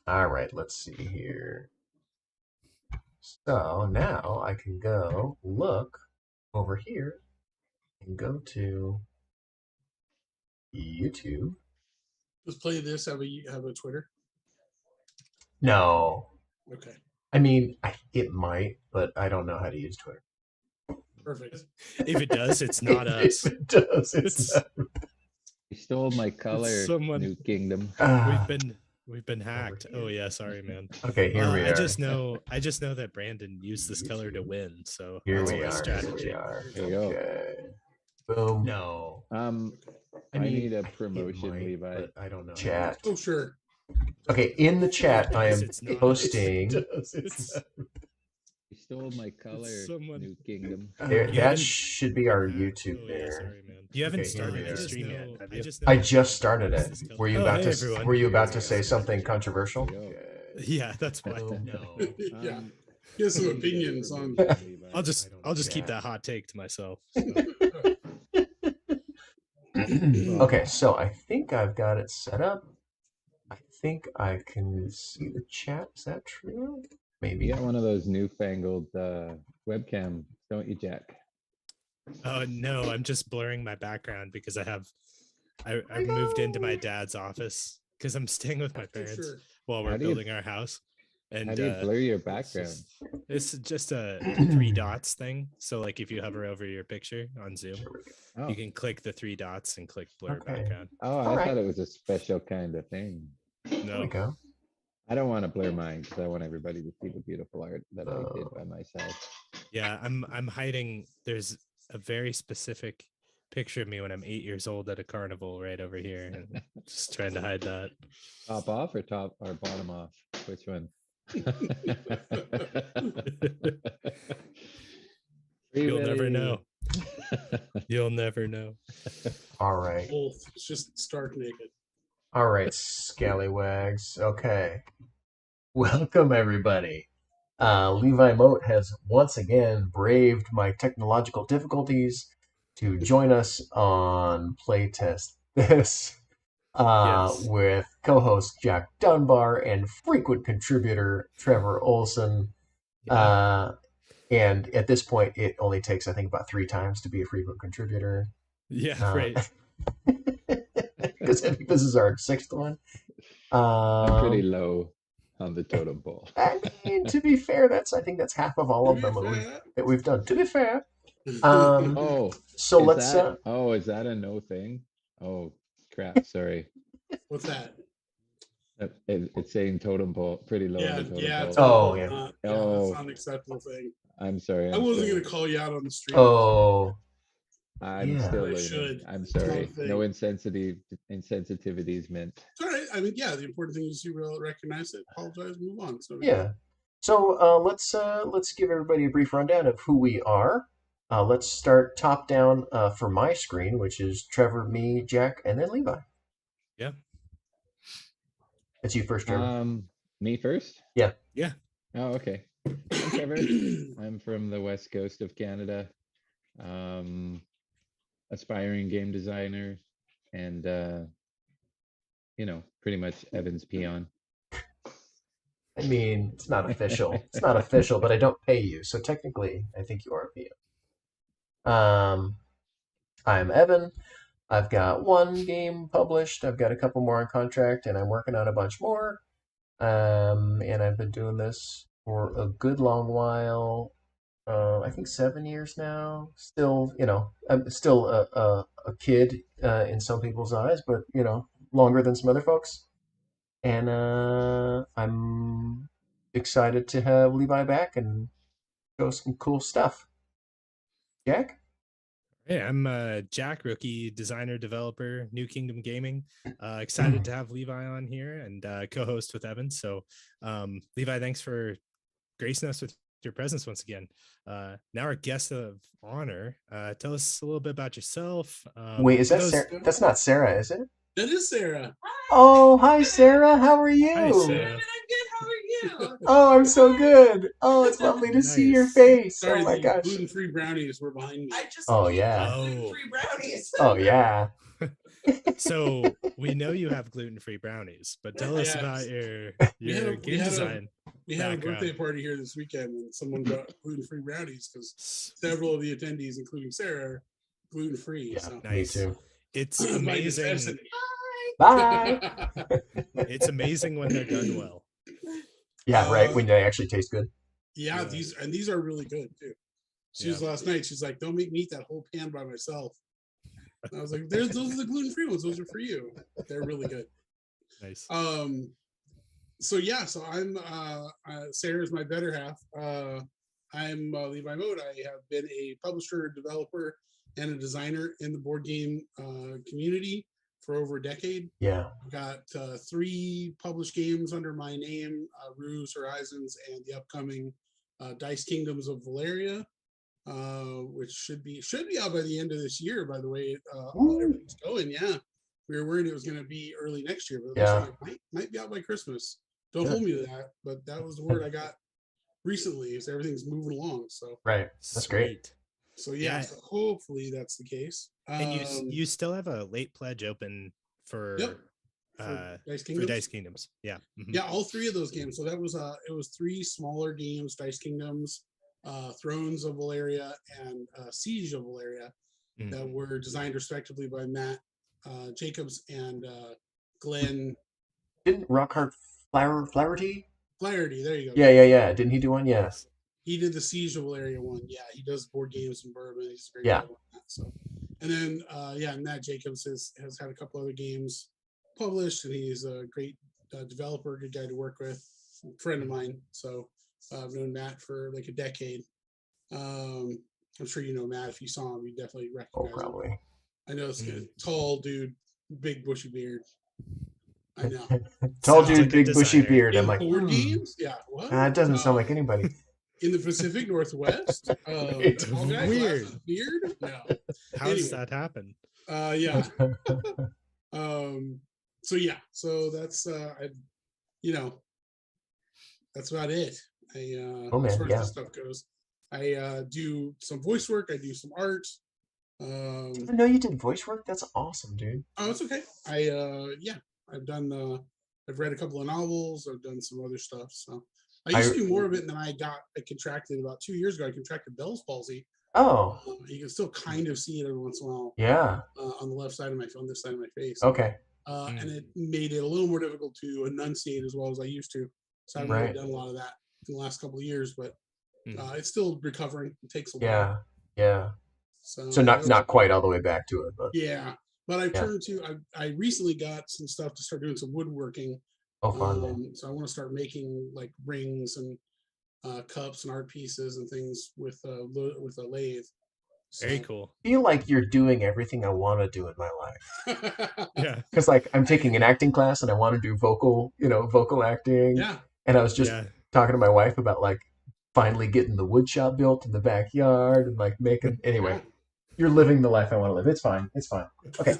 All right, let's see here. So now I can go look over here and go to YouTube. Does Play This have a Twitter? No. Okay. I mean, it might, but I don't know how to use Twitter. Perfect. If it does, it's not us. If it does, it's not. You stole my color, someone- New Kingdom. We've been hacked. Oh yeah, sorry, man. Okay, here we are. I just know that Brandon used this color to win, so Here that's we my are. strategy. Here There we you are. go. Okay. Boom. No. I need a promotion, might, Levi. but I don't know. Chat. Oh, sure. Okay, in the chat, I am It's not. posting. You stole my color, someone- New Kingdom. There, You that haven't- should be our YouTube Oh, yeah, there. sorry, man. You haven't Okay, here started we the are. stream yet, have you? I just started it. Were you Oh, about hey, to? everyone. Were you about to say something controversial? There you go. Yeah, that's why. No. Yeah. He has some opinions on. I'll just keep Yeah. that hot take to myself. Okay, so I think I've got it set up. I think I can see the chat. Is that true? Maybe. You got one of those newfangled webcams, don't you, Jack? Oh no, I'm just blurring my background because I moved into my dad's office because I'm staying with my parents Sure. while How we're do you- building our house. And How do you blur your background? it's just a 3 dots thing. So like if you hover over your picture on Zoom, Oh, you can click the 3 dots and click blur Okay. background. oh I Alright. thought it was a special kind of thing. There we No. go. I don't want to blur mine because I want everybody to see the beautiful art that I did by myself. Yeah, I'm hiding. There's a very specific picture of me when I'm 8 years old at a carnival right over here, and just trying to hide that. Top off or top or bottom off? Which one? You'll never know. Free You'll never know. All right. Both. It's just stark naked. All right, scallywags. Okay. Welcome, everybody. Levi Mote has once again braved my technological difficulties to join us on Playtest This Yes. with co-host Jack Dunbar and frequent contributor Trevor Olson. And at this point, it only takes, I think, about 3 times to be a frequent contributor. Yeah, right. Because I think this is our 6th one. I'm pretty low on the totem pole. I mean, to be fair, I think that's half of all of them that we've done. To be fair, Oh, so is let's. that, is that a no thing? Oh, crap! Sorry. What's that? It's saying totem pole, pretty low on the totem Yeah. pole. Oh, yeah. That's Oh. not an acceptable thing. I'm sorry. I wasn't going to call you out on the street. Oh, I'm Yeah. still I learning. should. I'm It's not a sorry. thing. No insensitivities meant. It's all right. I mean, yeah, the important thing is you will recognize it, apologize, move on. So yeah. So let's give everybody a brief rundown of who we are. Let's start top down for my screen, which is Trevor, me, Jack, and then Levi. Yeah. It's you first, Trevor. Me first? Yeah. Yeah. Oh, okay. I'm Trevor. I'm from the west coast of Canada. Aspiring game designer and pretty much Evan's peon. I mean, it's not official. It's not official, but I don't pay you, so technically, I think you are a PM. I'm Evan. I've got 1 game published. I've got a couple more on contract, and I'm working on a bunch more. And I've been doing this for a good long while. I think 7 years now. Still, I'm still a kid in some people's eyes, but longer than some other folks. And I'm excited to have Levi back and show some cool stuff. Jack? Hey, I'm Jack, rookie designer, developer, New Kingdom Gaming. Excited to have Levi on here and co-host with Evan. So, Levi, thanks for gracing us with your presence once again. Now our guest of honor. Tell us a little bit about yourself. Wait, is that Sarah? That's not Sarah, is it? that is Sarah. Oh, hi, Sarah. How are you? Hi, Sarah. I'm good. How are you? Oh, I'm so good. Oh, it's lovely to see your Nice. face. Sorry, Oh my the gosh. gluten-free brownies were behind me. I just Oh, ate yeah. gluten-free brownies. Oh yeah. So we know you have gluten-free brownies, but tell us Yes. about your We had a- game design. We had a background. birthday party here this weekend, and someone brought gluten-free brownies because several of the attendees, including Sarah, are gluten-free. Yeah, So Nice. me too. It's by amazing. necessity. Bye. It's amazing when they're done well. Yeah, right. When they actually taste good. Yeah, Yeah. these are really good too. She was last night. She's like, "Don't make me eat that whole pan by myself." And I was like, "Those are the gluten-free ones. Those are for you. They're really good." Nice. So yeah, so I'm Sarah's my better half. I'm Levi Mote. I have been a publisher, developer, and a designer in the board game community for over a decade. Yeah. I've got 3 published games under my name: Ruse, Horizons, and the upcoming Dice Kingdoms of Valeria, which should be out by the end of this year. By the way, everything's going. Yeah, we were worried it was going to be early next year, but it looks like it might be out by Christmas. Don't hold me to that, but that was the word I got recently. Is everything's moving along? So Right. That's great. So yeah, so hopefully that's the case. And you still have a late pledge open for Dice Kingdoms. Yeah. Mm-hmm. Yeah, all 3 of those games. So that was it was 3 smaller games: Dice Kingdoms, Thrones of Valeria, and Siege of Valeria, that were designed respectively by Matt Jacobs and Glenn. Didn't Rockhart Flaherty? Flaherty, there you go. Yeah. Didn't he do one? Yes. He did the Siege of Valeria one. Yeah, he does board games and bourbon. He's very Yeah. good at that. So, and then Matt Jacobs has had a couple other games published, and he's a great developer, good guy to work with, friend of mine. So I've known Matt for like a decade. I'm sure you know Matt. If you saw him, you definitely recognize probably. him. I know it's good. Tall dude, big bushy beard. I know. Tall dude, big bushy beard. I'm like, board games? Yeah. What? It doesn't sound like anybody. In the Pacific Northwest? Tall guy, Weird. glasses, beard? No. How does that happen? Yeah. So yeah, so that's that's about it. As far as this stuff goes, I do some voice work. I do some art. I didn't know you did voice work. That's awesome, dude. Oh, it's okay. I've done. I've read a couple of novels. I've done some other stuff. So I used to do more of it, and then I contracted about 2 years ago. I contracted Bell's palsy. Oh. You can still kind of see it every once in a while. Yeah. On the left side of on this side of my face. Okay. And it made it a little more difficult to enunciate as well as I used to. So I've really done a lot of that in the last couple of years, but it's still recovering. It takes a while. Yeah. So not quite all the way back to it, but but I've turned to. I recently got some stuff to start doing some woodworking. Oh, fun! So I want to start making like rings and cups and art pieces and things with a lathe. So. Very cool. I feel like you're doing everything I want to do in my life. Yeah. Because like I'm taking an acting class and I want to do vocal acting. Yeah. And I was just talking to my wife about like finally getting the wood shop built in the backyard and like making anyway. You're living the life I want to live. It's fine. Okay.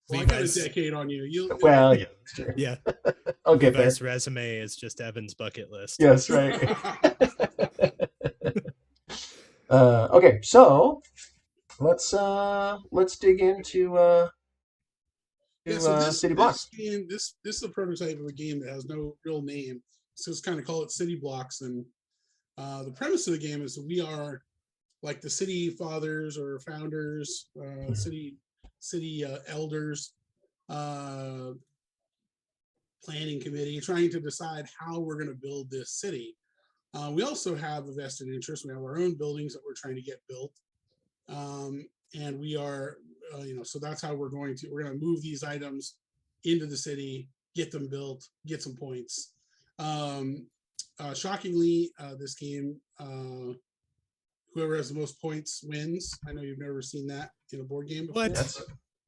Well, I got a decade on you. You'll yeah. Sure. Yeah. I'll get there. Levi's resume is just Evan's bucket list. Yes, right. Okay, so let's dig into City Blocks. This is a prototype of a game that has no real name. So just kind of call it City Blocks, and the premise of the game is that we are like the city fathers or founders, city elders, planning committee, trying to decide how we're going to build this city. We also have a vested interest. We have our own buildings that we're trying to get built, and we are, so that's how we're going to move these items into the city, get them built, get some points. Shockingly, this game, whoever has the most points wins. I know you've never seen that in a board game before. What? That's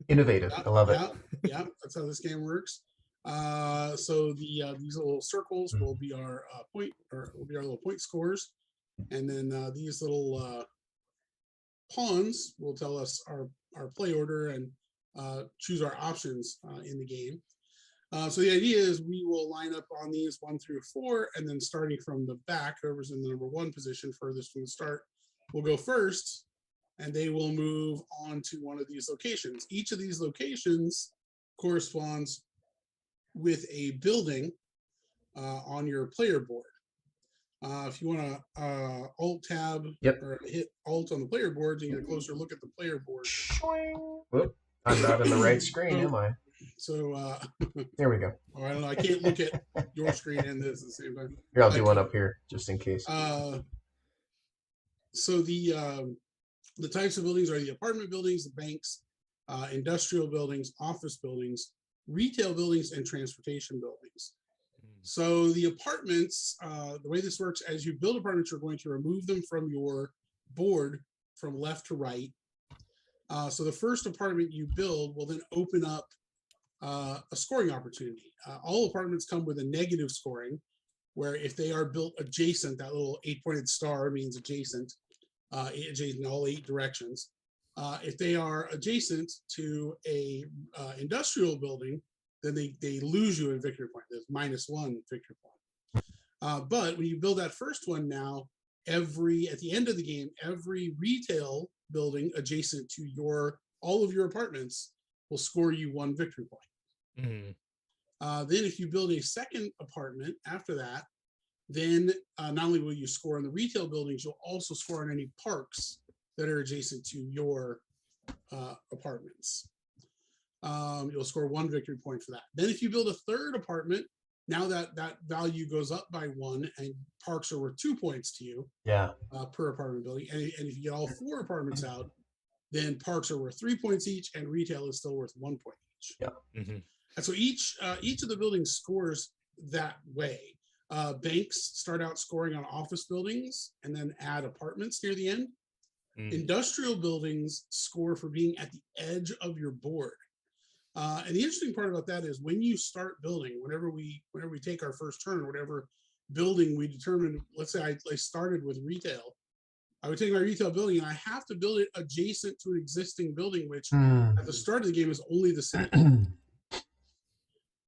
innovative. I love it. Yeah, that's how this game works. So these little circles will be our little point scores, and then these little pawns will tell us our play order and choose our options in the game. So the idea is we will line up on these 1 through 4, and then starting from the back, whoever's in the number 1 position furthest from the start will go first, and they will move on to one of these locations. Each of these locations corresponds with a building on your player board. If you want to Alt Tab or hit Alt on the player board to get a closer look at the player board. Whoop, I'm not in the right screen, am I? So There we go. I don't know. I can't look at your screen and this at the same time. Here, I'll do one up here just in case. So the types of buildings are the apartment buildings, the banks, industrial buildings, office buildings, retail buildings, and transportation buildings. So the apartments, the way this works, as you build apartments, you're going to remove them from your board from left to right. So the first apartment you build will then open up a scoring opportunity. All apartments come with a negative scoring, where if they are built adjacent, that little 8-pointed star means adjacent, adjacent in all 8 directions. If they are adjacent to a industrial building, then they lose you a victory point. There's -1 victory point. But when you build that first one now, at the end of the game, every retail building adjacent to all of your apartments will score you 1 victory point. Then if you build a second apartment after that, then not only will you score on the retail buildings, you'll also score on any parks that are adjacent to your apartments. You'll score 1 victory point for that. Then if you build a third apartment, now that value goes up by 1, and parks are worth 2 points to you per apartment building. And if you get all 4 apartments out, then parks are worth 3 points each, and retail is still worth 1 point each. And so each of the buildings scores that way. Banks start out scoring on office buildings and then add apartments near the end. Industrial buildings score for being at the edge of your board. And the interesting part about that is when you start building, whenever we take our first turn, whatever building we determined, let's say I started with retail, I would take my retail building and I have to build it adjacent to an existing building, which at the start of the game is only the city.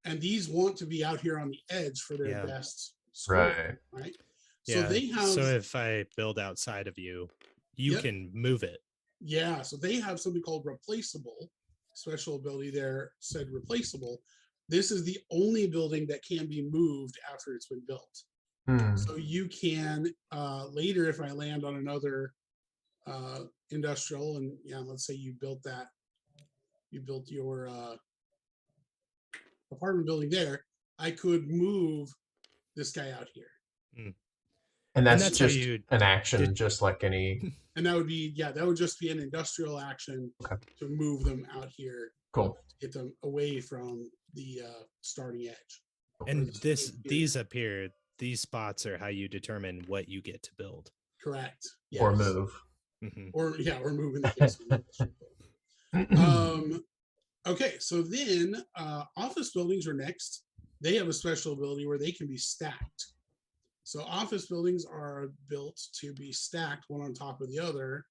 And these want to be out here on the edge for their best score, right? So they have. So if I build outside of you, you can move it. Yeah. So they have something called replaceable. Special ability there said replaceable. This is the only building that can be moved after it's been built. So you can later, if I land on another industrial, and let's say you built your apartment building there, I could move this guy out here. And that's just an action, just like any. And that would just be an industrial action to move them out here. Cool. To get them away from the starting edge. And these up here, these spots are how you determine what you get to build. Correct. Yes. Or move. Or move in the case of okay, so then office buildings are next. They have a special ability where they can be stacked. So office buildings are built to be stacked one on top of the other.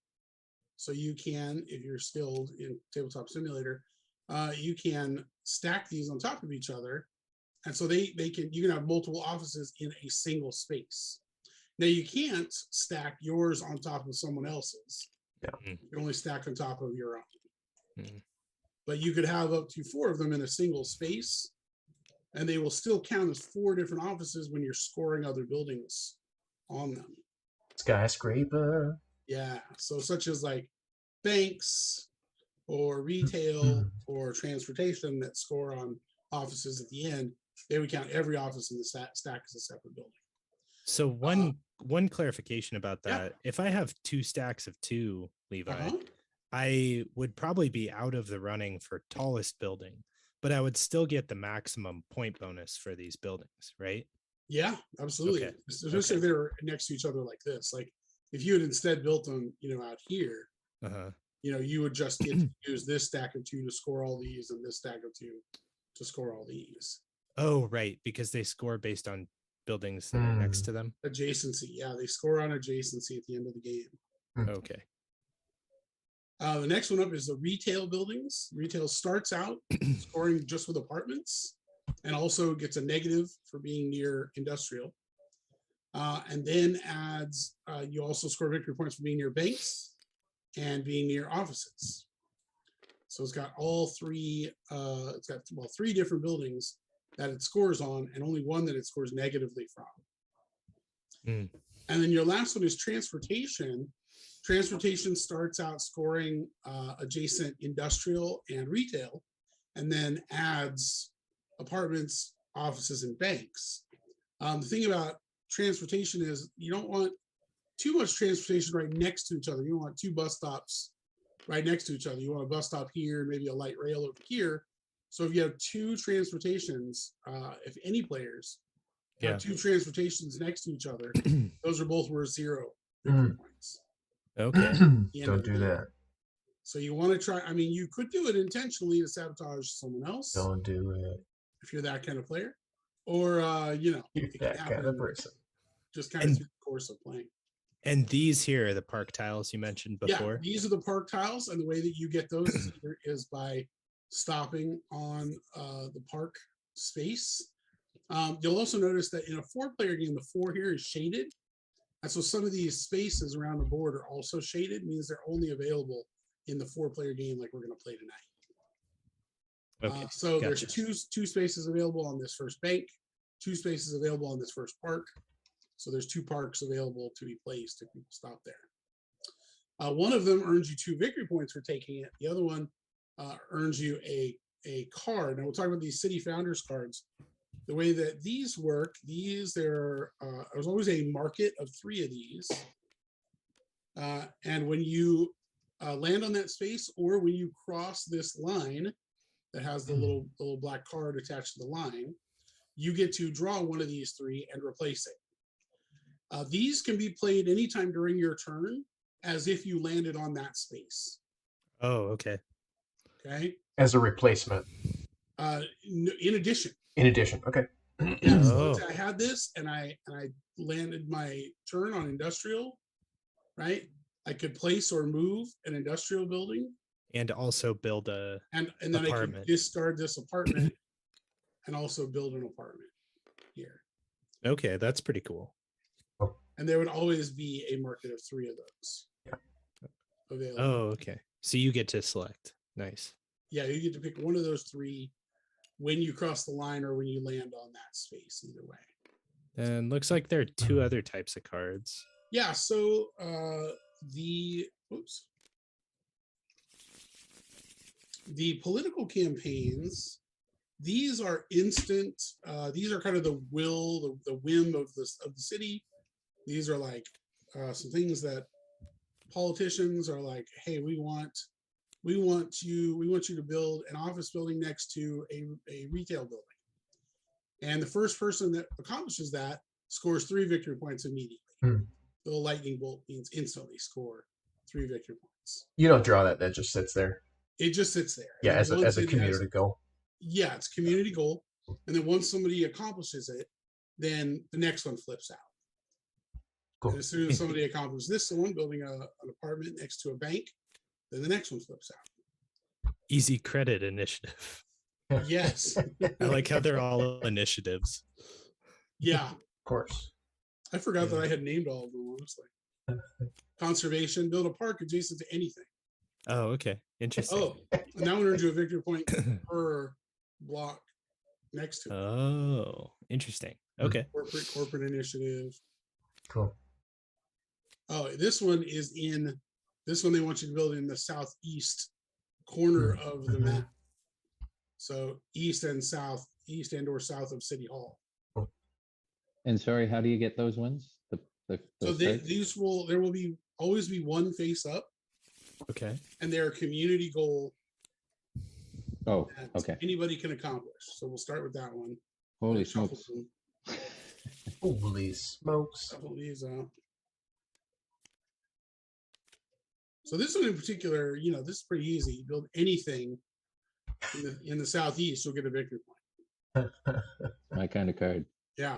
So you can, if you're skilled in Tabletop Simulator, you can stack these on top of each other. And so you can have multiple offices in a single space. Now you can't stack yours on top of someone else's. You can only stack on top of your own. But you could have up to 4 of them in a single space, and they will still count as 4 different offices when you're scoring other buildings on them. Skyscraper. Yeah, so such as like banks or retail or transportation that score on offices at the end, they would count every office in the stack as a separate building. So one clarification about that. If I have 2 stacks of 2, Levi, I would probably be out of the running for tallest building, but I would still get the maximum point bonus for these buildings, right? Yeah, absolutely. Okay. Especially if they were next to each other like this. Like if you had instead built them, out here, you would just get to use this stack of 2 to score all these and this stack of 2 to score all these. Oh, right. Because they score based on buildings that are next to them. Adjacency. Yeah, they score on adjacency at the end of the game. Okay. The next one up is the retail buildings. Retail starts out scoring just with apartments and also gets a negative for being near industrial. And then adds, you also score victory points for being near banks, and being near offices. So it's got all three, three different buildings that it scores on, and only one that it scores negatively from. Mm. And then your last one is transportation. Transportation starts out scoring adjacent industrial and retail, and then adds apartments, offices, and banks. The thing about transportation is you don't want too much transportation right next to each other. You don't want two bus stops right next to each other. You want a bus stop here, maybe a light rail over here. So if you have two transportations, if any players have two transportations next to each other, those are both worth 0 victory points. Okay. Don't do that. So you want to try, I mean, you could do it intentionally to sabotage someone else. Don't do it. If you're that kind of player. Or, You're it that can kind of happen person. just kind of through the course of playing. And these here are the park tiles you mentioned before. Yeah, these are the park tiles, and the way that you get those is by stopping on the park space. You'll also notice that in a 4-player game, the 4 here is shaded. And so some of these spaces around the board are also shaded, means they're only available in the 4-player game like we're going to play tonight. Okay. So Gotcha. there's two spaces available on this first bank, 2 spaces available on this first park. So there's 2 parks available to be placed if people stop there. One of them earns you 2 victory points for taking it. The other one earns you a card. Now we'll talk about these city founders cards. The way that these work, there's always a market of 3 of these. And when you land on that space, or when you cross this line that has the little black card attached to the line, you get to draw one of these 3 and replace it. These can be played anytime during your turn as if you landed on that space. Oh, okay. Okay. As a replacement. In addition. In addition, okay. Yeah, so let's say I had this and I landed my turn on industrial, right? I could place or move an industrial building. And also build a and then apartment. I could discard this apartment and also build an apartment here. Okay, that's pretty cool. And there would always be a market of 3 of those available. Oh, okay. So you get to select. Nice. Yeah, you get to pick one of those 3 when you cross the line or when you land on that space, either way. And looks like there are 2 other types of cards. Yeah, so the political campaigns, these are instant. These are kind of the whim of the city. These are like some things that politicians are like, hey, we want you to build an office building next to a retail building. And the first person that accomplishes that scores 3 victory points immediately. The little lightning bolt means instantly score 3 victory points. You don't draw that just sits there. It just sits there. Yeah, as a community goal. Yeah, it's community goal. And then once somebody accomplishes it, then the next one flips out. Cool. And as soon as somebody accomplishes this one, building an apartment next to a bank, then the next one flips out. Easy credit initiative. Yes. I like how they're all initiatives. Yeah. Of course. I forgot that I had named all of them, honestly. Conservation, build a park adjacent to anything. Oh, okay. Interesting. Oh, and that one earns you a victory point per block next to it. Oh, interesting. Okay. Corporate initiative. Cool. Oh, this one they want you to build in the southeast corner of the map. So east and or south of City Hall. And sorry, how do you get those ones? So there will always be one face up. Okay. And they're a community goal. Oh, okay. Anybody can accomplish. So we'll start with that one. Holy smokes. Holy smokes. Shuffle these out. So this one in particular, this is pretty easy. You build anything in the southeast, you'll get a victory point. My kind of card. Yeah.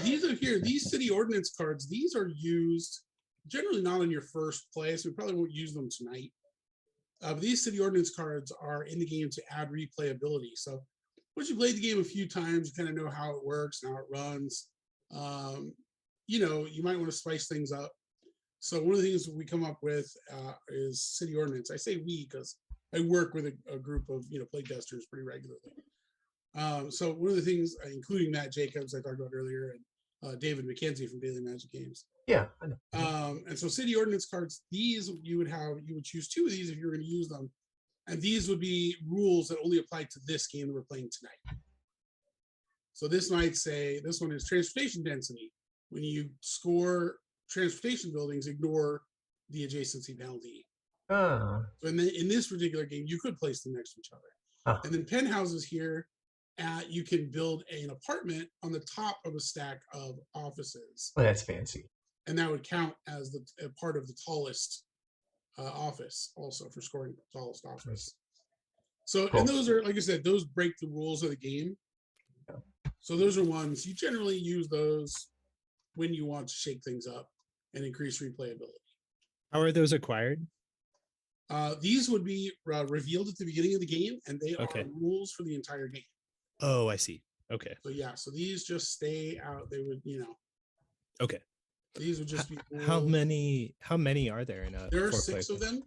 These are here. These city ordinance cards, these are used generally not on your first play, so we probably won't use them tonight. But these city ordinance cards are in the game to add replayability. So once you played the game a few times, you kind of know how it works and how it runs. You might want to spice things up. So one of the things we come up with is city ordinance. I say we because I work with a group of playtesters pretty regularly. So one of the things, including Matt Jacobs, I talked about earlier, and David McKenzie from Daily Magic Games. Yeah, I know. And so city ordinance cards, these you would choose 2 of these if you were going to use them, and these would be rules that only apply to this game that we're playing tonight. So this might say this one is transportation density. When you score transportation buildings, ignore the adjacency penalty. Oh. So in this particular game, you could place them next to each other. Oh. And then penthouses here, you can build an apartment on the top of a stack of offices. Well, that's fancy. And that would count as a part of the tallest office, also for scoring the tallest office. So, Cool. And those are, like I said, those break the rules of the game. Yeah. So those are ones you generally use those when you want to shake things up and increase replayability. How are those acquired? These would be revealed at the beginning of the game, and they Okay. are rules for the entire game. Oh, I see. Okay. So yeah, so these just stay out. They would, Okay. these would just be How rules. many are there in a There are 4-player 6 of game? them,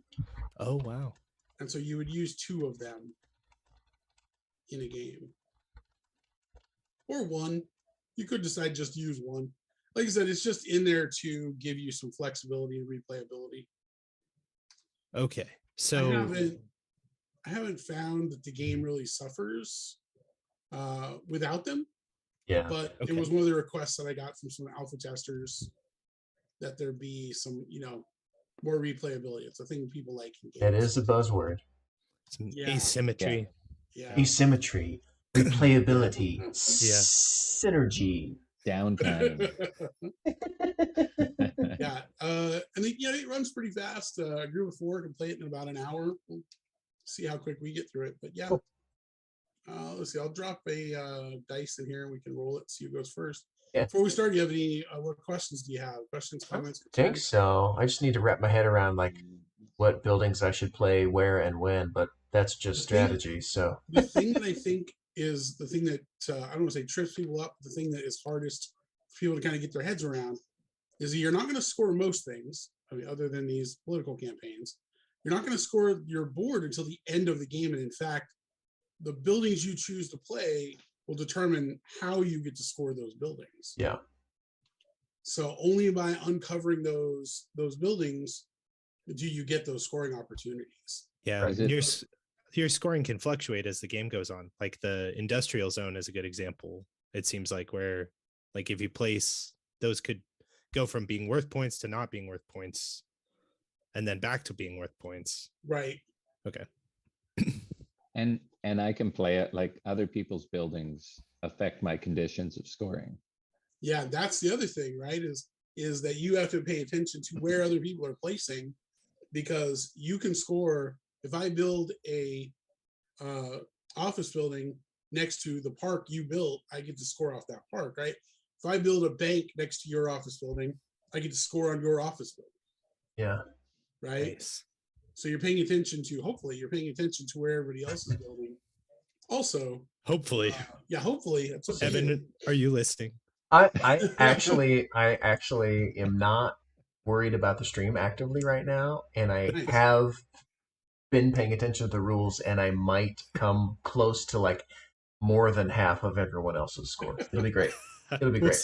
Oh, wow. and so you would use 2 of them in a game, or 1. You could decide just to use 1. Like I said, it's just in there to give you some flexibility and replayability. Okay. So I haven't found that the game really suffers without them, Yeah. but Okay. it was one of the requests that I got from some alpha testers that there be some, more replayability. It's a thing people like in games. That is a buzzword. some Yeah. asymmetry. Yeah. Asymmetry, replayability, synergy. Downtime. Yeah. And then, it runs pretty fast. A group of 4 can play it in about an hour. We'll see how quick we get through it. But yeah. Cool. Let's see. I'll drop a dice in here and we can roll it. See who goes first. Yeah. Before we start, do you have any? What questions do you have? Questions, comments? I think so. I just need to wrap my head around what buildings I should play, where, and when. But that's just strategy. So The thing that I think is the thing that I don't want to say trips people up. The thing that is hardest for people to kind of get their heads around is that you're not going to score most things. I mean, other than these political campaigns, you're not going to score your board until the end of the game. And in fact, the buildings you choose to play will determine how you get to score those buildings. yeah, So only by uncovering those buildings do you get those scoring opportunities. Yeah. Is it- Your scoring can fluctuate as the game goes on. Like the industrial zone is a good example. It seems like where, like, if you place, those could go from being worth points to not being worth points, and then back to being worth points. Right. Okay. And I can play it like other people's buildings affect my conditions of scoring. Yeah, that's the other thing, right? Is that you have to pay attention to where other people are placing, because you can score. If I build a office building next to the park you built, I get to score off that park, right? If I build a bank next to your office building, I get to score on your office building, yeah. right? Nice. So hopefully you're paying attention to where everybody else is building. Also, Hopefully. hopefully that's what Evan, are you listening? I actually am not worried about the stream actively right now, and I Nice. have been paying attention to the rules, and I might come close to more than half of everyone else's score. It'll be great. It'll be great.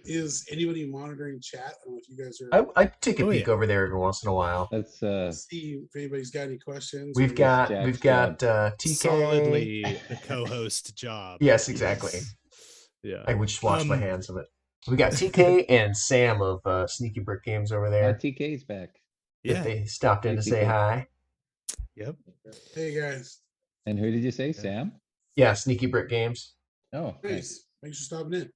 Is anybody monitoring chat? I don't know if you guys are. I take a Oh, peek yeah. over there every once in a while. Let's See if anybody's got any questions. We've got TK. Solidly a co-host job. Yes, exactly. Yeah. I would just wash my hands of it. We got TK and Sam of Sneaky Brick Games over there. TK's back. Yeah. They stopped in to say TK. hi. Yep. Hey guys, And who did you say, Sam? Yeah, Sneaky Brick Games. Oh, nice. nice. Thanks for stopping in.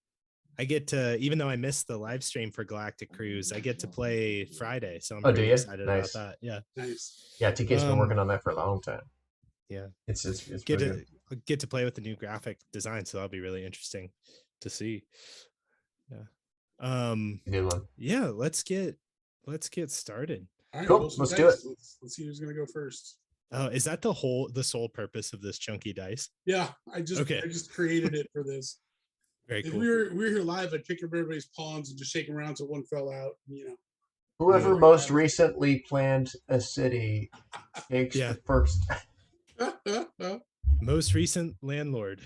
I get to, even though I missed the live stream for Galactic Cruise, I get to play Friday. So I'm Oh, do pretty you? excited Nice. about that. Yeah. Nice. Yeah, TK's been working on that for a long time. Yeah. It's Get pretty to play with the new graphic design. So that'll be really interesting to see. Yeah. good one. Yeah, let's get started. All right, Cool, roll some let's do dice. it. Let's see who's gonna go first. Is that the sole purpose of this chunky dice? Yeah, I just Okay. created it for this. Very If cool. we were here live, I'd pick up everybody's pawns and just shake them around till one fell out. Whoever Mm. most recently planned a city takes Yeah. the first. Most recent landlord.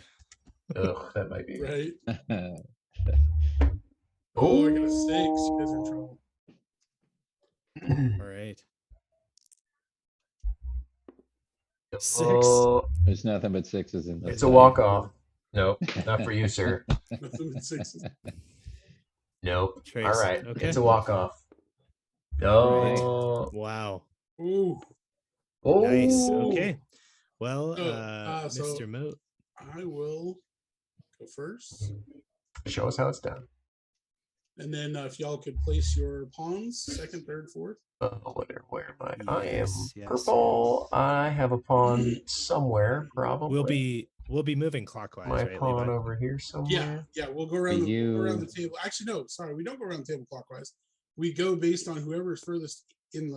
Ugh, that might be. Right. Oh, Oh, I got a 6. You guys are in trouble. All right. 6. Oh, there's nothing but sixes in this. it's a Yeah. walk off. Nope, not for you, sir. Nothing but 6s. Nope. Trace. All right, Okay. it's a walk off. Alright. No. Wow. Ooh. Oh, Nice. Ooh. Okay. Well, So Mr. Mote. I will go first. Show us how it's done. And then if y'all could place your pawns, second, third, fourth. Where am I? I am Yes, yes, purple. I have a pawn somewhere, probably. We'll be moving clockwise, My right, pawn Levi? over here Yeah, somewhere. yeah, we'll go around. We'll go around the You- table. Actually, no, sorry, we don't go around the table clockwise. We go based on whoever's furthest in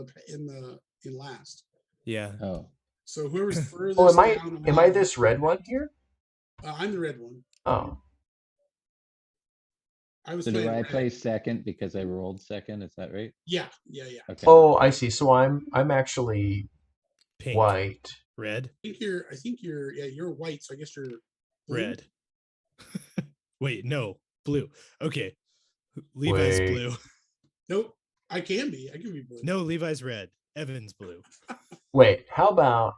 last. Yeah. Oh, So whoever's furthest. Oh, am down I this red one here? I'm the red one. Oh, I was so do playing I red. play second because I rolled second? Is that right? Yeah. Okay. oh, I see. So I'm actually Pink. white. Red. I think you're you're white, so I guess you're blue? Red. Wait, no. Blue. Okay. Levi's Wait. blue. Nope. I can be blue. No, Levi's red. Evan's blue. Wait, how about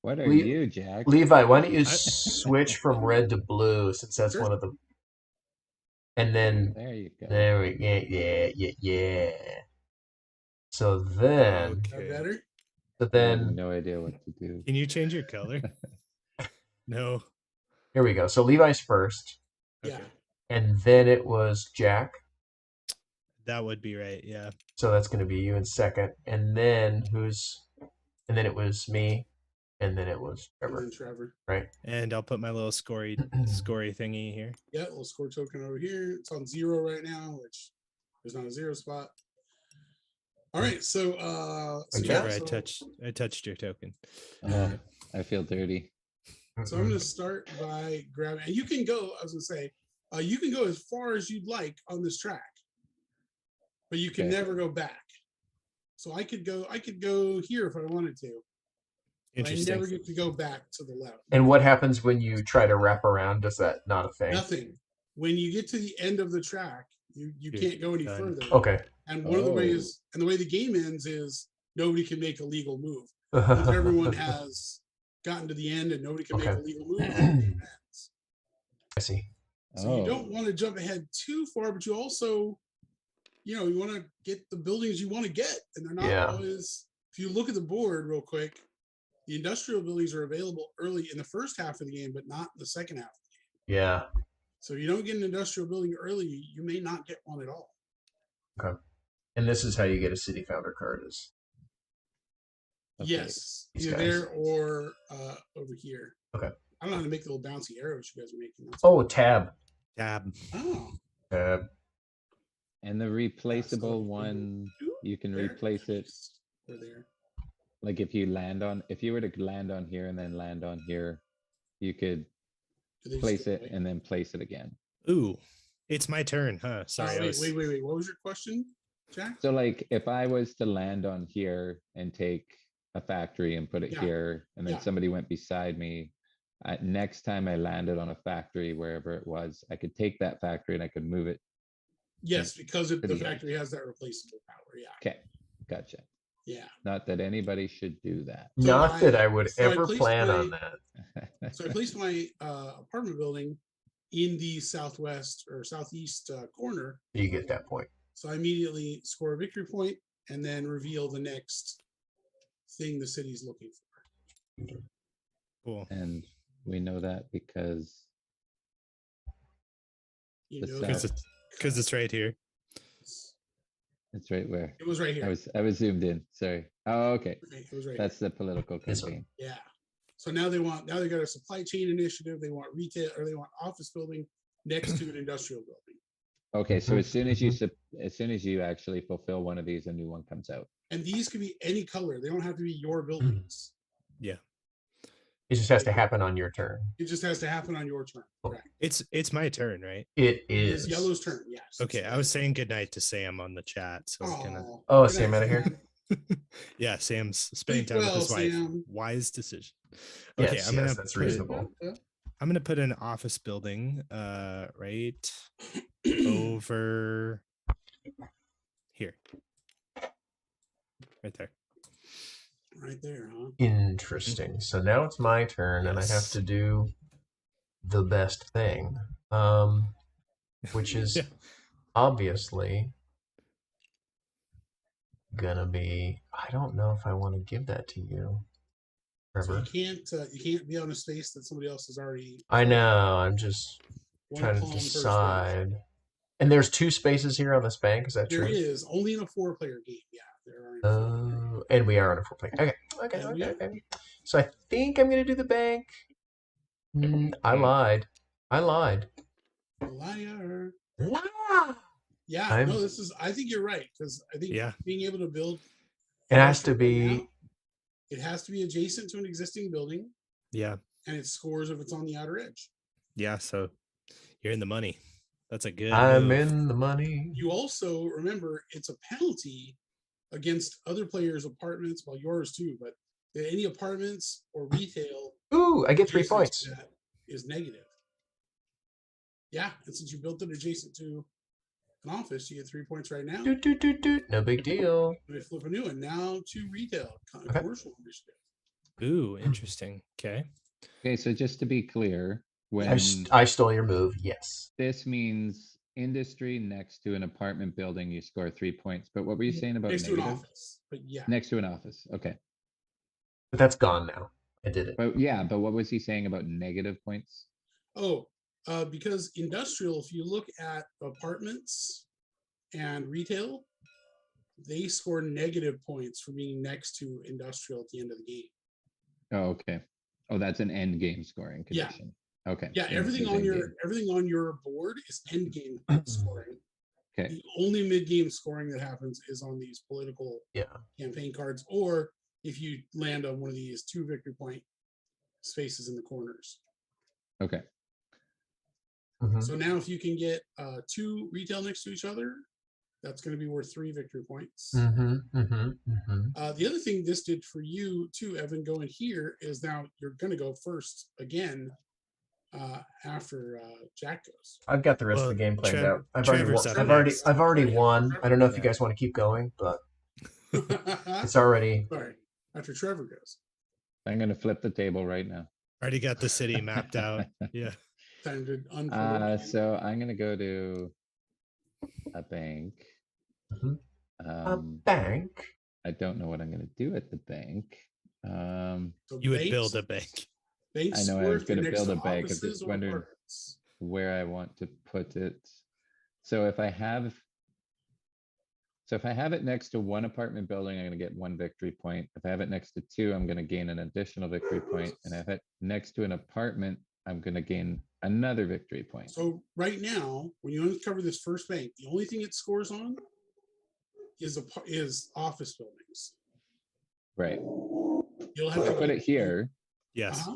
What are Le- you, Jack? Levi? Why don't you switch from red to blue since that's Sure. one of the. And then There you go. there we yeah. So then, Is that Okay. better? so I have then no idea what to do. Can you change your color? No. here we go. So Levi's first, Yeah. Okay. and then it was Jack. That would be right. Yeah. So that's going to be you in second, and then and then it was me, and then it was And Trevor, then Trevor. right? And I'll put my little scory thingy here. Yeah, little score token over here. It's on 0 right now, which there's not a 0 spot. All right, so Okay. Trevor, so I touched your token. Oh, I feel dirty. So I'm going to start by grabbing, and you can go. I was going to say, you can go as far as you'd like on this track, but you can Okay. never go back. So I could go here if I wanted to. But I Interesting. never get to go back to the left. And what happens when you try to wrap around? Does that not a thing? Nothing. When you get to the end of the track, you You're can't go any done. further. Okay. And one of the Oh. ways, and the way the game ends is nobody can make a legal move. Once everyone has gotten to the end and nobody can make a Okay. legal move, the game ends. I see. So you don't want to jump ahead too far, but you also, you want to get the buildings you want to get, and they're not Yeah. always. If you look at the board real quick, the industrial buildings are available early in the first half of the game, but not in the second half. Yeah. So if you don't get an industrial building early, you may not get one at all. And this is how you get a city founder card is. Okay. Yes, These either guys. there or over here. Okay. I don't know how to make the little bouncy arrows you guys are making. That's Oh, tab. Tab. oh, Tab. And the replaceable so one, two, you can there, replace it. or there. Like if you were to land on here and then land on here, you could Do they just place go it away? and then place it again. Ooh, it's my turn, huh? Sorry. I Wait, was... wait. What was your question, Jack? So like if I was to land on here and take a factory and put it Yeah. here, and then Yeah. somebody went beside me, next time I landed on a factory, wherever it was, I could take that factory and I could move it. Yes, because the Pretty good. factory has that replaceable power. Yeah, Okay, gotcha. yeah. Not that anybody should do that. So Not that I would so I ever placed plan my- on that. So I placed my apartment building in the southwest or southeast corner. You get that point. So I immediately score a victory point and then reveal the next thing the city's looking for. Cool. And we know that because You The know, south- that Because it's right here. it's right where it was right here. I was zoomed in. Sorry. Oh, okay. It was right That's the political This one. campaign. here. Yeah. So now they got a supply chain initiative. They want retail, or they want office building next to an industrial building. Okay, so Mhm, as soon as you actually fulfill one of these, a new one comes out. And these could be any color. They don't have to be your buildings. Yeah. It just has to happen on your turn. It just has to happen on your turn. Correct. It's my turn, right? It It is is. Yellow's turn. Yes. Okay, I was saying goodnight to Sam on the chat, so kind of. Oh, good Sam night, out of here. Sam. Yeah, Sam's spending Sleep time with well, his wife. Sam. Wise decision. Okay, Yes, I'm gonna yes, that's put, reasonable. I'm gonna put an office building right over here. Right there. Right there, huh? Interesting. So now it's my turn, and I have Yes. to do the best thing, which is Yeah. obviously gonna be. I don't know if I want to give that to you, So Trevor. you can't be on a space that somebody else has already. I know. I'm just One trying to palm per space. decide. And there's 2 spaces here on this bank. Is that There true? is only in a 4-player game. Yeah, there are. In a 4-player game. And we are on a 4-player. Okay. And we are. Okay. So I think I'm gonna do the bank. I lied. Liar. La! Yeah, I'm- no, this is. I think you're right because I think Yeah. being able to build. It has to industrial right be. now, it has to be adjacent to an existing building, Yeah. and it scores if it's on the outer edge. Yeah. So you're in the money. That's a good. I'm move. in the money. You also remember it's a penalty against other players' apartments, well, yours too, but any apartments or retail Ooh, I get 3 adjacent points. to that is negative. Yeah, and since you built it adjacent to an office, you get 3 points right now. Doot. No big deal. Let me flip a new one now to retail Okay. commercial initiative. Ooh, interesting. Okay. Okay, so just to be clear, when I stole your move. Yes. this means industry next to an apartment building, you score 3 points. But what were you saying about Next to an negative? office, but yeah, Next to an office. Okay. But that's gone now. I did it. But yeah, but what was he saying about negative points? because industrial, if you look at apartments and retail, they score negative points for being next to industrial at the end of the game. Oh, okay. Oh, that's an end game scoring Yeah. condition. Okay. Yeah, so this everything is on end your game. everything on your board is end game scoring. Okay. The only mid game scoring that happens is on these political Yeah. campaign cards, or if you land on one of these 2 victory point spaces in the corners. Okay. Mhm. So now if you can get 2 retail next to each other, that's going to be worth 3 victory points. Mhm. The other thing this did for you too, Evan, going here is now you're going to go first again after Jack goes. I've got the rest Well, of the game planned Trev- out. I've already Trevor's won. up next. I've already Oh, yeah. won. I don't know if you Yeah. guys want to keep going, but Sorry, it's already. after Trevor goes. I'm going to flip the table right now. Already got the city mapped out. Yeah. Time to unfold. So I'm going to go to a bank. Mhm. A Um, bank. I don't know what I'm going to do at the bank. So You would banks- build a bank. banks I know I score was if they're gonna next build to a bank, I'm offices just or wondering- apartments. where I want to put it. So if I have it next to one apartment building, I'm gonna get 1 victory point. If I have it next to 2, I'm gonna gain an additional victory point. And if I have it next to an apartment, I'm gonna gain another victory point. So right now, when you uncover this first bank, the only thing it scores on is office buildings. Right. You'll have If to I put go it here Yes.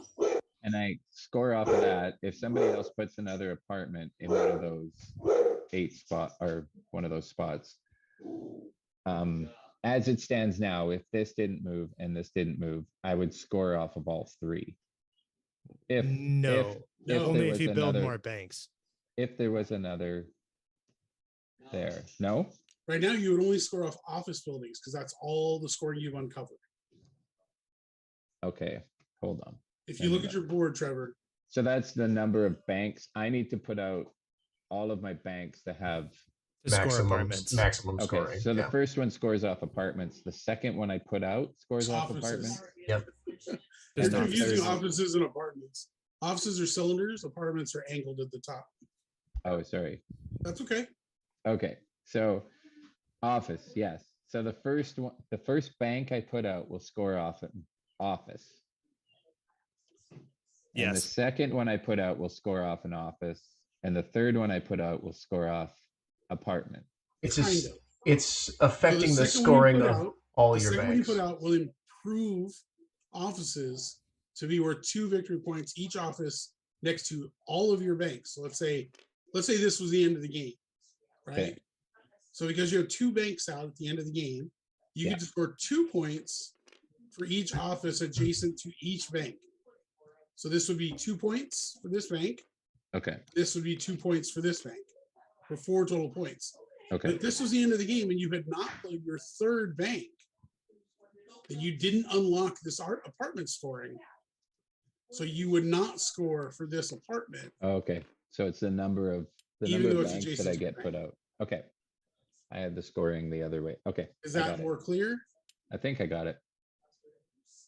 and I score off of that, if somebody else puts another apartment in one of those 8 spot or one of those spots, as it stands now, if this didn't move and this didn't move, I would score off of all 3. No. No. Only there if was you build another- more banks. If there was another there, no? Right now, you would only score off office buildings because that's all the scoring you've uncovered. Okay, hold on. If you look at your board, Trevor, So that's the number of banks. I need to put out all of my banks that have, To score apartments. Maximum okay, scoring. so the yeah. first one scores off apartments. The second one I put out scores off offices. apartments. Yep. You're Just then confusing offices. offices and apartments. Offices are cylinders, apartments are angled at the top. Oh, sorry. That's okay. Okay, so office, yes. So the first one, the first bank I put out will score off an office. And the Yes. second one I put out will score off an office. And the third one I put out will score off apartment. It's Kind just, of. it's affecting the second one you scoring put of out- all The your second one you banks. put out will improve offices to be worth 2 victory points each office next to all of your banks. So let's say this was the end of the game, right? Okay. So because you have 2 banks out at the end of the game, you get to score 2 points for each office adjacent to each bank. So this would be 2 points for this bank. Okay. This would be 2 points for this bank, for 4 total points. Okay. But if this was the end of the game and you had not played your 3rd bank, then you didn't unlock this apartment scoring. So you would not score for this apartment. Okay. So it's the number of Even though it's banks that adjacent I to get the put bank. out. Okay. I had the scoring the other way. Okay. Is I that got it. more clear? I think I got it.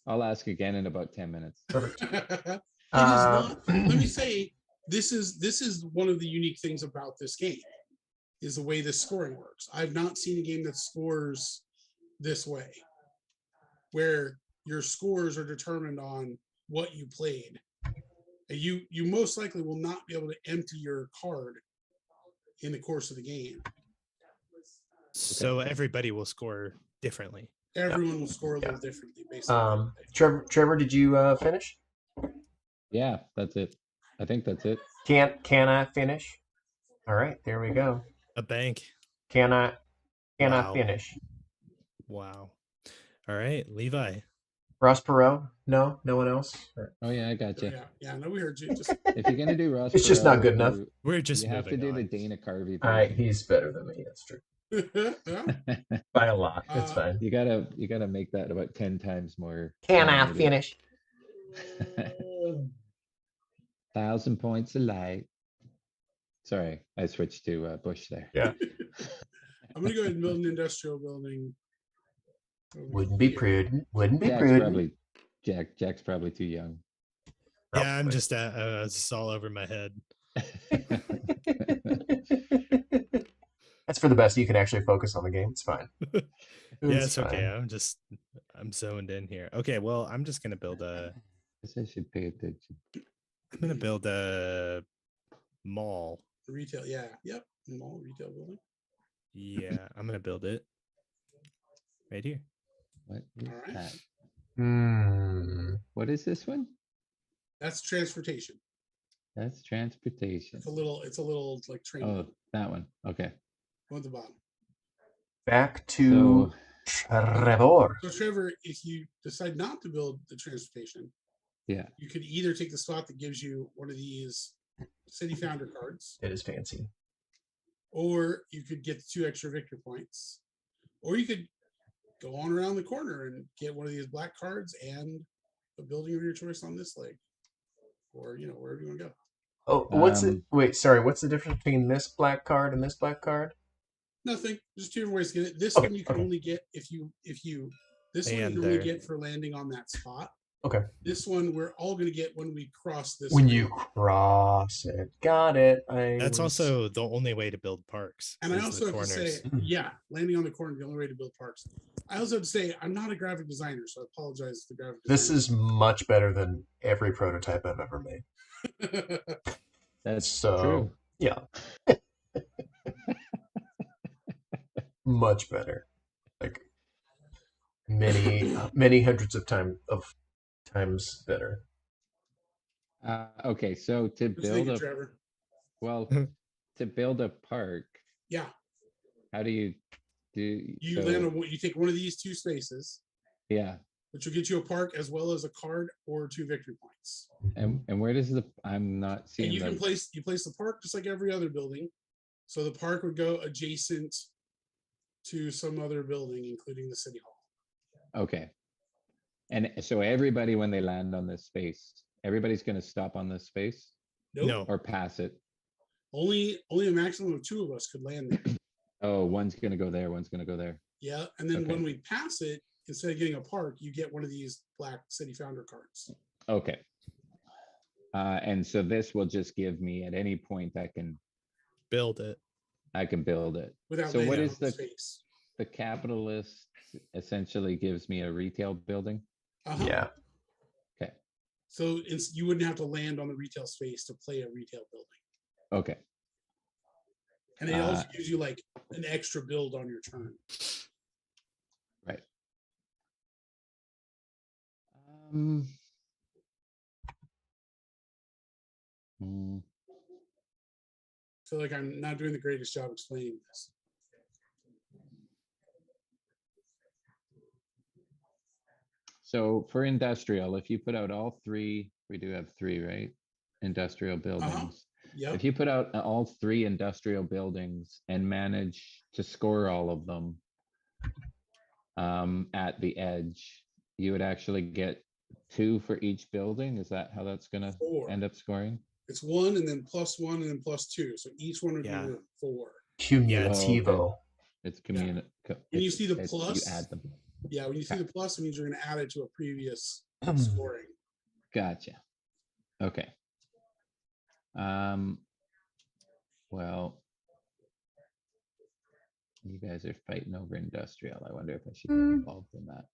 I'll ask again in about 10 minutes. Perfect. It is not. Let me say, this is one of the unique things about this game, is the way this scoring works. I've not seen a game that scores this way, where your scores are determined on what you played. And you most likely will not be able to empty your card in the course of the game. So everybody will score differently. Everyone will score a little differently based on Trevor, did you finish? Yeah, that's it. I think that's it. Can I finish? All right, there we go. A bank. Can I Wow. finish? Wow. All right, Levi. Ross Perot? No one else. Oh yeah, I got you. Yeah, no, we heard you. Just If you're gonna do Ross, It's just not good enough. We're just You have to moving do the on. Dana Carvey. All right, version. he's better than me. That's true. By a lot. That's fine. You gotta make that about 10 times more. Can I animated. finish? 1,000 points a light. Sorry, I switched to Bush there. Yeah. I'm gonna go ahead and build an industrial building. Wouldn't be prudent. Wouldn't be Jack's prudent. probably Jack's probably too young. Yeah, I'm just it's all over my head. That's for the best. You can actually focus on the game. It's fine. Yeah, it's fine. okay. I'm zoned in here. Okay, well, I'm just gonna build a. Guess I should pay attention. I'm gonna build a mall. Retail, yeah, yep, mall retail building. Yeah, I'm gonna build it right here. What is All right. that? What What is this one? That's transportation. That's transportation. It's a little like train. Oh, that one. Okay. Go at the bottom. Back to Trevor. So Trevor, if you decide not to build the transportation, Yeah. you could either take the spot that gives you one of these city founder cards, It is fancy. or you could get the 2 extra victory points, or you could go on around the corner and get one of these black cards and a building of your choice on this leg, or wherever you want to go. Oh, what's it? Um, Wait, sorry. What's the difference between this black card and this black card? Nothing. Just 2 different ways to get it. This Okay, one you can okay. only get if you this one you And can only there. get for landing on that spot. Okay. This one we're all going to get when we cross this. When line. you cross it, got it. That's also the only way to build parks. And I is also the have to corners. say, yeah, landing on the corner is the only way to build parks. I also have to say, I'm not a graphic designer, so I apologize to the graphic This designer. is much better than every prototype I've ever made. That's So true. yeah, much better. Like many hundreds of times better. Okay, so to What you build thinking, a Trevor? to build a park, Yeah, how do you do? you land on you take one of these 2 spaces, Yeah, which will get you a park as well as a card or 2 victory points. and where does I'm not And seeing you can the place the park just like every other building. So the park would go adjacent to some other building, including the city hall. okay, and so everybody when they land on this space, everybody's going to stop on this space Nope. No. or pass it. Only a maximum of 2 of us could land there. Oh, one's going to go there, one's going to go there. Yeah, and then Okay. when we pass it, instead of getting a park, you get one of these black city founder cards. Okay. And so this will just give me at any point I can Build it. build it. Without So what landing is on the the space. the capitalist essentially gives me a retail building? Uh-huh. Yeah. Okay. So you wouldn't have to land on the retail space to play a retail building. Okay. And it also gives you like an extra build on your turn. Right. Mm, I feel like I'm not doing the greatest job explaining this. So for industrial, if you put out all three, we do have three, right? Industrial buildings. Yep. If you put out all three industrial buildings and manage to score all of them at the edge, you would actually get 2 for each building. Is that how that's gonna 4. end up scoring? It's 1 and then +1 and then +2. So each one would Yeah. be worth 4. Cumulativo. It's Yeah. communi- And you see the You plus? add them. Yeah, when you see Okay. the plus, it means you're going to add it to a previous Hmm. scoring. Gotcha. Okay. Well, you guys are fighting over industrial. I wonder if I should get involved in that.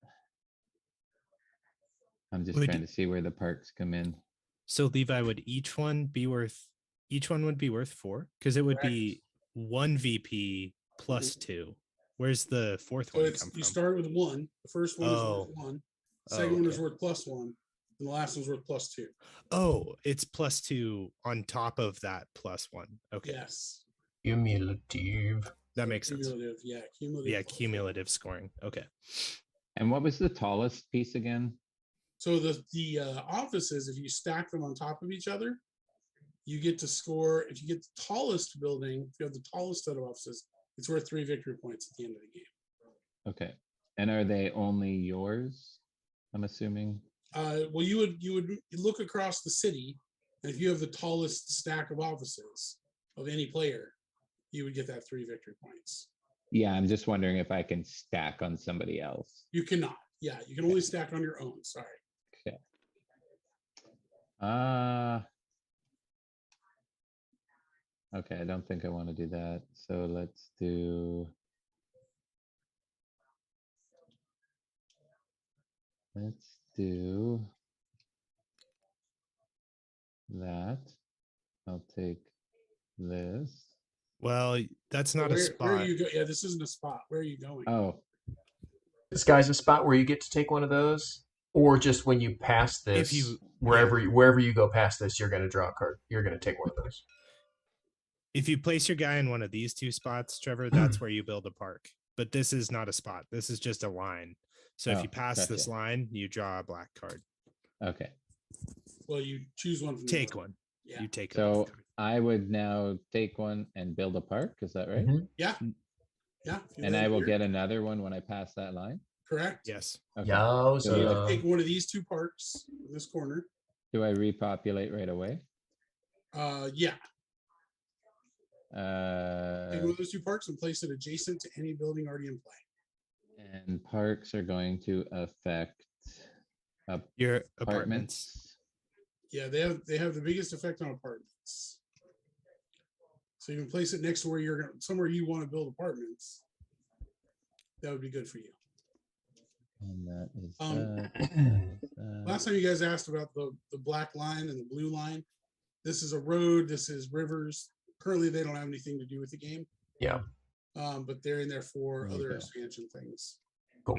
I'm just Would- trying to see where the parks come in. So Levi, would each one would be worth 4? Because it would Correct. be 1 VP plus 2. Where's the fourth So one it's come you from? start with 1. The first one is Oh. worth 1. The Oh, second one is okay. worth +1. And the last one's worth +2. Oh, it's +2 on top of that +1. Okay, Yes. Cumulative. that So makes sense. cumulative. Yeah, cumulative. Yeah, +2. cumulative scoring. Okay. And what was the tallest piece again? So the offices, if you stack them on top of each other, you get to score. If you get the tallest building, if you have the tallest set of offices, it's worth 3 victory points at the end of the game. Okay. And are they only yours? I'm assuming. Well, you would look across the city, and if you have the tallest stack of offices of any player, you would get that 3 victory points. Yeah, I'm just wondering if I can stack on somebody else. You cannot. Yeah, you can only stack on your own. Sorry. Okay. Okay, I don't think I want to do that. So let's do that. I'll take this. Well, that's not a Where are spot. you go? Yeah, this isn't a spot. Where are you going? Oh, This guy's a spot where you get to take one of those, or just when you pass this, wherever you go past this, you're going to draw a card. You're going to take one of those. If you place your guy in one of these 2 spots, Trevor, that's where you build a park. But this is not a spot. This is just a line. So if Oh, you pass this gotcha. line, you draw a black card. okay. Well, you choose one from the Take list. one. Yeah. You take a So black card. I would now take one and build a park. Is that right? Mhm. Yeah. Yeah. if you And land I will here, get another one when I pass that line. correct. Yes. Okay. Yowza. So you can take one of these 2 parks in this corner. Do I repopulate right away? Yeah. Take one Uh, of those 2 parks and place it adjacent to any building already in play. and parks are going to affect Your apartments. apartments. Yeah, they have the biggest effect on apartments. So you can place it next to where you're going somewhere you want to build apartments. That would be good for you. And that is that. Last time you guys asked about the black line and the blue line. This is a road. This is rivers. Currently, they don't have anything to do with the game. Yeah. But they're in there for There you other go. expansion things. Cool.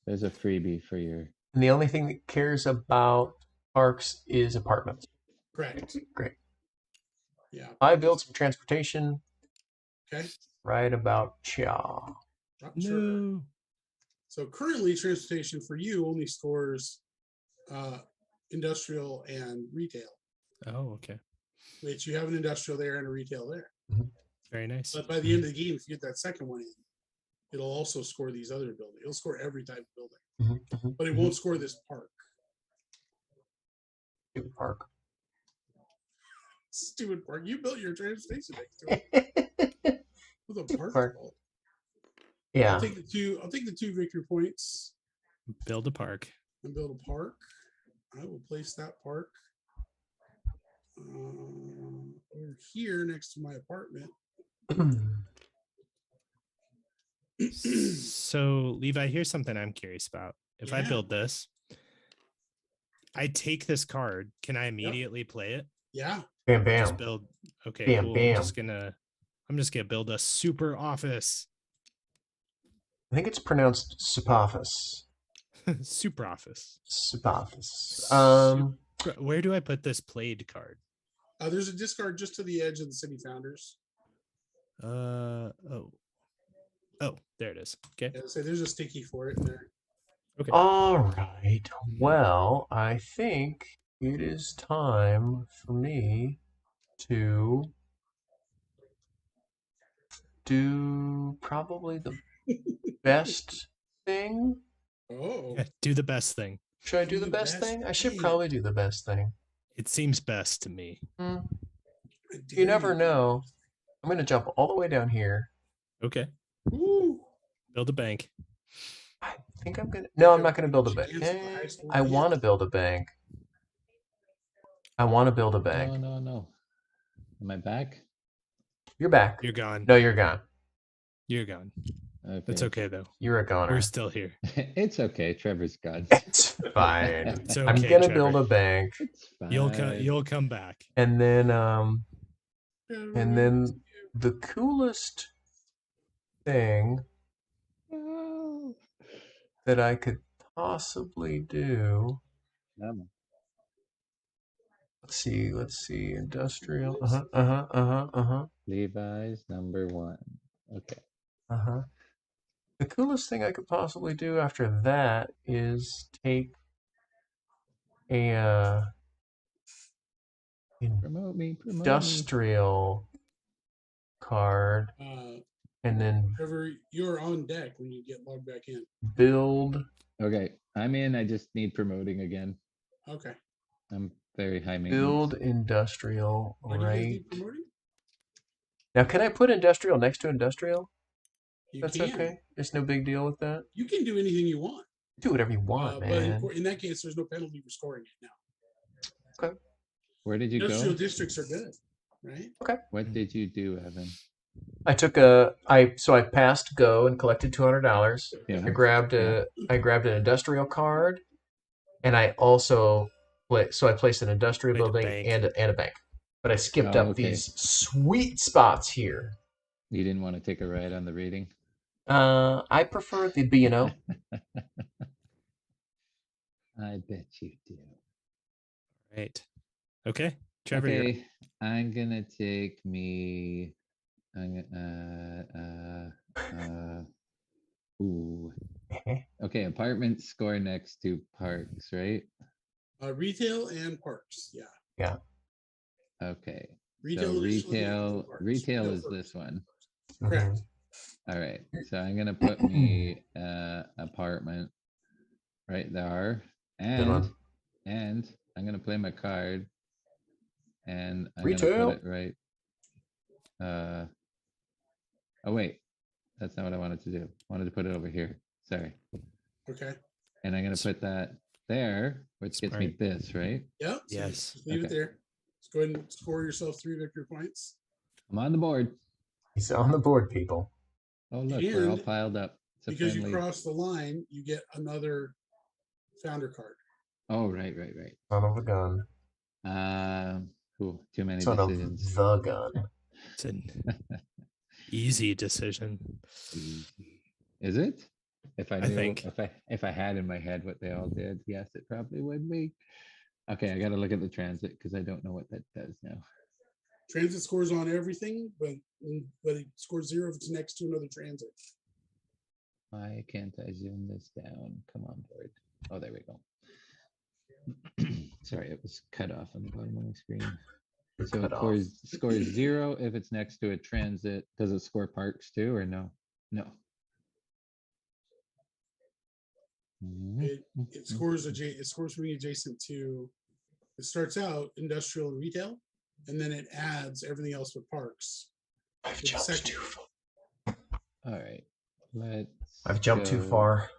There's a freebie for your. And the only thing that cares about parks is apartments. Correct. Great. Yeah. I built some transportation Okay. right about Cha. Sure. No. So currently, transportation for you only scores industrial and retail, Oh, okay. which you have an industrial there and a retail there. Very nice. But by the end of the game, if you get that second one in, it'll also score these other buildings. It'll score every type of building, but it won't score this park. Stupid park. Stupid park. You built your transportation next to it. What's a park Park. called? Yeah. I'll take the 2 victory points Build a park. and build a park. I will place that park over here next to my apartment. So, Levi, here's something I'm curious about. If I Yeah. build this, I take this card. Can I immediately play it? Yeah. Bam, Just bam. build. Okay, Bam, cool. bam. I'm just gonna build a super office. I think it's pronounced Supaphus. Super office. Supaphus. Where do I put this played card? There's a discard just to the edge of the city founders. Oh, there it is. Okay. Yeah, so there's a sticky for it in there. Okay. All right. Well, I think it is time for me to do probably the best thing. Oh, Yeah, do the best thing. Should I do the best thing? I should probably do the best thing. It seems best to me. You never know. I'm going to jump all the way down here. Okay. Ooh. Build a bank. I think I'm going to... No, I'm not going to build a bank. Chance at the high score I yet. want to build a bank. I want to build a bank. No. Am I back? You're back. You're gone. No, you're gone. You're gone. Okay. It's okay though. You're a goner. We're still here. It's okay. Trevor's gone. It's fine. It's I'm okay, gonna Trevor. build a bank, It's fine. You'll come back. and then the coolest thing Oh. that I could possibly do. Let's see. Industrial. Levi's number 1. Okay. The coolest thing I could possibly do after that is take a Promote me. industrial card, and then Trevor, you're on deck when you get logged back in. build. Okay. I'm in. I just need promoting again. Okay. I'm very high maintenance. Build industrial, Why do you guys right? need promoting? Now, can I put industrial next to industrial? You That's can. okay. There's no big deal with that. You can do anything you want. Do whatever you want, But man. in that case, there's no penalty for scoring it now. Okay. Where did you Industrial go? districts are good, right? Okay. What did you do, Evan? I took I passed go and collected $200. Yeah. I grabbed an industrial card, and I also I placed an industrial Made a building bank. and a bank. But I skipped Oh, up okay. these sweet spots here. You didn't want to take a ride on the rating? I prefer the B&O. I bet you do. Right. Okay. Trevor, you're Okay, I'm gonna take me. Ooh. Okay, apartments score next to parks, right? Retail and parks. Yeah. Yeah. Okay. Retail. So initially and parks. retail is first. this one. Correct. All right. So I'm gonna put me apartment right there, one. and I'm gonna play my card, and I'm Retail. gonna put it right. Oh wait, that's not what I wanted to do. I wanted to put it over here. Sorry. Okay. And I'm gonna put that there, which gets me Smart. this, right? Yep. So Yes. just leave it Okay. there. Let's go ahead and score yourself 3 victory points. I'm on the board. He's on the board, people. Oh look, we're all And piled up. It's a Because friendly. you cross the line, you get another founder card. Oh right. Son of a gun. Cool. Too many Son of decisions. the gun. It's an easy decision. Is it? If I I knew, think. if I had in my head what they all did, yes, it probably would be. Okay, I got to look at the transit because I don't know what that does now. Transit scores on everything, but it scores 0 if it's next to another transit. Why can't I zoom this down? Come on, board. Oh, there we go. Sorry, it was cut off on the bottom of the screen. So it scores 0 if it's next to a transit. Does it score parks too, or no? No. It scores for me adjacent to. It starts out industrial and retail, and then it adds everything else but parks. I've It's jumped second. too far. All right. I've jumped too far.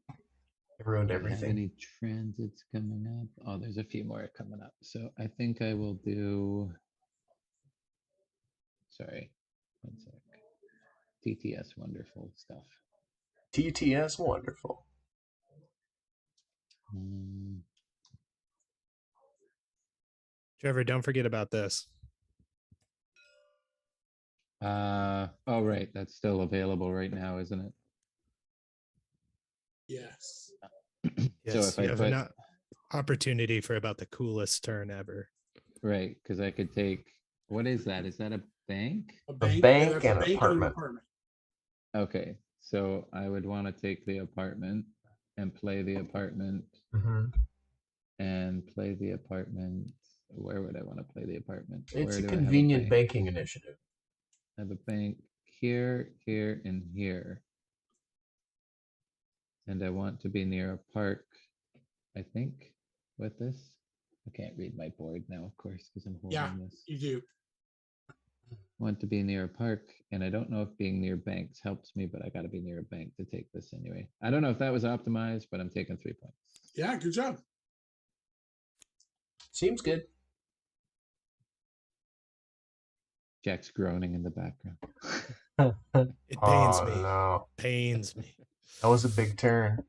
I ruined Do I have everything. any transits coming up? Oh, there's a few more coming up. So I think I will do. Sorry, 1 sec. TTS wonderful stuff. TTS wonderful. Trevor, don't forget about this. Oh, right. That's still available right now, isn't it? Yes. So Yes, if I you have put an opportunity for about the coolest turn ever. Right, because I could take, what is that? Is that a bank? A bank that's a and an bank apartment. Okay, so I would want to take the apartment and play the apartment Mhm. and play the apartment. Where would I want to play the apartment? It's Where a do I have a convenient bank? banking initiative. I have a bank here, here, and here. And I want to be near a park, I think, with this. I can't read my board now, of course, because I'm Yeah, holding this. you do. Want to be near a park, and I don't know if being near banks helps me, but I got to be near a bank to take this anyway. I don't know if that was optimized, but I'm taking 3 points. Yeah, good job. Seems good. Jack's groaning in the background. It pains Oh, me. no. Pains me. That was a big turn.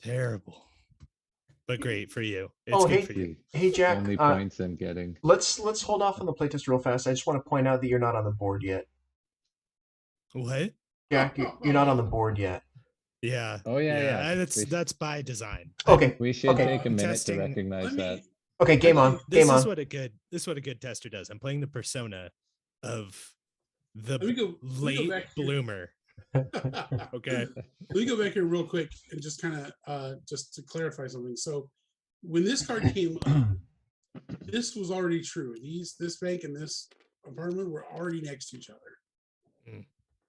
Terrible. But great for you. It's Oh, good hey, for you. hey, Jack. Only points I'm getting. Let's hold off on the playtest real fast. I just want to point out that you're not on the board yet. What? Jack, you're not on the board yet. Yeah. Oh yeah. That's by design. Okay. We should Okay. take a I'm minute testing- to recognize Let me. that. Okay, game on. This Game is on. what a good tester does. I'm playing the persona of the Let me go late back here. bloomer. Okay. Let me go back here real quick and just kind of just to clarify something. So when this card came up, this was already true. This bank and this apartment were already next to each other.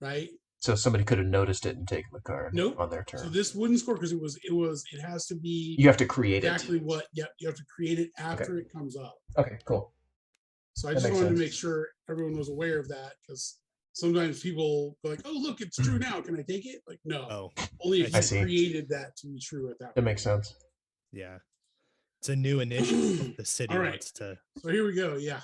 Right? So somebody could have noticed it and taken the card Nope. on their turn. So this wouldn't score because it has to be You have to create exactly it. what you have to create it after it comes up. Okay, cool. So I That just makes wanted to sense. make sure everyone was aware of that because sometimes people go like, "Oh, look, it's true now. Can I take it?" Like, no, Oh, only if I you see. created that to be true at that That point. makes sense. yeah. It's a new initiative. The city All right. wants to. So here we go. Yeah.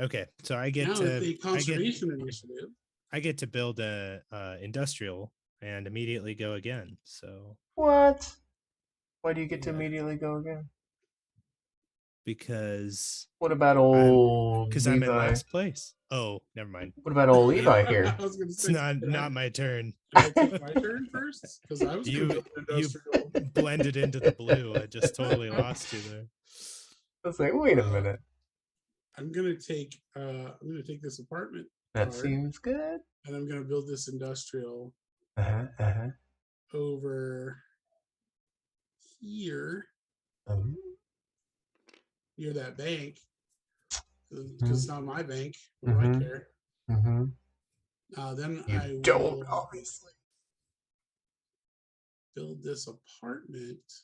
Okay, so I get Now to it's a conservation initiative. I get to build a industrial and immediately go again. So What? Why do you get to Yeah. immediately go again? because What about old I'm in Levi? last place. Oh, never mind. What about old Levi here? I was going to It's say, not my turn. Did I take my turn first? Because I was going You to build an you industrial. blended into the blue. I just totally lost you there. I was like, wait a minute. I'm going to take this apartment That card, seems good. and I'm going to build this industrial Uh-huh. over here Um, near that bank because it's not my bank. What do Mhm. I care? Then You I don't, will obviously. build this apartment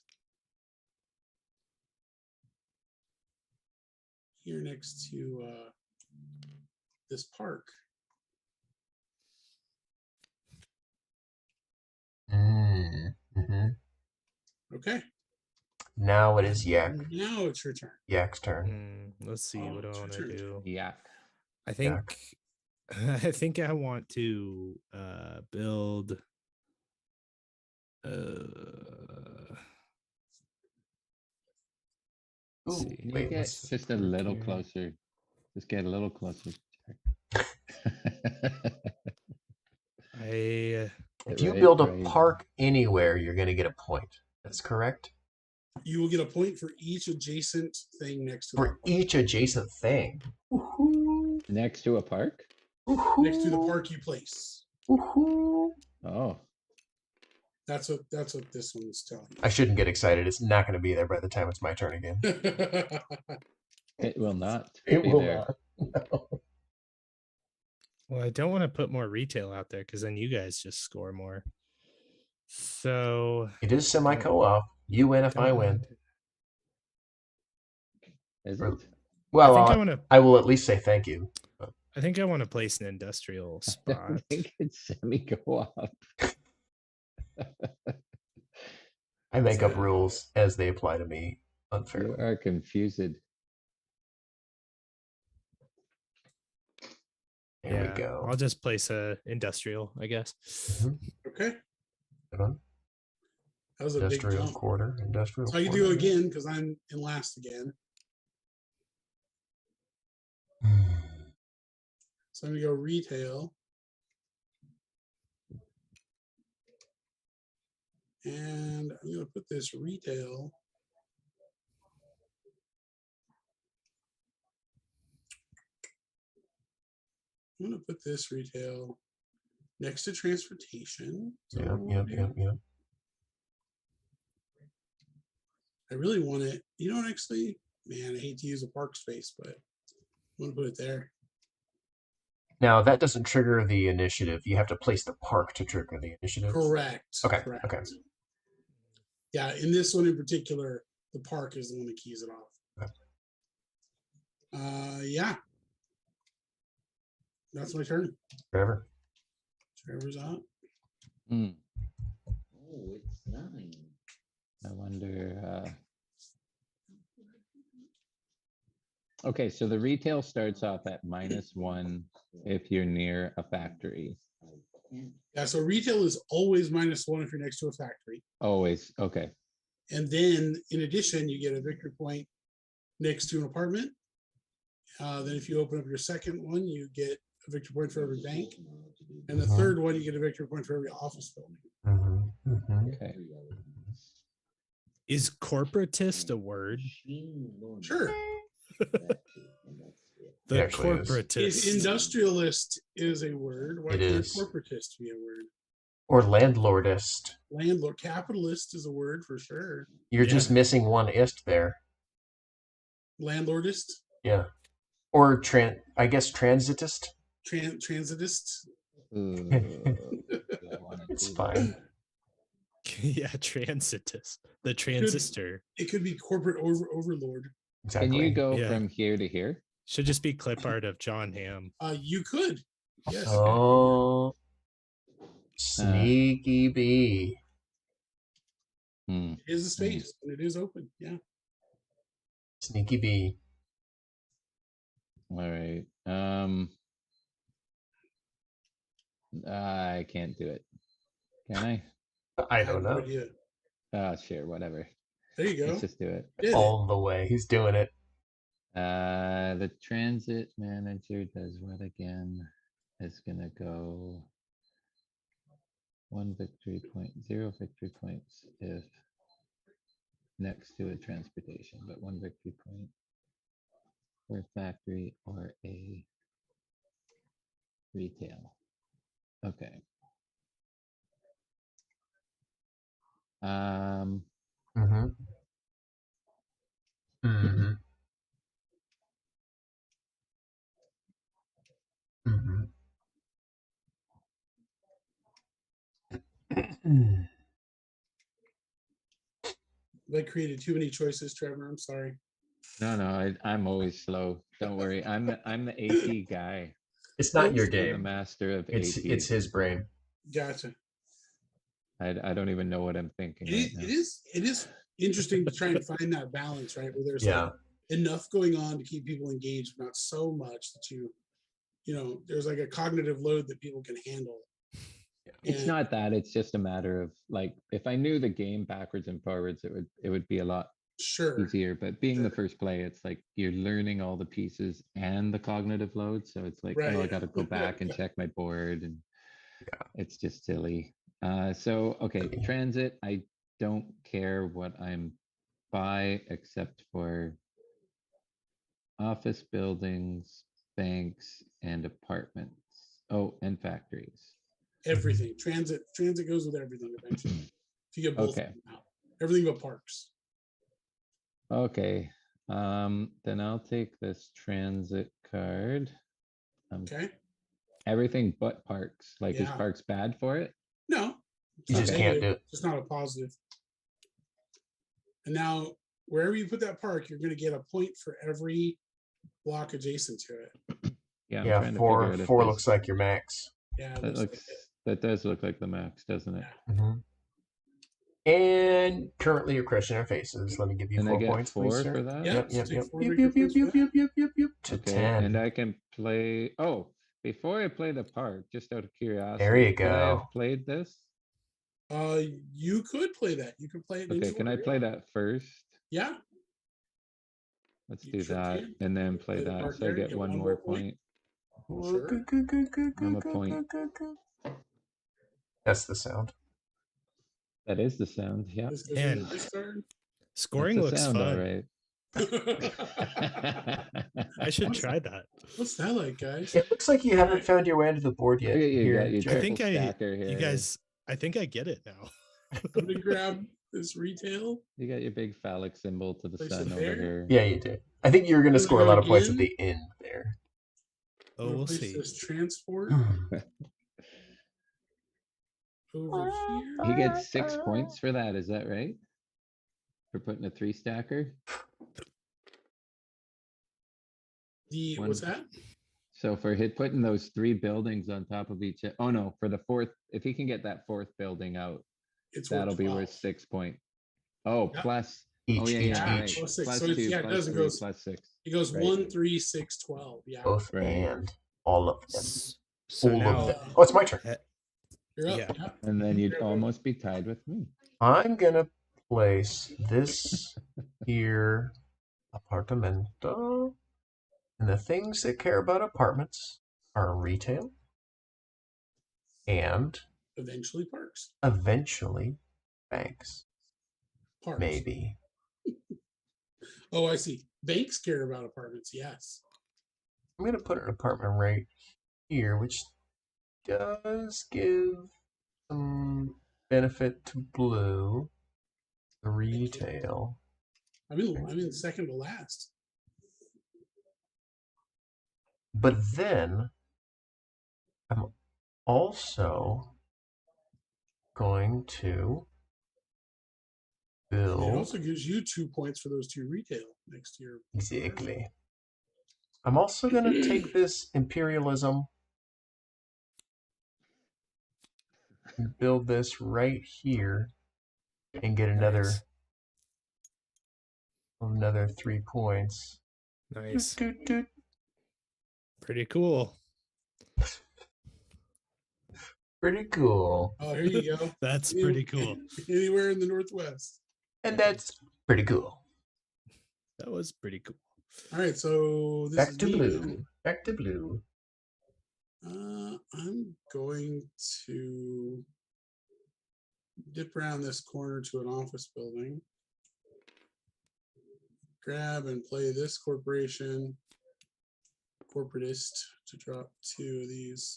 here next to this park. Mm-hmm. Okay. Now it is Yak. Now it's your turn. Yak's turn. Let's see Oh, what I it's your want to turn. do. Yeah. I think I think I want to build Ooh, see. Can you wait, get what's just a work little here? closer? Just get a little closer. If Get you right- build a right. park anywhere, you're going to get a point. That's correct. You will get a point for each adjacent thing next to For that park. each adjacent thing. Woohoo. Next to a park? Next to the Woohoo. park you place. Woohoo. Oh, That's what this one's telling I shouldn't get excited. It's not going to be there by the time it's my turn again. you. it will not It be will there. not. No. Well, I don't want to put more retail out there because then you guys just score more. So It is semi co-op. You win if I win. Is Or- it? Well, I think I want to. I will at least say thank you. I think I want to place an industrial I spot. don't think it's semi-co-op. I make up So- rules as they apply to me You unfairly. are confused. Here we go. I'll just place a industrial, I guess. Mhm. Okay. Good one. That was a big Industrial jump. quarter. Industrial So I can quarter. do it again because I'm in last again. So I'm gonna go retail. And I'm gonna put this retail I'm gonna put this retail next to transportation. Yep. I really want it. You know what, actually, man, I hate to use a park space, but I'm gonna put it there. Now that doesn't trigger the initiative. You have to place the park to trigger the initiative. Correct. Okay. Correct. Okay. Yeah, in this one in particular, the park is the one that keys it off. Okay. Yeah. That's my turn. Trevor. Trevor's out. Hmm. Oh, it's 9. I wonder. Okay, so the retail starts off at -1 if you're near a factory. Yeah, so retail is always -1 if you're next to a factory. Always. Okay. And then in addition, you get a victory point next to an apartment. Then if you open up your second one, you get a victory point for every bank. And the third one, you get a victory point for every office building. Okay. Is corporatist a word? Sure. The actually is. If corporatist. industrialist is a word, why It can't is. corporatist be a word? Or landlordist. Landlord, capitalist is a word for sure. You're just missing one ist there. Landlordist, Yeah. Or I guess transitist. transitist. It's fine. Yeah, transitist. The transistor. It could be corporate overlord. Exactly. Can you go Yeah. from here to here? Should just be clip art of John Hamm. You could. Yes. Oh, sneaky bee. Hmm. It is a space and it is open. Yeah. Sneaky bee. All right. I can't do it. Can I? I have don't no know. idea. Sure, whatever. There you go. Let's just do it. Did it. All the way. He's doing it. The transit manager does what again? Is gonna go 1 victory point, 0 victory points if next to a transportation, but 1 victory point for a factory or a retail. Okay. Mm-hmm. Mm-hmm. Mm-hmm. I created too many choices, Trevor. I'm sorry. No, I'm always slow. Don't worry. I'm the AT guy. It's not your I'm the game. master of It's ATs. his brain. Gotcha. I don't even know what I'm thinking right now. It is interesting to try and find that balance, right? Where there's Yeah. like enough going on to keep people engaged, but not so much that there's like a cognitive load that people can handle. It's not that, it's just a matter of like, if I knew the game backwards and forwards, it would be a lot Sure. easier. But being the Sure. first play, it's like you're learning all the pieces and the cognitive load. So it's like, Right. oh, I got to go back and check my board, and it's just silly. Okay, transit, I don't care what I'm by except for office buildings, banks, and apartments. Oh, and factories. Everything. Transit goes with everything eventually. If you get both Okay. out. Everything but parks. Okay, then I'll take this transit card. Okay. Everything but parks. Like, is Yeah. parks bad for it? No. it's You not just can't negative, do it. It's just not a positive. And now wherever you put that park, you're going to get a point for every block adjacent to it. Yeah, I'm Yeah, trying to four figure out if four this- looks like your max. Yeah. it that looks like looks it. that does look like the max, doesn't it? Yeah. And currently you're crushing our faces. Let me give you Can I 4 get points, 4 please, sir. for that? Yeah. Yep. so take 4 Yep, victory yep, yep, points for yep, that. yep, yep, yep, yep, to Okay, 10. and I can play. Oh, before I play the park, just out of curiosity, There you could I have go. played this? You could play that. You could play it. in Okay, can I order, play yeah. that first? Yeah. Let's You do sure that, can. and then play Play the that, park so I there, get get one one more more point. point. Sure. I'm a point. That's the sound. That is the sound. Yeah, This goes Man. into this card. Scoring that's the looks sound, all fun. right. I should try that. What's that like, guys? It looks like you haven't Alright. found your way onto the board yet. Look at you, you got Here, your Jack. I think triple stacker you here. guys, I think I get it now. I'm gonna grab this retail. You got your big phallic symbol to the Place sun it over there? here. Yeah, you did. I think you're going to Really score a go lot of points at again? the end there. Oh, I'm gonna we'll place see. this transport over here. He gets 6 points for that, is that right? For putting a 3-stacker? What's that? So for putting those 3 buildings on top of each, oh no, for the 4th, if he can get that 4th building out, It's that'll be worth 12. 6 points. Oh, Yep. plus, Each, oh yeah, each, yeah, each. right. Plus 6. Plus So it's, 2, yeah, it plus doesn't 3, go. plus 6. It goes Right. 1, 3, 6, 12. Yeah. Both Right. and all of them. So All now, of them. Oh, it's my turn. You're up. Yeah. Yeah. And then you'd Grab it. almost be tied with me. I'm going to place this here apartamento. And the things that care about apartments are retail and Eventually parks. eventually banks. Parks. Maybe. Oh, I see. Banks care about apartments. Yes. I'm going to put an apartment right here, which does give some benefit to blue. The retail. I'm in second to last. But then I'm also going to And it build. also gives you 2 points for those 2 retail next to your. Exactly. I'm also going to take this imperialism and build this right here and get Nice. another 3 points. Nice. Doot, doot, doot. Pretty cool. Pretty cool. Oh, here you go. That's pretty cool. Anywhere in the Northwest. And that's pretty cool. That was pretty cool. All right, so this Back is to me blue. then. Back to blue. I'm going to dip around this corner to an office building. Grab and play this corporatist to drop 2 of these.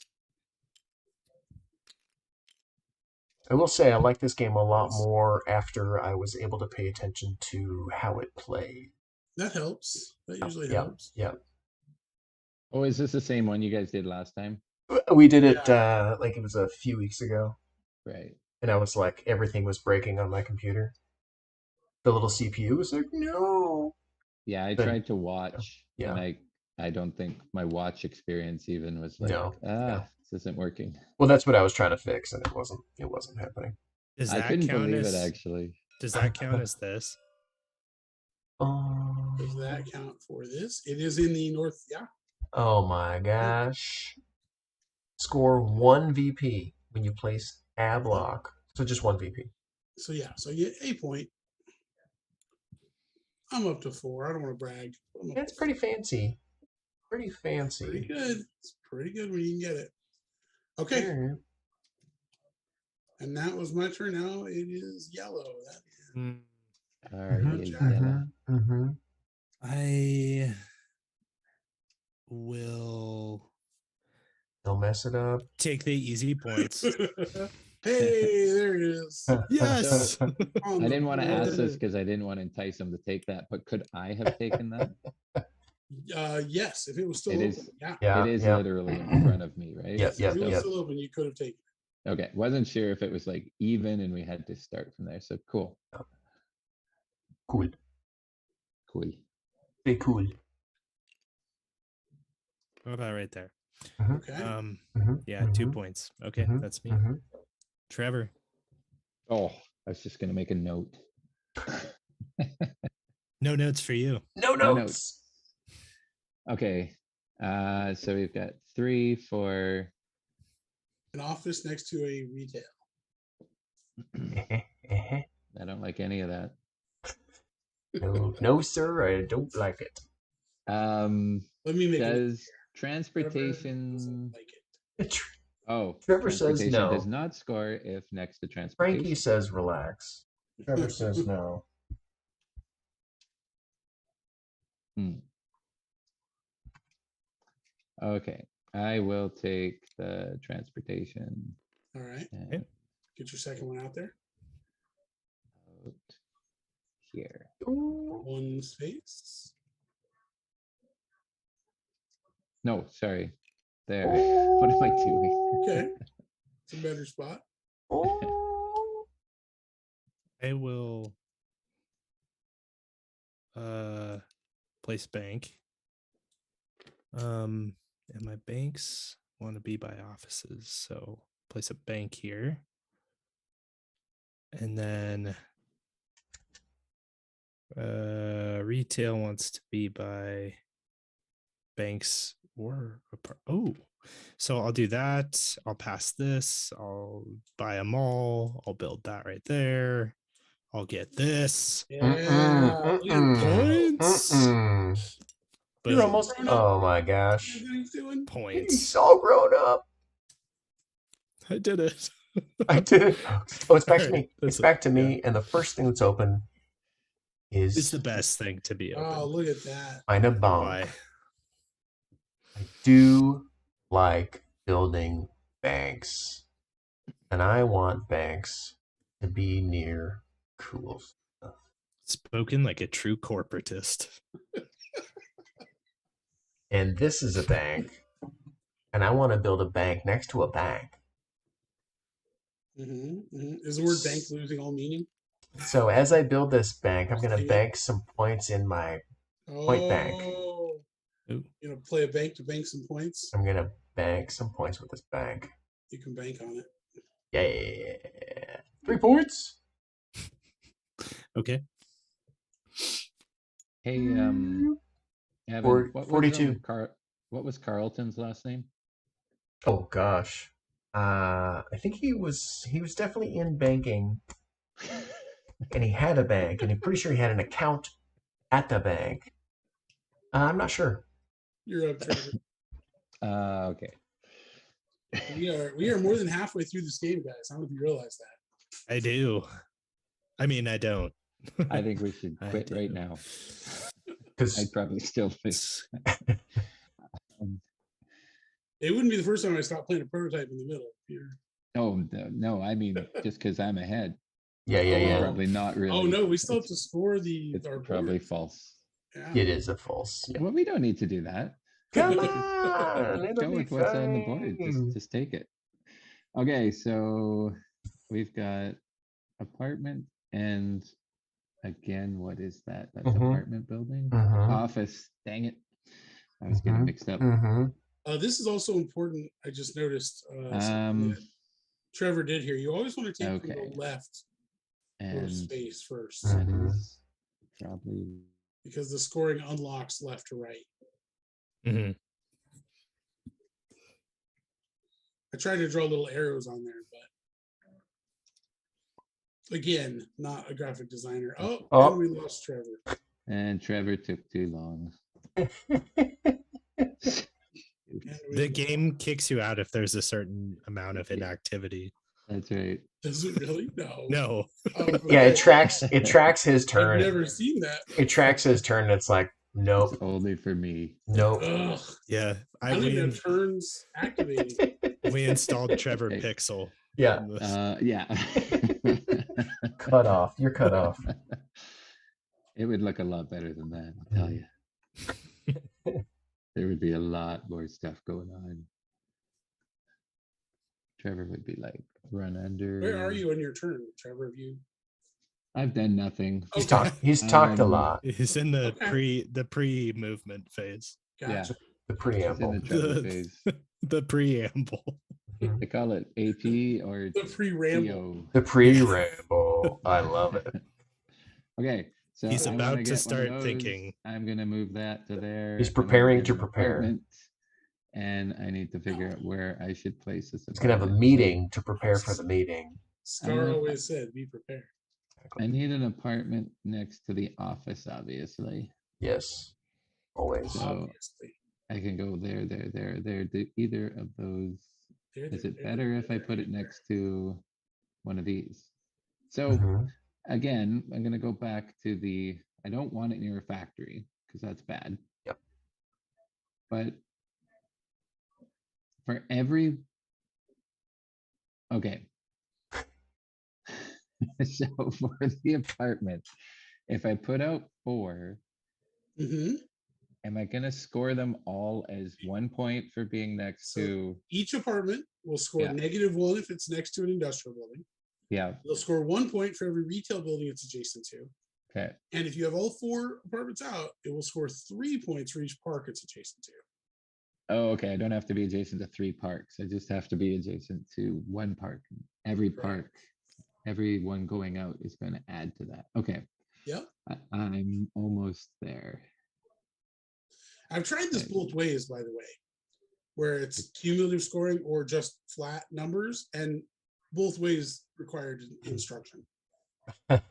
I will say I like this game a lot Nice. more after I was able to pay attention to how it played. That helps. That usually Yeah, helps. yeah. Oh, is this the same one you guys did last time? We did it like it was a few weeks ago, Right. and I was like, everything was breaking on my computer. The little CPU was like, no. Yeah, I But- tried to watch, Yeah. and I don't think my watch experience even was like, No, this isn't working. Well, that's what I was trying to fix, and it wasn't happening. Does I that couldn't count believe as? it actually. Does that count as this? Does that count for this? It is in the north. Yeah. Oh my gosh. Score 1 VP when you place a block. So just 1 VP. So yeah, so you get a point. I'm up to 4. I don't want to brag. I'm up It's to pretty fancy. Pretty fancy. pretty good. It's pretty good when you can get it. Okay, Alright. and that was my turn. Now it is yellow. That Mm, All right, Mhm, yeah, mhm, mhm. I will Don't mess it up. take the easy points. hey, there it is. Yes. On I the didn't want to board. ask this because I didn't want to entice him to take that, but could I have taken that? Yes, if it was still It open. is. Yeah. Yeah, It is yeah. literally in front of me, right? Yep, yep, If it was yep. still open, you could have taken Okay, wasn't sure if it was like even and we had to start from there. So cool, Cool. cool. Pretty cool. What about right there? it. Okay. Yeah, 2 points. Okay, Mhm, that's me. mhm. Trevor. Oh, I was just gonna make a note. No notes for you. No No notes. Okay, so we've got 3 for. An office next to a retail. I don't like any of that. No, no, sir, I don't like it. Let me make it. Does transportation? Like it. Oh, Trevor says transportation no. does not score if next to transportation. Frankie says relax. Trevor says no. Okay, I will take the transportation. All right. And Get your second one out there. out here. One space. No, sorry. There. What am I doing? Okay. It's a better spot. I will place bank. And my banks want to be by offices, so place a bank here. And then retail wants to be by banks or so I'll do that. I'll pass this. I'll buy a mall. I'll build that right there. I'll get this. Yeah. Look at Points. You're Boom. almost. Oh my gosh. what he's doing. Points. He's all grown up. I did it. I did it. Oh, it's back to Alright, me. that's It's it, back to me, and the first thing that's open It's is the best thing to be open. Oh, look at that. find a bunk. Why? I do like building banks, and I want banks to be near cool stuff. Spoken like a true corporatist. And this is a bank, and I want to build a bank next to a bank. Is the word bank losing all meaning? So as I build this bank, I'm going to bank some points in my point bank. Oh, Ooh. you know, play a bank to bank some points. I'm going to bank some points with this bank. You can bank on it. Yeah. 3 points. Okay. Hey, Evan, what was 42. what was Carlton's last name? Oh gosh. I think he was definitely in banking, and he had a bank, and I'm pretty sure he had an account at the bank. I'm not sure. You're up, Trevor. Okay. We are more than halfway through this game, guys. I don't know if you realize that. I do. I mean, I don't. I think we should I quit do. right now. Because I'd probably still miss. It wouldn't be the first time I stopped playing a prototype in the middle. Here. Oh no, I mean just because I'm ahead. yeah. Probably not really. Oh no, we still have to score It's our probably board. false. Yeah. It is a false. Yeah. Well, we don't need to do that. Come on, it'll Go be with what's on the board. fine. Just take it. Okay, so we've got apartment and again, what is that? That's apartment building? Office. Dang it. I was getting mixed up. This is also important. I just noticed something that Trevor did here. You always want to take from the left and space first. that is probably because the scoring unlocks left to right. I tried to draw little arrows on there, but again, not a graphic designer. Oh. And we lost Trevor. And Trevor took too long. The game kicks you out if there's a certain amount of inactivity. That's right. Does it really? No. No. Yeah, it tracks his turn. I've never seen that. It tracks his turn. And it's like, nope. It's only for me. Nope. Ugh. Yeah. I don't even have turns activating. We installed Trevor Pixel. Yeah. Yeah. Cut off. You're cut off. It would look a lot better than that, I'll tell you. There would be a lot more stuff going on. Trevor would be like, run under. Where are you on your turn, Trevor? Have you? I've done nothing. He's talked a lot. He's in the pre-movement phase. Gotcha. Yeah. The preamble. He's in the Trevor phase. The preamble. They call it AP or the pre-ramble. PO. The pre-ramble. I love it. Okay. So he's I about wanna to get one of start those. thinking. I'm gonna move that to there. He's and I'm preparing gonna to get an prepare. apartment, and I need to figure out where I should place this. He's gonna have a meeting to prepare for the meeting. Scar always said, "Be prepared." I need an apartment next to the office, obviously. Yes. Always. So Obviously. I can go there. Do either of those. Is it better if I put it next to one of these? So again, I'm going to go back to I don't want it near a factory because that's bad. Yep. But for every, okay. So for the apartment, if I put out 4, Mm-hmm. am I gonna score them all as 1 point for being next So to? each apartment will score Yeah. -1 if it's next to an industrial building. Yeah. They'll score 1 point for every retail building it's adjacent to. Okay. And if you have all 4 apartments out, it will score 3 points for each park it's adjacent to. Oh, okay. I don't have to be adjacent to 3 parks. I just have to be adjacent to 1 park. Every park, every one going out is going to add to that. Okay. Yep. I'm almost there. I've tried this both ways, by the way, where it's cumulative scoring or just flat numbers, and both ways required instruction.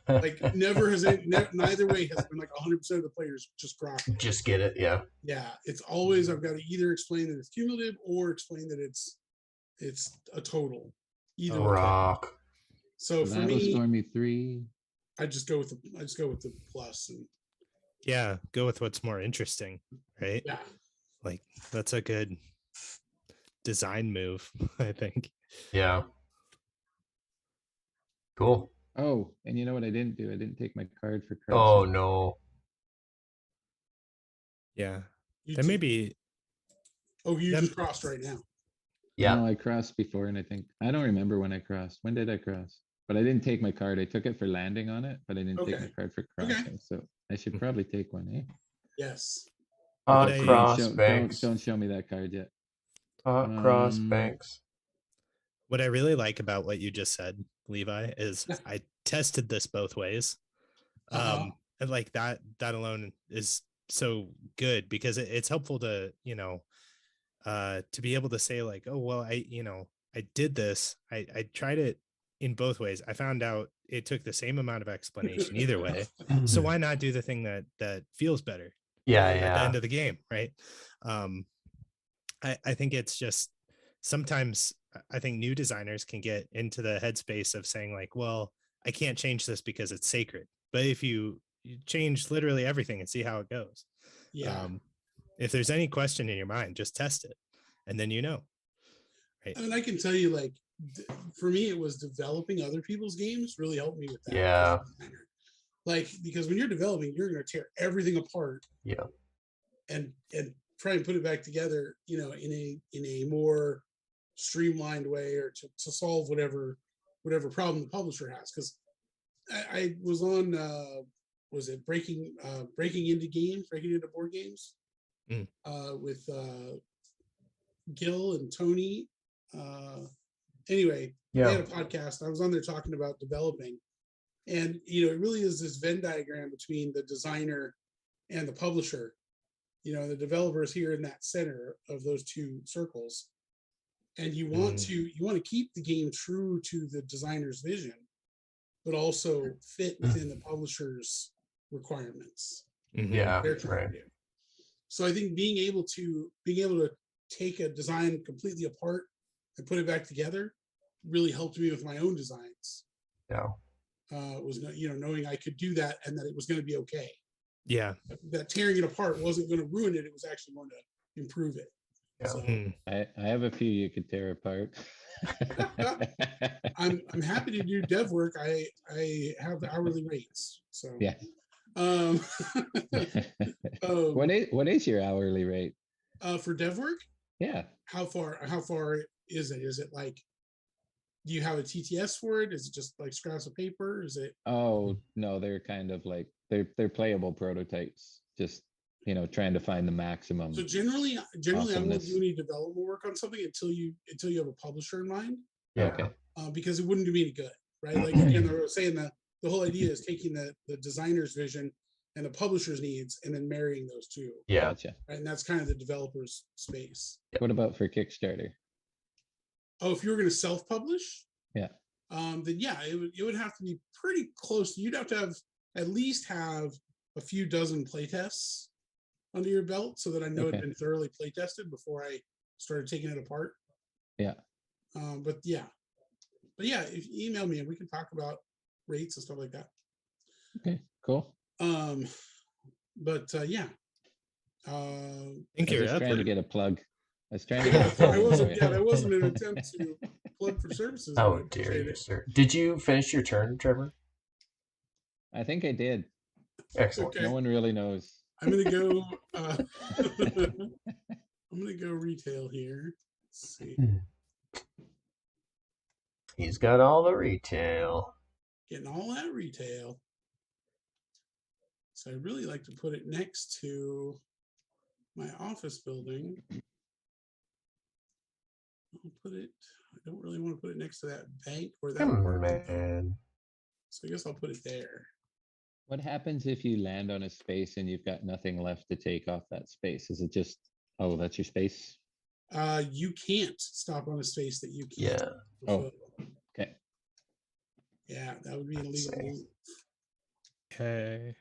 Like never has it, neither way has been like 100% of the players just grok it. Just get it. Yeah. Yeah, it's always I've got to either explain that it's cumulative or explain that it's a total. Either way. Rock. So for that'll me, score me 3. I just go with the plus, and Yeah, go with what's more interesting, right? yeah. Like that's a good design move, I think. Yeah. Cool. Oh, and you know what I didn't do? I didn't take my card for Oh crossing. no. Yeah. You Then did- maybe Oh, you Them- just crossed right now. Yeah. No, I crossed before, and I don't remember when I crossed. When did I cross? But I didn't take my card. I took it for landing on it, but I didn't take my Okay. card for Okay. crossing. So I should probably take one, eh? Yes. Hot But I- cross Don't banks. don't show me that card yet. Hot cross Um, banks. what I really like about what you just said, Levi, is Yeah. I tested this both ways. Uh-huh. And like that alone is so good because it's helpful to, to be able to say like, oh, well, I did this. I tried it in both ways. I found out it took the same amount of explanation either way. So why not do the thing that feels better Yeah, at the yeah. end of the game, right? I think it's just sometimes I think new designers can get into the headspace of saying like, well, I can't change this because it's sacred. But if you change literally everything and see how it goes. Yeah. If there's any question in your mind, just test it. And then right? And I can tell you, like, for me, it was developing other people's games really helped me with that. Yeah. Like, because when you're developing, you're going to tear everything apart. Yeah. And try and put it back together, in a more streamlined way, or to solve whatever problem the publisher has. Because I was on, was it breaking into board games with Gil and Tony. Anyway, they had a podcast. I was on there talking about developing, and it really is this Venn diagram between the designer and the publisher. The developer is here in that center of those two circles, and you want to keep the game true to the designer's vision, but also fit within the publisher's requirements. Yeah. They're trying Right. to do. So I think being able to take a design completely apart and put it back together really helped me with my own designs. Yeah. Was knowing I could do that and that it was going to be okay. Yeah. That tearing it apart wasn't going to ruin it. It was actually going to improve it. Yeah. So I have a few you could tear apart. I'm happy to do dev work. I have the hourly rates. So Yeah. What is your hourly rate? For dev work? Yeah. How far is it? Is it like, do you have a TTS for it? Is it just like scraps of paper? Is it? Oh no, they're kind of like they're playable prototypes. Just trying to find the maximum. So generally, I won't awesomeness. do any development work on something until you have a publisher in mind, Yeah. Okay. because it wouldn't do me any good, right? Like again, I was saying that the whole idea is taking the designer's vision and the publisher's needs and then marrying those two. Yeah. Gotcha. Right? And that's kind of the developer's space. What about for Kickstarter? Oh, if you were going to self-publish, Yeah. then yeah, it would have to be pretty close. You'd have to at least have a few dozen playtests under your belt so that I know it'd been thoroughly playtested before I started taking it apart. Yeah. But yeah, if you email me and we can talk about rates and stuff like that. Okay. Cool. But yeah, think I you're was up. trying to or- get a plug. I was trying to get a I plug. wasn't. for Yeah, you. that wasn't an attempt to plug for services. but I Oh dear appreciate you, it. sir. Did you finish your turn, Trevor? I think I did. Excellent. Okay. No one really knows. I'm gonna go. I'm gonna go retail here. Let's see. He's got all the retail. Getting all that retail. So I really like to put it next to my office building. I'll put it. I don't really want to put it next to that bank or that Come apartment. man. So I guess I'll put it there. What happens if you land on a space and you've got nothing left to take off that space? Is it just, oh, that's your space? You can't stop on a space that you can't. Yeah. Oh. fulfill. Okay. Yeah, that would be an Let's illegal. see. move. Okay.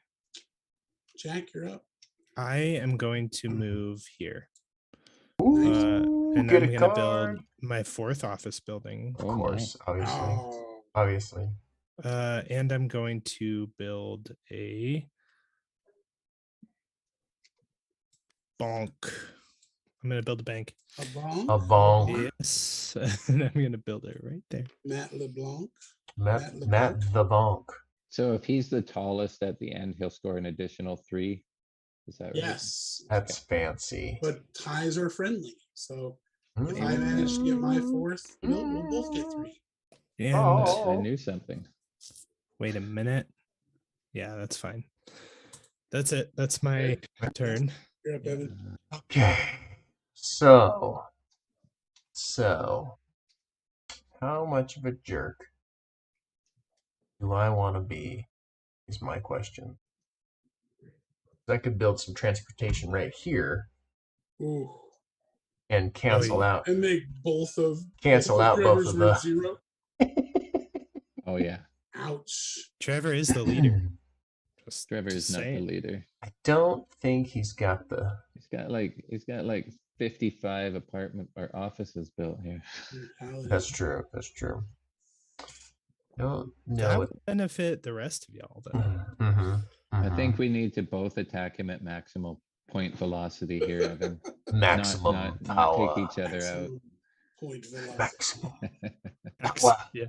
Jack, you're up. I am going to move here. Ooh, And get I'm a going to card. build my 4th office building. Of Oh, course, obviously. Oh, Obviously. And I'm going to build a bonk. I'm going to build a bank. a bonk. A bonk. Yes. And I'm going to build it right there. Matt LeBlanc. Matt LeBlanc. the bonk. So if he's the tallest at the end, he'll score an additional 3. Is that right? Yes, That's fancy. but ties are friendly. So if I manage to get my 4th, we'll both get 3. And Oh. I knew something. wait a minute. Yeah, that's fine. That's it. That's my turn. You're up, Evan. Okay. So how much of a jerk do I want to be is my question. I could build some transportation right here Ooh. and cancel yeah. out And make both of both of worth the 0. Oh, yeah. Ouch. Trevor is the leader. Trevor is not the saying. leader. I don't think he's got the He's got like 55 apartment or offices built here. That's true. That's true. Don't That know would benefit the rest of y'all, though. Mm-hmm. I think we need to both attack him at maximal point velocity here, Evan. maximum not power. take each other out. Maximum point velocity. Maximum. Wow. Yeah.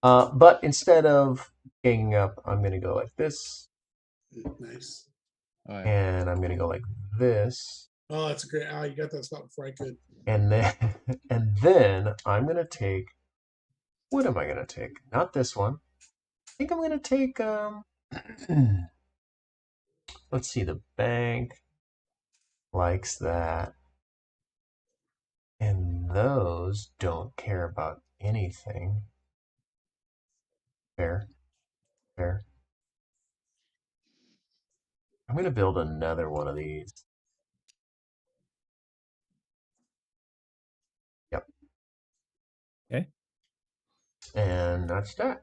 But instead of ganging up, I'm gonna go like this, Nice. All right. and I'm gonna go like this, Oh, that's a great. Oh, you got that spot before I could. and then I'm gonna take. What am I gonna take? Not this one. I think I'm gonna take. Let's see. The bank likes that, and those don't care about anything. Fair. I'm gonna build another one of these. Yep. Okay. And that's that.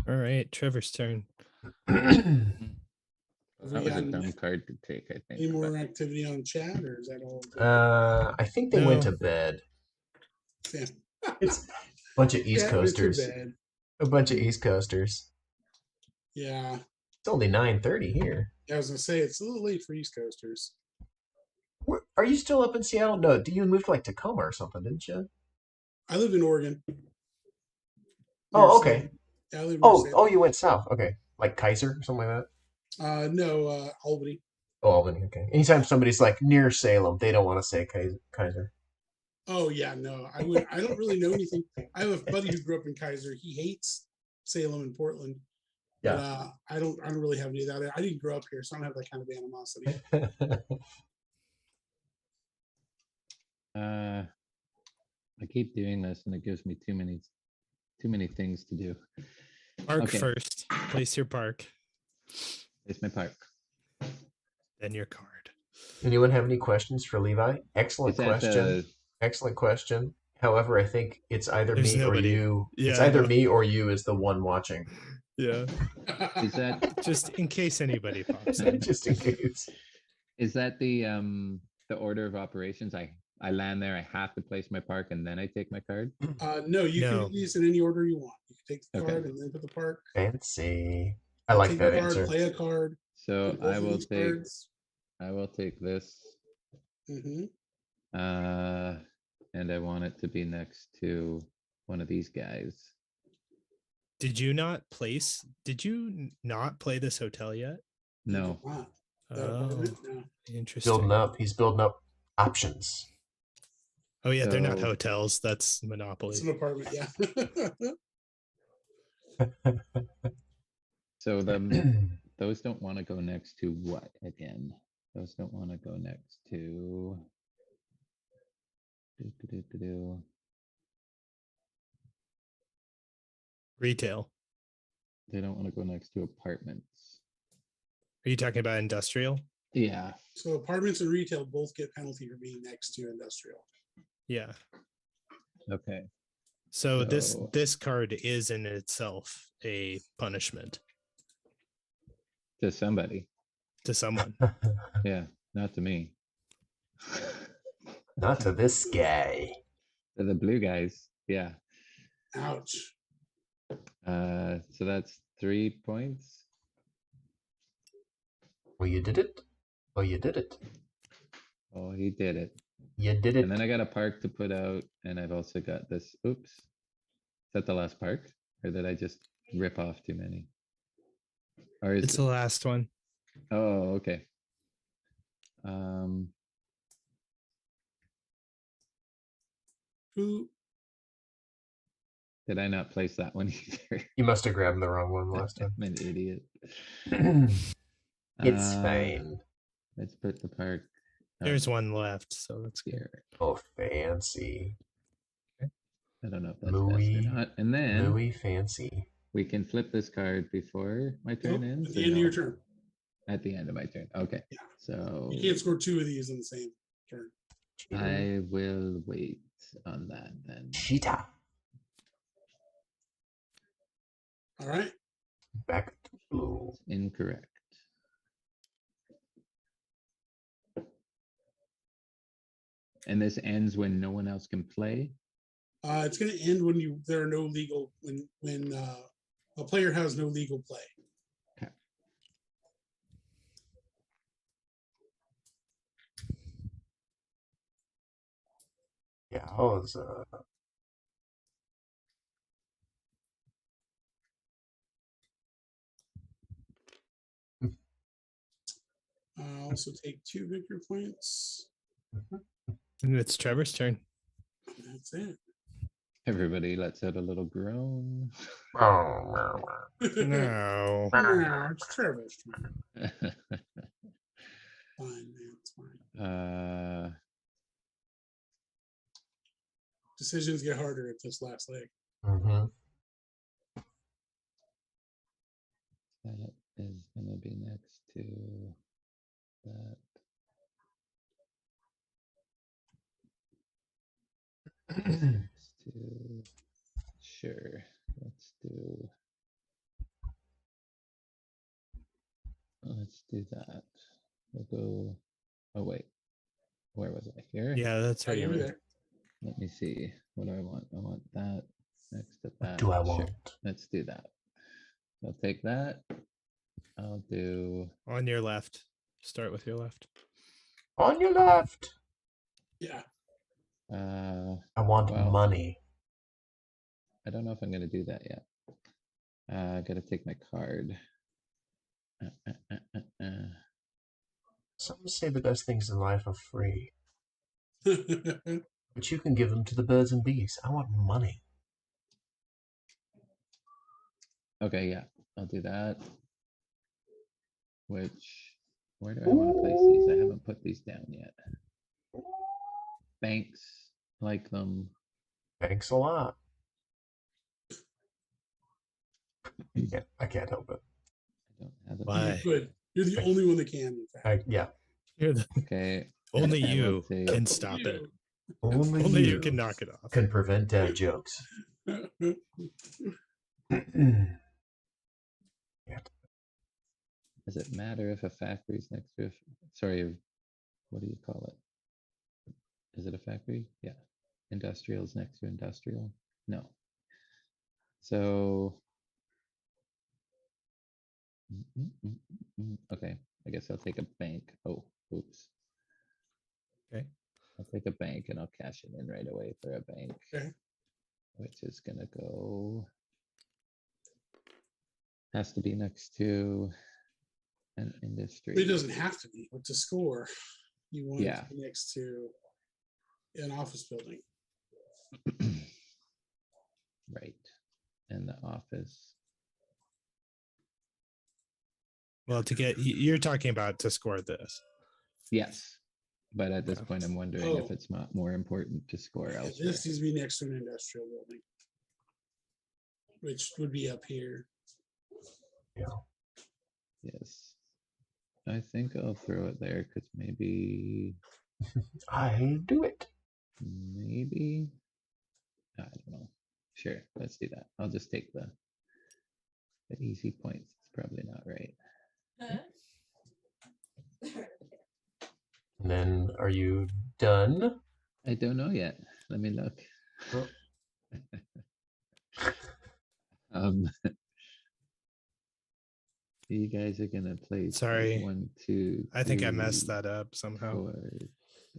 All right. Trevor's turn. That was a dumb card to take, I think. Any more activity on chat, or is that all? I think they went No. to bed. Yeah. It's a bunch of East Yeah, it's too Coasters. bad. A bunch of East Coasters. Yeah. It's only 9:30 here. I was gonna say it's a little late for East Coasters. Are you still up in Seattle? No, you moved to like Tacoma or something, didn't you? I live in Oregon. Oh, okay. Yeah, I live near Salem. Oh, you went south. Okay, like Kaiser or something like that. No, Albany. Oh, Albany. Okay. Anytime somebody's like near Salem, they don't want to say Kaiser. Oh yeah, no, I would. I don't really know anything. I have a buddy who grew up in Kaiser. He hates Salem and Portland. Yeah. But I don't really have any of that. I didn't grow up here, so I don't have that kind of animosity. I keep doing this and it gives me too many things to do. Park Okay. first. Place your park. It's my park. Then your card. Anyone have any questions for Levi? Excellent It's at question. Excellent question. However, I think it's either There's me nobody. or you. Yeah, It's I either know. me or you is the one watching. Yeah. Is that Just in case anybody pops in. Just in case. is that the order of operations? I land there, I have to place my park, and then I take my card. No, you No. can do these in any order you want. You can take the Okay. card and then put the park. Fancy. I like take that the card, answer. play a card. So do both I of will these take cards. I will take this. Mm-hmm. And I want it to be next to one of these guys. Did you not play this hotel yet? No. That apartment? No. Interesting. Building up. He's building up options. Oh yeah, they're not So- hotels. That's Monopoly. It's an apartment, yeah. So those don't want to go next to what again? Those don't want to go next to. Do. Retail. They don't want to go next to apartments. Are you talking about industrial? Yeah. So apartments and retail both get penalty for being next to industrial. Yeah. Okay. So this So- this card is in itself a punishment To somebody. to someone. Yeah. Not to me. Not to this guy. To the blue guys. Yeah. Ouch. So that's 3 points. Well, you did it. Oh, you did it. Oh, he did it. You did it. And then I got a park to put out, and I've also got this. Oops. Is that the last park? Or did I just rip off too many? Or is It's the last one. Oh, okay. Um, Who? did I not place that one either? You must have grabbed the wrong one last I'm an idiot. time. It's Uh, fine. Let's put the park up There's one left, so that's good. here. Oh, fancy. I don't know if that's Muy, best or not. And then muy fancy. we can flip this card before my turn Nope, ends. at the or end of no? your turn. At the end of my turn. Okay. Yeah. So You can't score two of these in the same turn. I will wait on that then. Cheetah. All right. Back to blue. Incorrect. And this ends when no one else can play. It's going to end when there are no legal when a player has no legal play. Okay. Yeah, I was Also take 2 victory points. And it's Trevor's turn. That's it. Everybody lets out a little groan. No. No, it's Trevor's turn. Fine, man. It's fine. Decisions get harder at this last leg. Mm-hmm. That is going to be next to that. Next to, sure, let's do that. We'll go, oh wait, where was I? Here? Yeah, that's Oh, how you you were were. there. Let me see. What do I want? I want that next to that. What do I Sure, want? let's do that. I'll take that. I'll do, On your left. Start with your left. On your left. Yeah. I want well, money. I don't know if I'm going to do that yet. I got to take my card. Some say the best things in life are free, All but you can give them to the birds and bees. I want money. Okay, yeah, I'll do that. Which, where do I want to place these? I haven't put these down yet. Banks, like them. Thanks a lot. Yeah, I can't help it. I don't have it. Why? Good. You're the only one that can, in fact. Yeah. You're the, Okay. only I will you take- can stop it. Only, Only you you can knock it off. can prevent dad jokes. Does it matter if a factory is next to a, sorry, what do you call it? Is it a factory? Yeah. Industrial is next to industrial? No. So, okay, I guess I'll take a bank. Oh, Oops. Okay. I'll take a bank and I'll cash it in right away for a bank. Okay. Which is gonna go. Has to be next to an industry. It doesn't have to be, but to score, you want it Yeah. to be next to an office building. Right. And the office. Well, to get you're talking about to score this. Yes. But at this Okay. point, I'm wondering if Oh. it's not more important to score Yeah, elsewhere. this needs to be next to an industrial building, which would be up here. Yes. I think I'll throw it there because maybe, I do it. maybe, I don't know. Sure, let's do that. I'll just take the easy points. It's probably not right. And then, are you done? I don't know yet. Let me look. Oh. um, you guys are gonna play. Sorry. 1, 2. I think I 3, messed that up somehow. 4.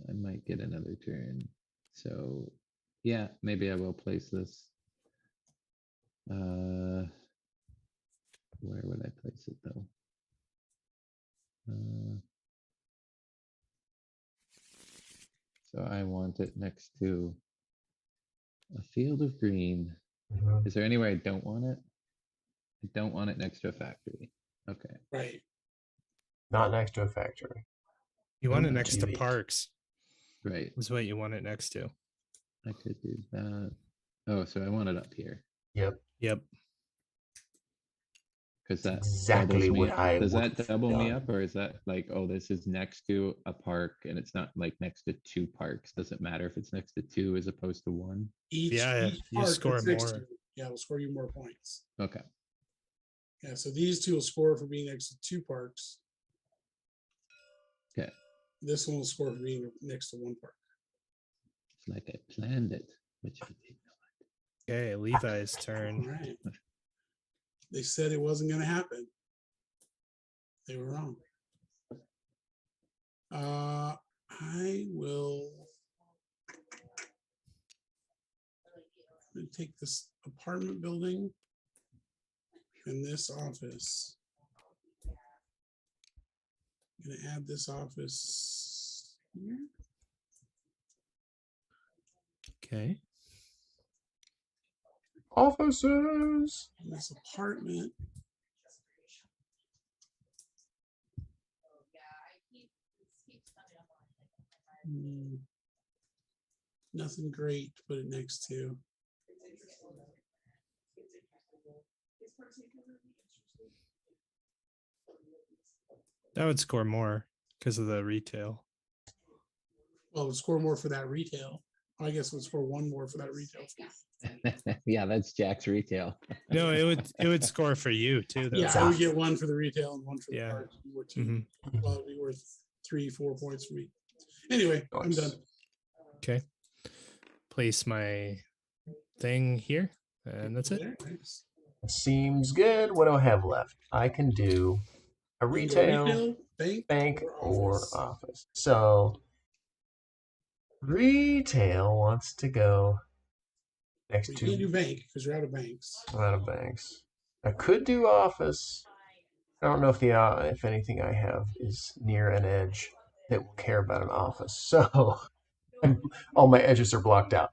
I might get another turn. So, yeah, maybe I will place this. Where would I place it though? So I want it next to a field of green. Mhm. Is there anywhere I don't want it? I don't want it next to a factory. Okay. Right. Not next to a factory. You want it Ooh, next to unique. parks. Right. Is what you want it next to. I could do that. Oh, so I want it up here. Yep. Yep. Because that Exactly doubles me what up. I Does would that have double me done. up, or is that like, oh, this is next to a park and it's not like next to 2 parks? Does it matter if it's next to 2 as opposed to 1? Each Yeah, you park score that's next to more. it, yeah, will score you more points. Okay. Yeah, so these two will score for being next to 2 parks. Okay. This one will score for being next to 1 park. It's like I planned it, which I did not. Okay, Levi's All turn. right. They said it wasn't going to happen. They were wrong. I will take this apartment building and this office. I'm going to add this office here. Okay. Officers. And this apartment. Nothing great to put it next to. That would score more because of the retail. Well, it would score more for that retail. I guess it would score 1 more for that retail. Yeah, that's Jack's retail. No, it would score for you too, though. Yeah, I would get 1 for the retail and 1 for the Yeah. park. Worth 2. Mhm. Well, it'd be worth 3, 4 points for me. Anyway, I'm Nice. done. Okay. Place my thing here, and that's it. There, nice. Seems good. What do I have left? I can do a You can go retail, bank, or office. office. So retail wants to go next You can't do to bank because you're out of banks. a lot of banks. I could do office. I don't know if anything I have is near an edge that will care about an office. So all my edges are blocked out.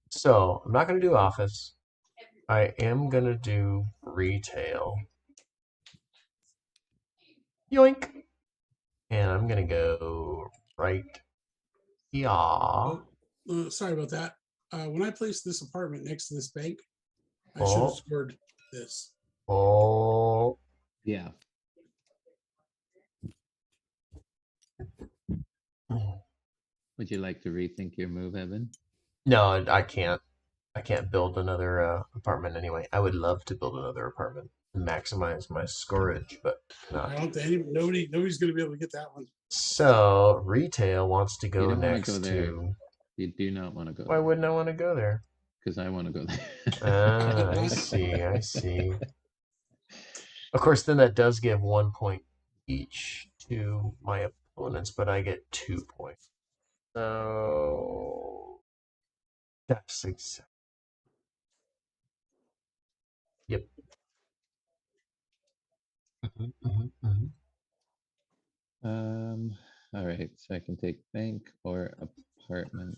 So I'm not going to do office. I am going to do retail. Yoink. And I'm going to go right here. Sorry about that. When I placed this apartment next to this bank, I should Oh. have scored this. Oh. Yeah. Would you like to rethink your move, Evan? No, I can't. I can't build another apartment anyway. I would love to build another apartment and maximize my scourge, but not. I don't think nobody's going to be able to get that one. So retail wants to You go don't want next to go there. to. You do not want to go Why there. wouldn't I want to go there? Because I want to go there. I see. I see. Of course, then that does give 1 point each to my opponents, but I get 2 points. So that's exactly. Yep. All right, so I can take bank or apartment.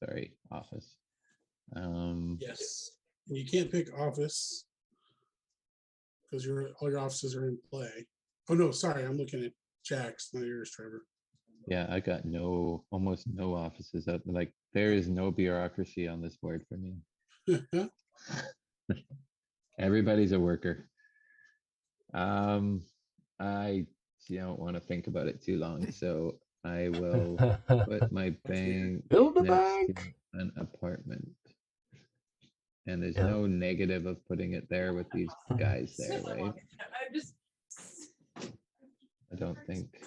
Sorry, office. Yes. And you can't pick office because all your offices are in play. Oh no, sorry, I'm looking at Jack's, not yours, Trevor. Yeah, I got almost no offices up. Like there is no bureaucracy on this board for me. Everybody's a worker. I don't want to think about it too long, so I will put my bank Build a next bank. to an apartment. And there's Yeah. no negative of putting it there with these guys there, right? I'm just. I don't think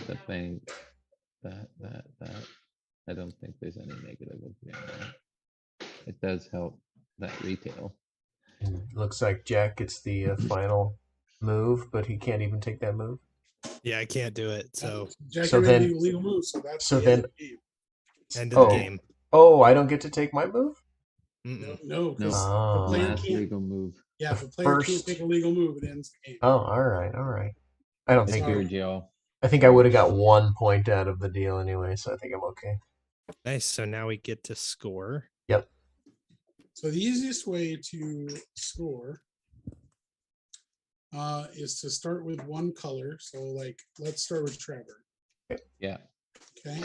the bank, that. I don't think there's any negative of doing that. It does help that retail. Looks like Jack gets the final move, but he can't even take that move. Yeah, I can't do it. So Jack So made then- the legal move, so that's so the end then- of the game. end of the Oh. game. Oh, I don't get to take my move? Mm-mm. No, because Oh. the player Last can't. legal move. Yeah, if the player can't First- take a legal move, it ends the game. Oh, all right. I don't I think. Sorry. heard y'all. I think I would have got 1 point out of the deal anyway, so I think I'm okay. Nice. So now we get to score. Yep. So the easiest way to score is to start with one color. So like, let's start with Trevor. Yeah, Okay.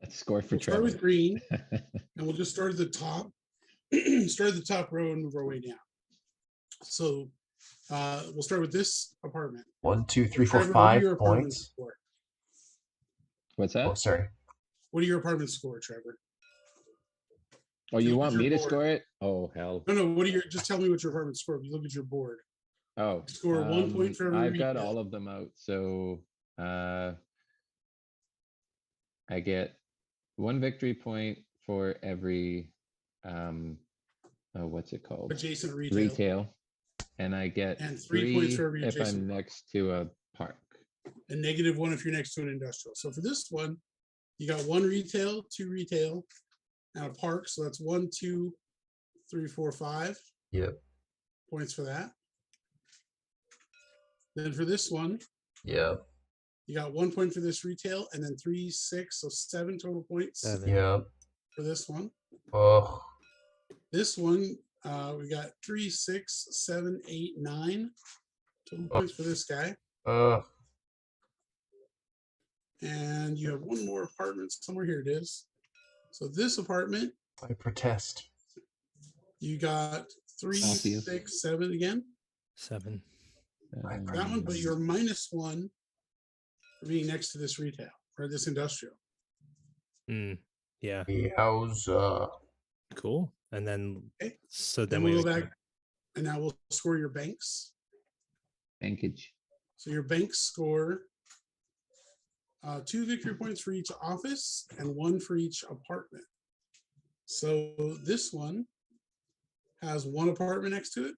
let's score for We'll start Trevor. with green, and we'll just start at the top. Start at the top row and move our way down. So we'll start with this apartment. 1, 2, 3, 4, Trevor, what are 5 your apartments points. score? What's Oh, that? sorry. What are your apartments score, Trevor? Oh, you look want at me your to board. score it? Oh, hell. No, what are your? Just tell me what your apartments score. If you look at your board, Oh, score 1 point for every I've got retail. all of them out. So I get 1 victory point for every what's it called? adjacent retail. Retail. And I get And 3 points 3 for every if adjacent I'm park. next to a park. And -1 if you're next to an industrial. So for this one, you got 1 retail, 2 retail, and a park. So that's 1, 2, 3, 4, 5. Yep. Points for that. Then for this one, Yep. you got 1 point for this retail, and then 3, 6, so 7 total points Yep. for this one. Oh. This one, we got 3, 6, 7, 8, 9 total points for this guy. And you have 1 more apartment somewhere. Here it is. So this apartment, I protest. you got 3, Obvious. 6, 7 again. 7. That one, but you're -1 for being next to this retail or this industrial. Yeah. Yowza. Cool. And then Okay. so Then then we'll go back, and now we'll score your banks. Bankage. So your banks score 2 victory points for each office and 1 for each apartment. So this one has 1 apartment next to it.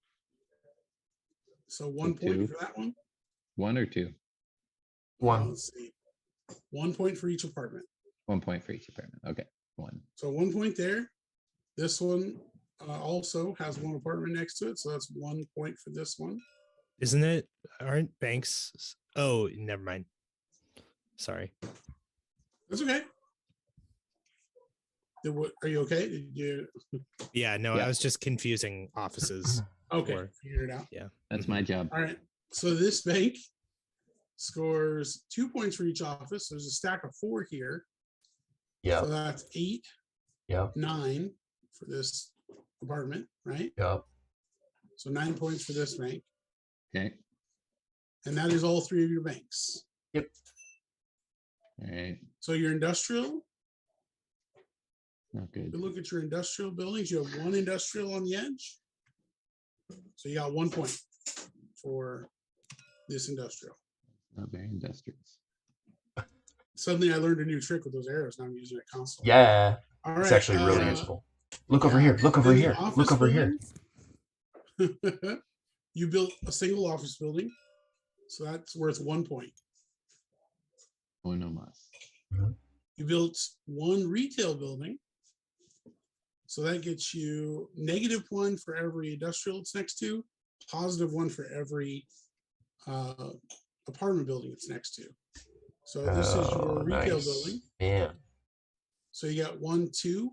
So 1 point 2. for that one. 1 or 2? 1. Let's see. 1 point for each apartment. 1 point for each apartment. Okay, 1. So 1 point there. This one also has 1 apartment next to it. So that's 1 point for this one. isn't it? Aren't banks? Oh, never mind. Sorry. That's okay. Are you okay? Did you? Yeah, no, Yeah. I was just confusing offices. Okay, Or- figured it out. That's my job. All right. So this bank scores 2 points for each office. There's a stack of 4 here. So Yep. that's 8, Yep. 9 for this apartment, right? Yep. So 9 points for this bank. Okay. And that is all 3 of your banks. All right. So your industrial, Not good. you look at your industrial buildings, you have 1 industrial on the edge. So you got 1 point for this industrial. Not very industrious. Suddenly I learned a new trick with those arrows. Now I'm using it constantly. Yeah. All It's right, actually really useful. Look over yeah. here. Look over Then the here. office Look over here. building, you built a single office building. So that's worth 1 point. Uno más. You built one retail building. So that gets you -1 for every industrial it's next to, +1 for every apartment building it's next to. So this is your retail building. Man. So you got 1, 2,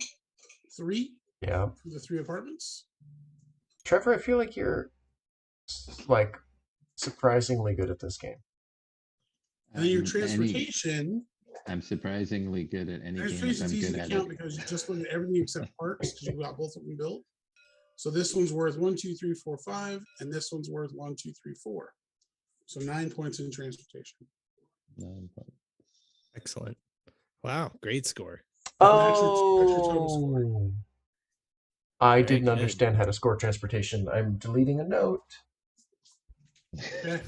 3 Yeah. for the 3 apartments. Trevor, I feel like you're like surprisingly good at this game. And then your Any- transportation. I'm surprisingly good at any game if Transportation's I'm easy good to at count it. because you just look at everything except parks because you got both of them built. So this one's worth 1, 2, 3, 4, 5, and this one's worth 1, 2, 3, 4. So 9 points in transportation. 9 points. Excellent. Wow, great score. That's your total score. Oh. I Very didn't good. understand how to score transportation. I'm deleting a note. Okay.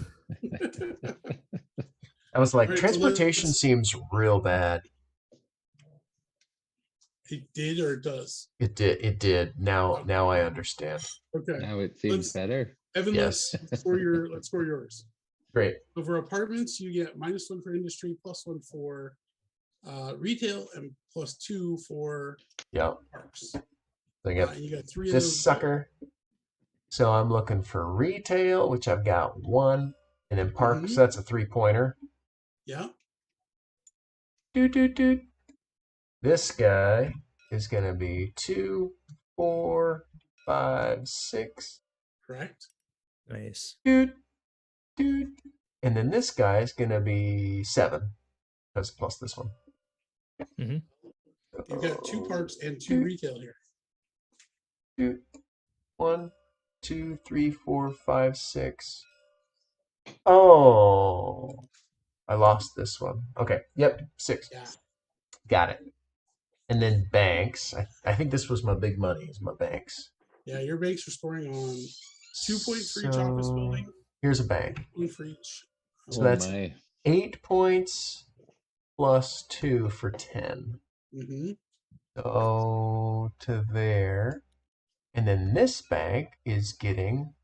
I was like, All right, so transportation let's- seems real bad. It did or it does. It did. It did. Now I understand. Okay. Now it seems Let's- better. Evan, Yes. let's score yours. Great. So for apartments, you get -1 for industry, +1 for retail, and +2 for Yeah. parks. So I got And you got 3 of this those. sucker. So I'm looking for retail, which I've got 1, and then parks. Mhm. That's a 3-pointer. Yeah. Doot. This guy is going to be 2, 4, 5, 6. Correct. Nice. Doot. And then this guy is going to be 7. Because plus this one. Mhm. You've got 2 parks and 2 retail here. Doot. 1, 2, 3, 4, 5, 6. Oh. I lost this one. Okay. Yep. 6. Yeah. Got it. And then banks. I think this was my big money, is my banks. Yeah, your banks are scoring on 2 points for each office So, building, here's a bank. 1 for each. So Oh that's my. 8 points plus 2 for 10. Mm-hmm. So to there. And then this bank is getting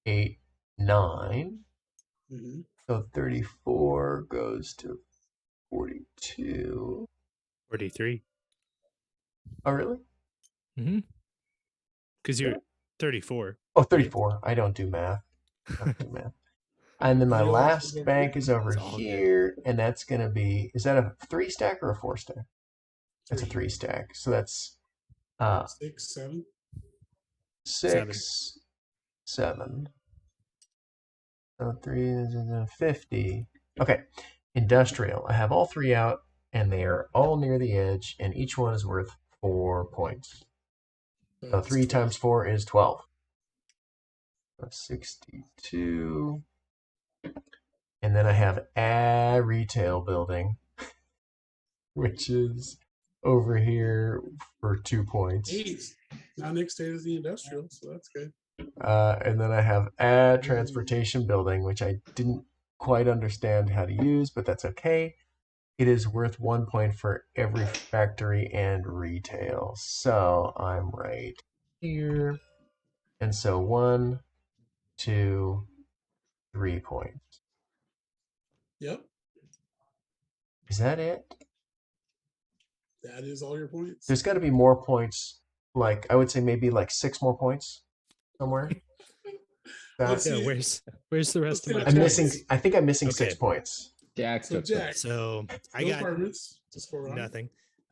8, 9. Mm-hmm. So 34 goes to 42. 43. Oh, really? Mm-hmm. Because you're 34. Oh, 34. I don't do math. And then my You also last get- bank is over It's all good. here, and that's going to be, is that a 3 stack or a 4 stack? That's a 3, 3 stack. So that's 6, 7. 6, 7. So 3 is 50. Okay. Industrial. I have all 3 out, and they are all near the edge, and each one is worth 4 points. So That's 3 12. times 4 is 12. So 62. And then I have a retail building, which is over here for 2 points. 8. Now next state is the industrial, so that's good. And then I have a transportation building, which I didn't quite understand how to use, but that's okay. It is worth 1 point for every factory and retail. So I'm right here. And so 1, 2, 3 points. Yep. Is that it? That is all your points. There's got to be more points. Like, I would say maybe like 6 more points somewhere. Let's Yeah, see. where's the rest of my I'm I'm points? missing. I think I'm missing Okay. 6 points. Jack So took them. Jack, So I no got apartments to score on. nothing.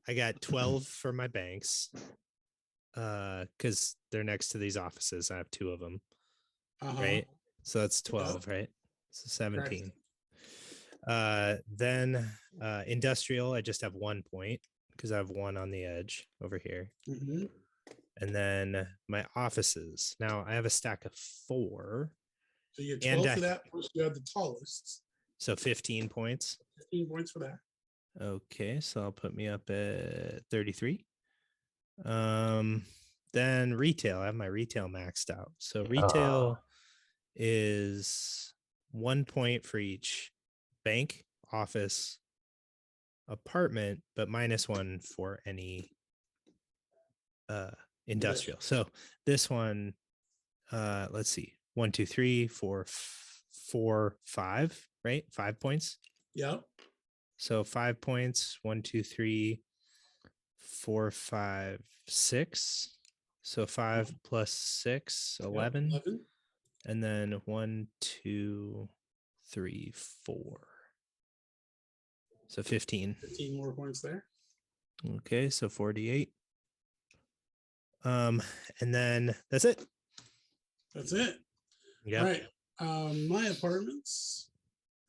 I got 12 for my banks. Because they're next to these offices. I have 2 of them. Uh-huh. Right. So that's 12, right? So 17. Then industrial, I just have 1 point because I have 1 on the edge over here. Mm-hmm. And then my offices. Now I have a stack of 4. So you get And 12 for that, plus you have the tallest. So 15 points. 15 points for that. Okay, so I'll put me up at 33. Then retail. I have my retail maxed out. So retail is 1 point for each bank, office, apartment, but -1 for any industrial. So this one, let's see, 1, 2, 3, 4, 4, 5, right? 5 points. Yep. So 5 points, 1, 2, 3, 4, 5, 6. So 5 plus 6, 11. 11. And then 1, 2, 3, 4. So 15. 15 more points there. Okay, so 48. And then that's it. That's it. Yeah. All right. My apartments,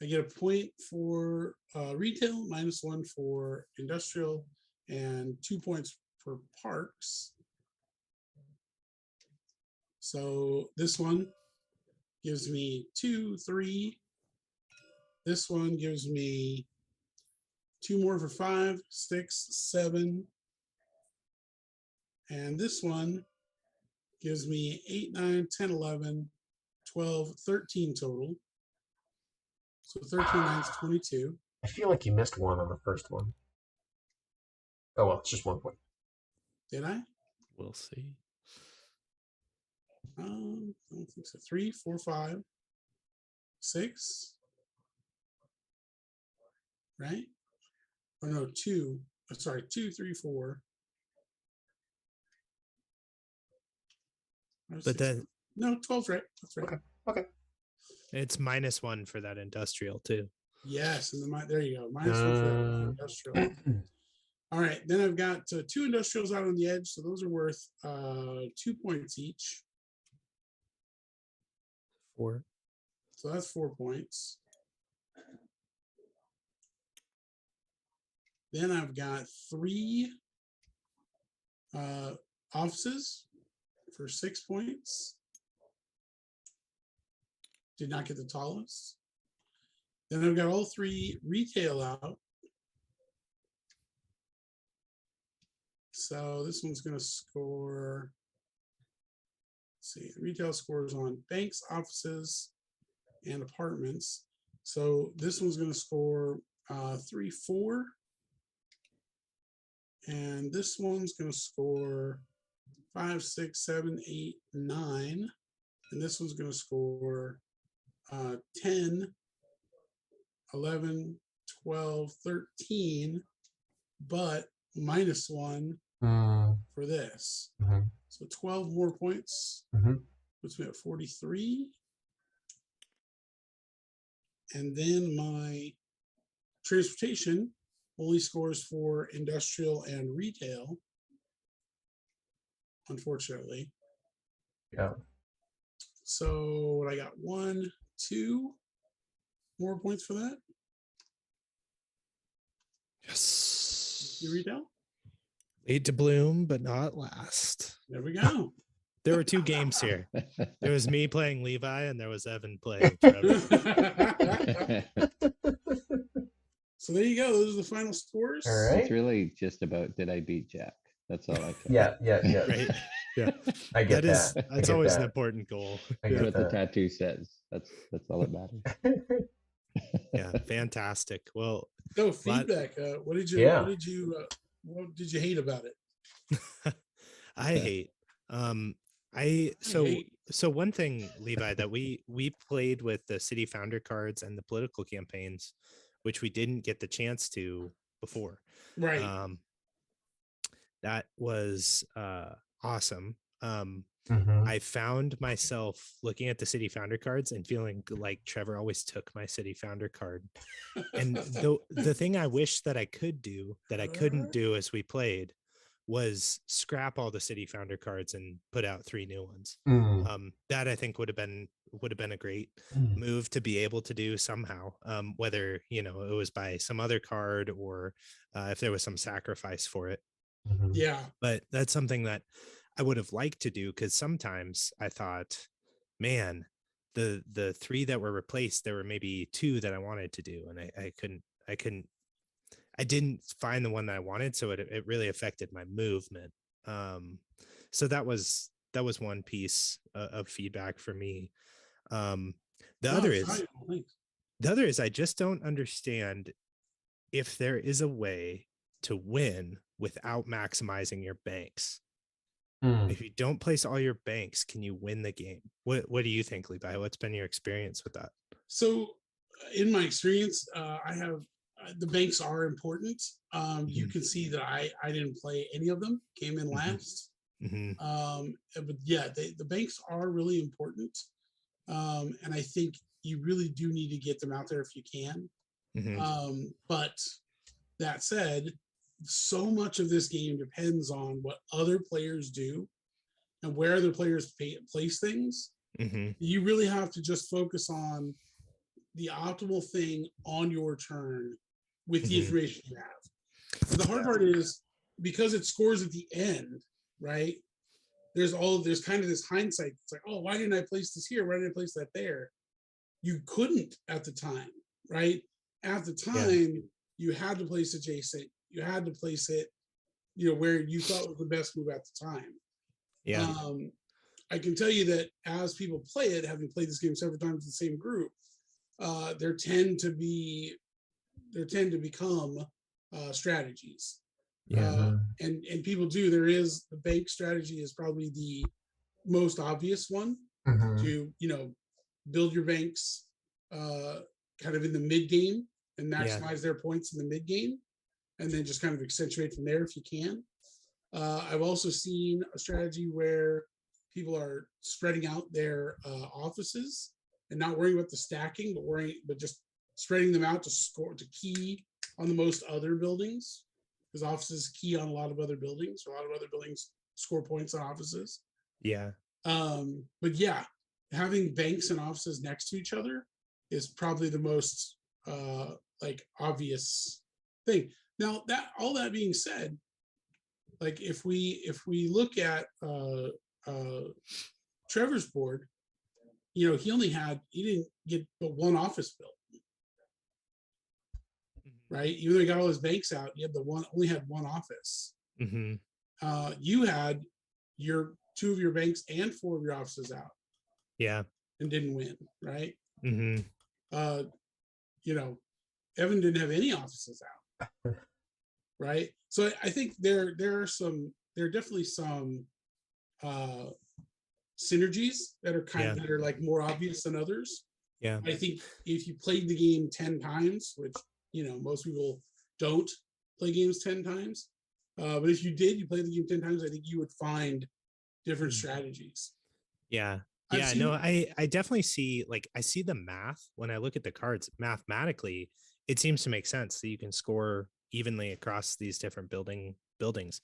I get a point for retail, -1 for industrial, and 2 points for parks. So this one gives me 2, 3. This one gives me 2 more for 5, 6, 7. And this one gives me 8, 9, 10, 11, 12, 13 total. So 13 9 is 22. I feel like you missed one on the first one. Oh well, it's just 1 point. Did I? We'll see. I don't think so. 3, 4, 5, 6. Right? Or no, 2. Sorry, 2, 3, 4. But then no, 12's right. That's right. Okay. it's -1 for that industrial too. Yes, and there you go. -1 for that industrial. All right, then I've got 2 industrials out on the edge, so those are worth 2 points each. 4. So that's 4 points. Then I've got 3 offices for 6 points. Did not get the tallest. Then I've got all 3 retail out. So this one's going to score. Let's see, retail scores on banks, offices, and apartments. So this one's going to score 3, 4. And this one's going to score 5, 6, 7, 8, 9. And this one's going to score 10, 11, 12, 13, but -1 for this. So 12 more points, puts me at 43. And then my transportation only scores for industrial and retail, unfortunately. Yeah. So I got 1, 2 more points for that. Yes. You retail? Aid to bloom, but not last. There we go. There were 2 games here. There was me playing Levi, and there was Evan playing Trevor. So there you go. Those are the final scores. All right. It's really just about, did I beat Jack? That's all I care. Yeah. Right? Yeah. I get That's that. always an that. important goal. I That's get what the that. tattoo says. That's all that matters. Yeah, fantastic. Well, So feedback. What did you hate about it? I hate. So one thing, Levi, that we played with the city founder cards and the political campaigns, which we didn't get the chance to before. Right. That was awesome. I found myself looking at the city founder cards and feeling like Trevor always took my city founder card. And the thing I wish that I could do that I couldn't do as we played was scrap all the city founder cards and put out 3 new ones. That I think would have been a great move to be able to do somehow, whether it was by some other card or if there was some sacrifice for it. Yeah. But that's something that I would have liked to do, because sometimes I thought, man, the 3 that were replaced, there were maybe 2 that I wanted to do, and I didn't find the one that I wanted, so it really affected my movement. So that was one piece of feedback for me. The other is I just don't understand if there is a way to win without maximizing your banks. If you don't place all your banks, can you win the game? What do you think, Levi? What's been your experience with that? So, in my experience, I have the banks are important. You can see that I didn't play any of them. Came in last. But yeah, the banks are really important, and I think you really do need to get them out there if you can. But that said, so much of this game depends on what other players do and where other players place things. You really have to just focus on the optimal thing on your turn with the information you have. And the hard part is because it scores at the end, right? There's kind of this hindsight. It's like, oh, why didn't I place this here? Why didn't I place that there? You couldn't at the time, right? At the time, you had to place adjacent. You had to place it, where you thought was the best move at the time. Yeah. I can tell you that as people play it, having played this game several times in the same group, there tend to become strategies. And people do. There is the bank strategy is probably the most obvious one to build your banks kind of in the mid game and maximize their points in the mid game, and then just kind of accentuate from there if you can. I've also seen a strategy where people are spreading out their offices and not worrying about the stacking, but just spreading them out to key on the most other buildings, because offices key on a lot of other buildings. A lot of other buildings score points on offices. Yeah. But yeah, having banks and offices next to each other is probably the most obvious thing. Now, all that being said, like if we look at Trevor's board, he didn't get but one office built, right? Even though he got all his banks out, he only had one office. You had your 2 of your banks and 4 of your offices out. Yeah. And didn't win, right? Evan didn't have any offices out. Right. So I think there are definitely some synergies that are that are like more obvious than others. Yeah. I think if you played the game 10 times, which most people don't play games 10 times, but if you played the game 10 times, I think you would find different strategies. Yeah. I definitely see, I see the math when I look at the cards. Mathematically, it seems to make sense that you can score evenly across these different buildings.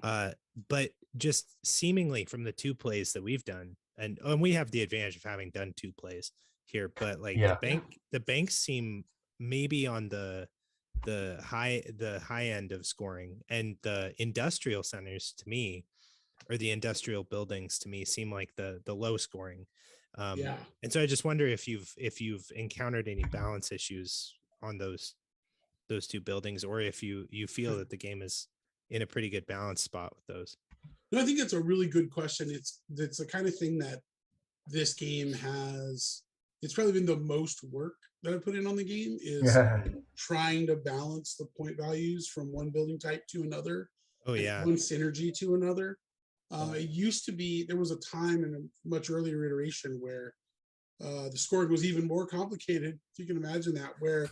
But just seemingly from the 2 plays that we've done, and we have the advantage of having done 2 plays here, but the banks seem maybe on the high end of scoring, and the industrial centers to me, or the industrial buildings to me, seem like the low scoring. And so I just wonder if you've encountered any balance issues on those 2 buildings, or if you feel that the game is in a pretty good balance spot with those. No, I think that's a really good question. It's the kind of thing that this game has. It's probably been the most work that I put in on the game, is trying to balance the point values from one building type to another. One synergy to another. It used to be, there was a time in a much earlier iteration where the scoring was even more complicated, if you can imagine that, where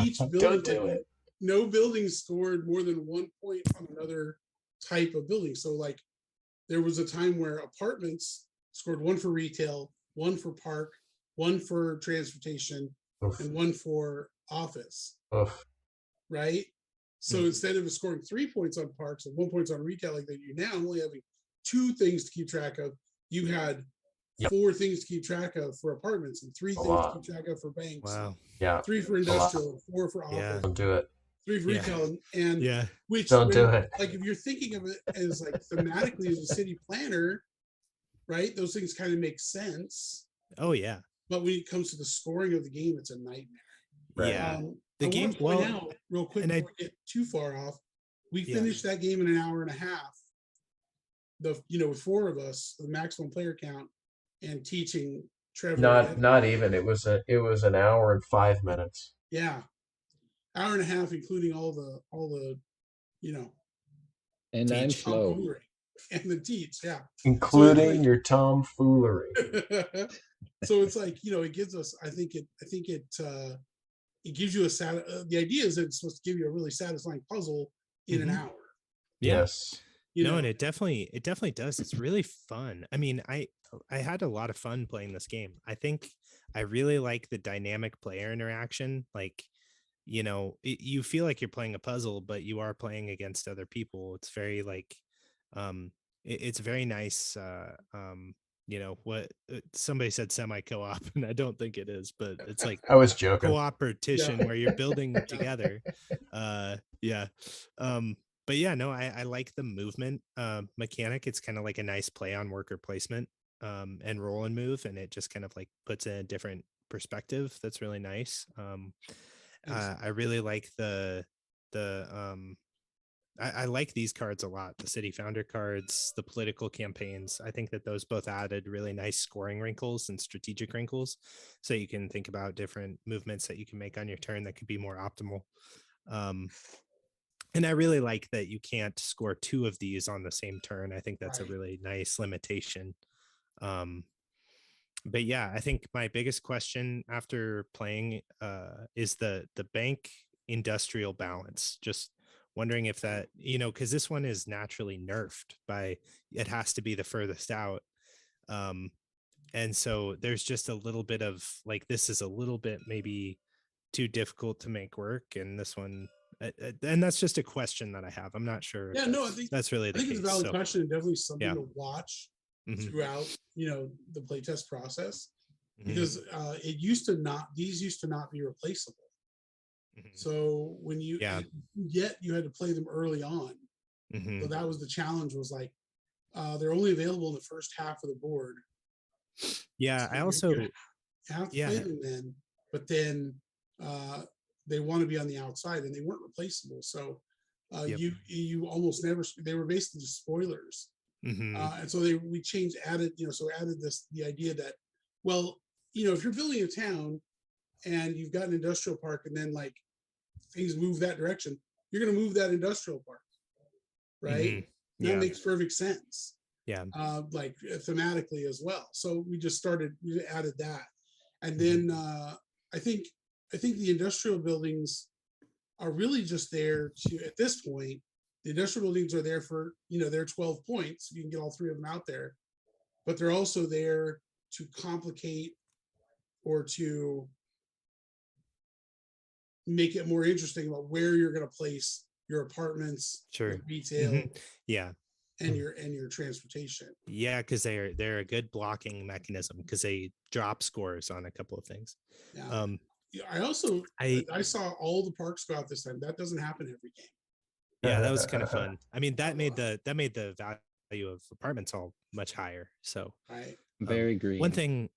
each building, no building scored more than 1 point on another type of building. So there was a time where apartments scored 1 for retail, 1 for park, 1 for transportation, and 1 for office. Right? So instead of scoring 3 points on parks and 1 point on retail like that, you're now only having 2 things to keep track of. You had 4 things to keep track of for apartments, and 3 things to keep track of for banks. Wow. 3 for industrial, 4 for office. Don't do it. 3 for retail, and which don't do it. Like if you're thinking of it as thematically as a city planner, right? Those things kind of make sense. Oh yeah. But when it comes to the scoring of the game, it's a nightmare. Right. Yeah. The game. Point out real quick before we get too far off, we finished that game in an hour and a half. With 4 of us, the maximum player count, and teaching Trevor. Not even. It was an hour and 5 minutes. Yeah, hour and a half, including all the And I'm slow. and the teats, yeah. including your tomfoolery. So it's like, it gives us. I think it gives you the idea is that it's supposed to give you a really satisfying puzzle in an hour. Yes. No, and it definitely does. It's really fun. I mean, I had a lot of fun playing this game. I think I really like the dynamic player interaction. Like, you feel like you're playing a puzzle, but you are playing against other people. It's very like, it's very nice. What somebody said semi-co-op, and I don't think it is, but it's like I was joking. cooperation where you're building together. Yeah. But yeah, no, I like the movement mechanic. It's kind of like a nice play on worker placement and roll and move, and it just kind of like puts in a different perspective. That's really nice. I really like I like these cards a lot. The city founder cards, the political campaigns. I think that those both added really nice scoring wrinkles and strategic wrinkles. So you can think about different movements that you can make on your turn that could be more optimal. And I really like that you can't score 2 of these on the same turn. I think that's a really nice limitation. But yeah, I think my biggest question after playing is the bank industrial balance. Just wondering if that, because this one is naturally nerfed by it has to be the furthest out. And so there's just a little bit of like, this is a little bit maybe too difficult to make work. And this one, and that's just a question that I have. I'm not sure. Yeah, no, I think that's really the case. it's a valid question and definitely something to watch throughout, the playtest process, because these used to not be replaceable. So when you you had to play them early on. So that was the challenge, was like they're only available in the first half of the board. Yeah, so I also have to play them then, but then they want to be on the outside, and they weren't replaceable. So you almost never, they were basically just spoilers. And so we added the idea that, well, if you're building a town and you've got an industrial park, and then like things move that direction, you're going to move that industrial park, right? That makes perfect sense. Yeah. Like thematically as well. So we added that. And then I think the industrial buildings are really just there to, at this point, the industrial buildings are there for, they're 12 points. You can get all 3 of them out there, but they're also there to complicate or to make it more interesting about where you're going to place your apartments, your retail, and your transportation. Yeah, because they're a good blocking mechanism, because they drop scores on a couple of things. Yeah. I saw all the parks go out this time. That doesn't happen every game. Yeah, that was kind of fun. I mean, that made the value of apartments all much higher. So very green. One thing,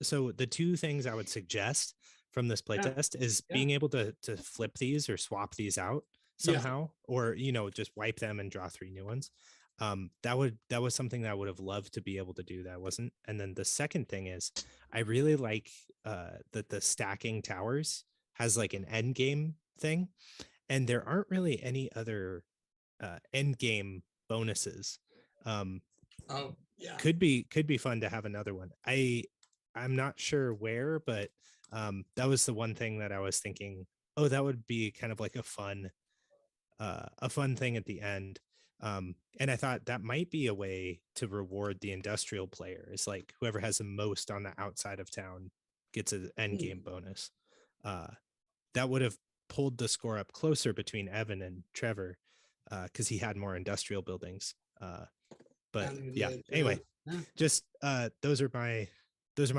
so the 2 things I would suggest from this playtest is being able to flip these or swap these out somehow, or just wipe them and draw 3 new ones. That was something that I would have loved to be able to do, that wasn't. And then the second thing is, I really like that the stacking towers has like an end game thing, and there aren't really any other end game bonuses. Could be fun to have another one. I'm not sure where, but that was the one thing that I was thinking, oh, that would be kind of like a fun thing at the end. And I thought that might be a way to reward the industrial player, is like whoever has the most on the outside of town gets an end game bonus. That would have pulled the score up closer between Evan and Trevor, because he had more industrial buildings. But anyway, just those are my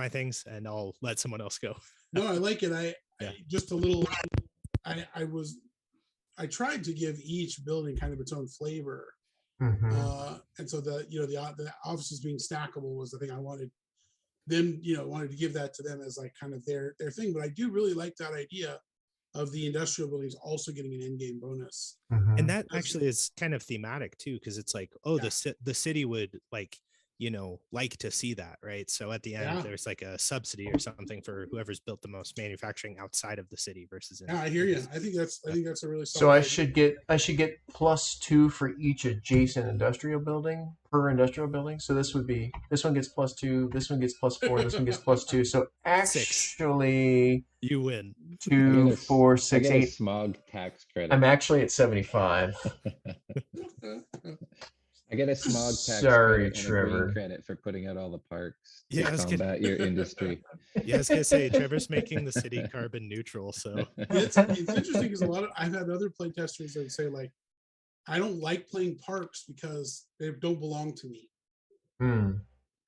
things, and I'll let someone else go. No, I like it. I just a little. I tried to give each building kind of its own flavor, and so the offices being stackable was the thing I wanted them. Wanted to give that to them as like kind of their thing. But I do really like that idea of the industrial buildings also getting an end game bonus. And that actually is kind of thematic too, because it's like, the city would like like to see that, right? So at the end, Yeah. there's like a subsidy or something for whoever's built the most manufacturing outside of the city versus in. Yeah, I hear in you. the city. I think that's a really So solid I idea. should get +2 for each adjacent industrial building per industrial building. So this one gets +2, this one gets +4, this one gets +2. So Six. actually You win. I 2, get a, 4, I 6, get a 8. smog tax credit. I'm actually at 75. I get a smog tax Sorry, credit and a green Trevor. credit for putting out all the parks Yeah, to I was gonna- combat your industry. Yeah, I was gonna say Trevor's making the city carbon neutral. So It's interesting because I've had other playtesters that say like, I don't like playing parks because they don't belong to me. Hmm.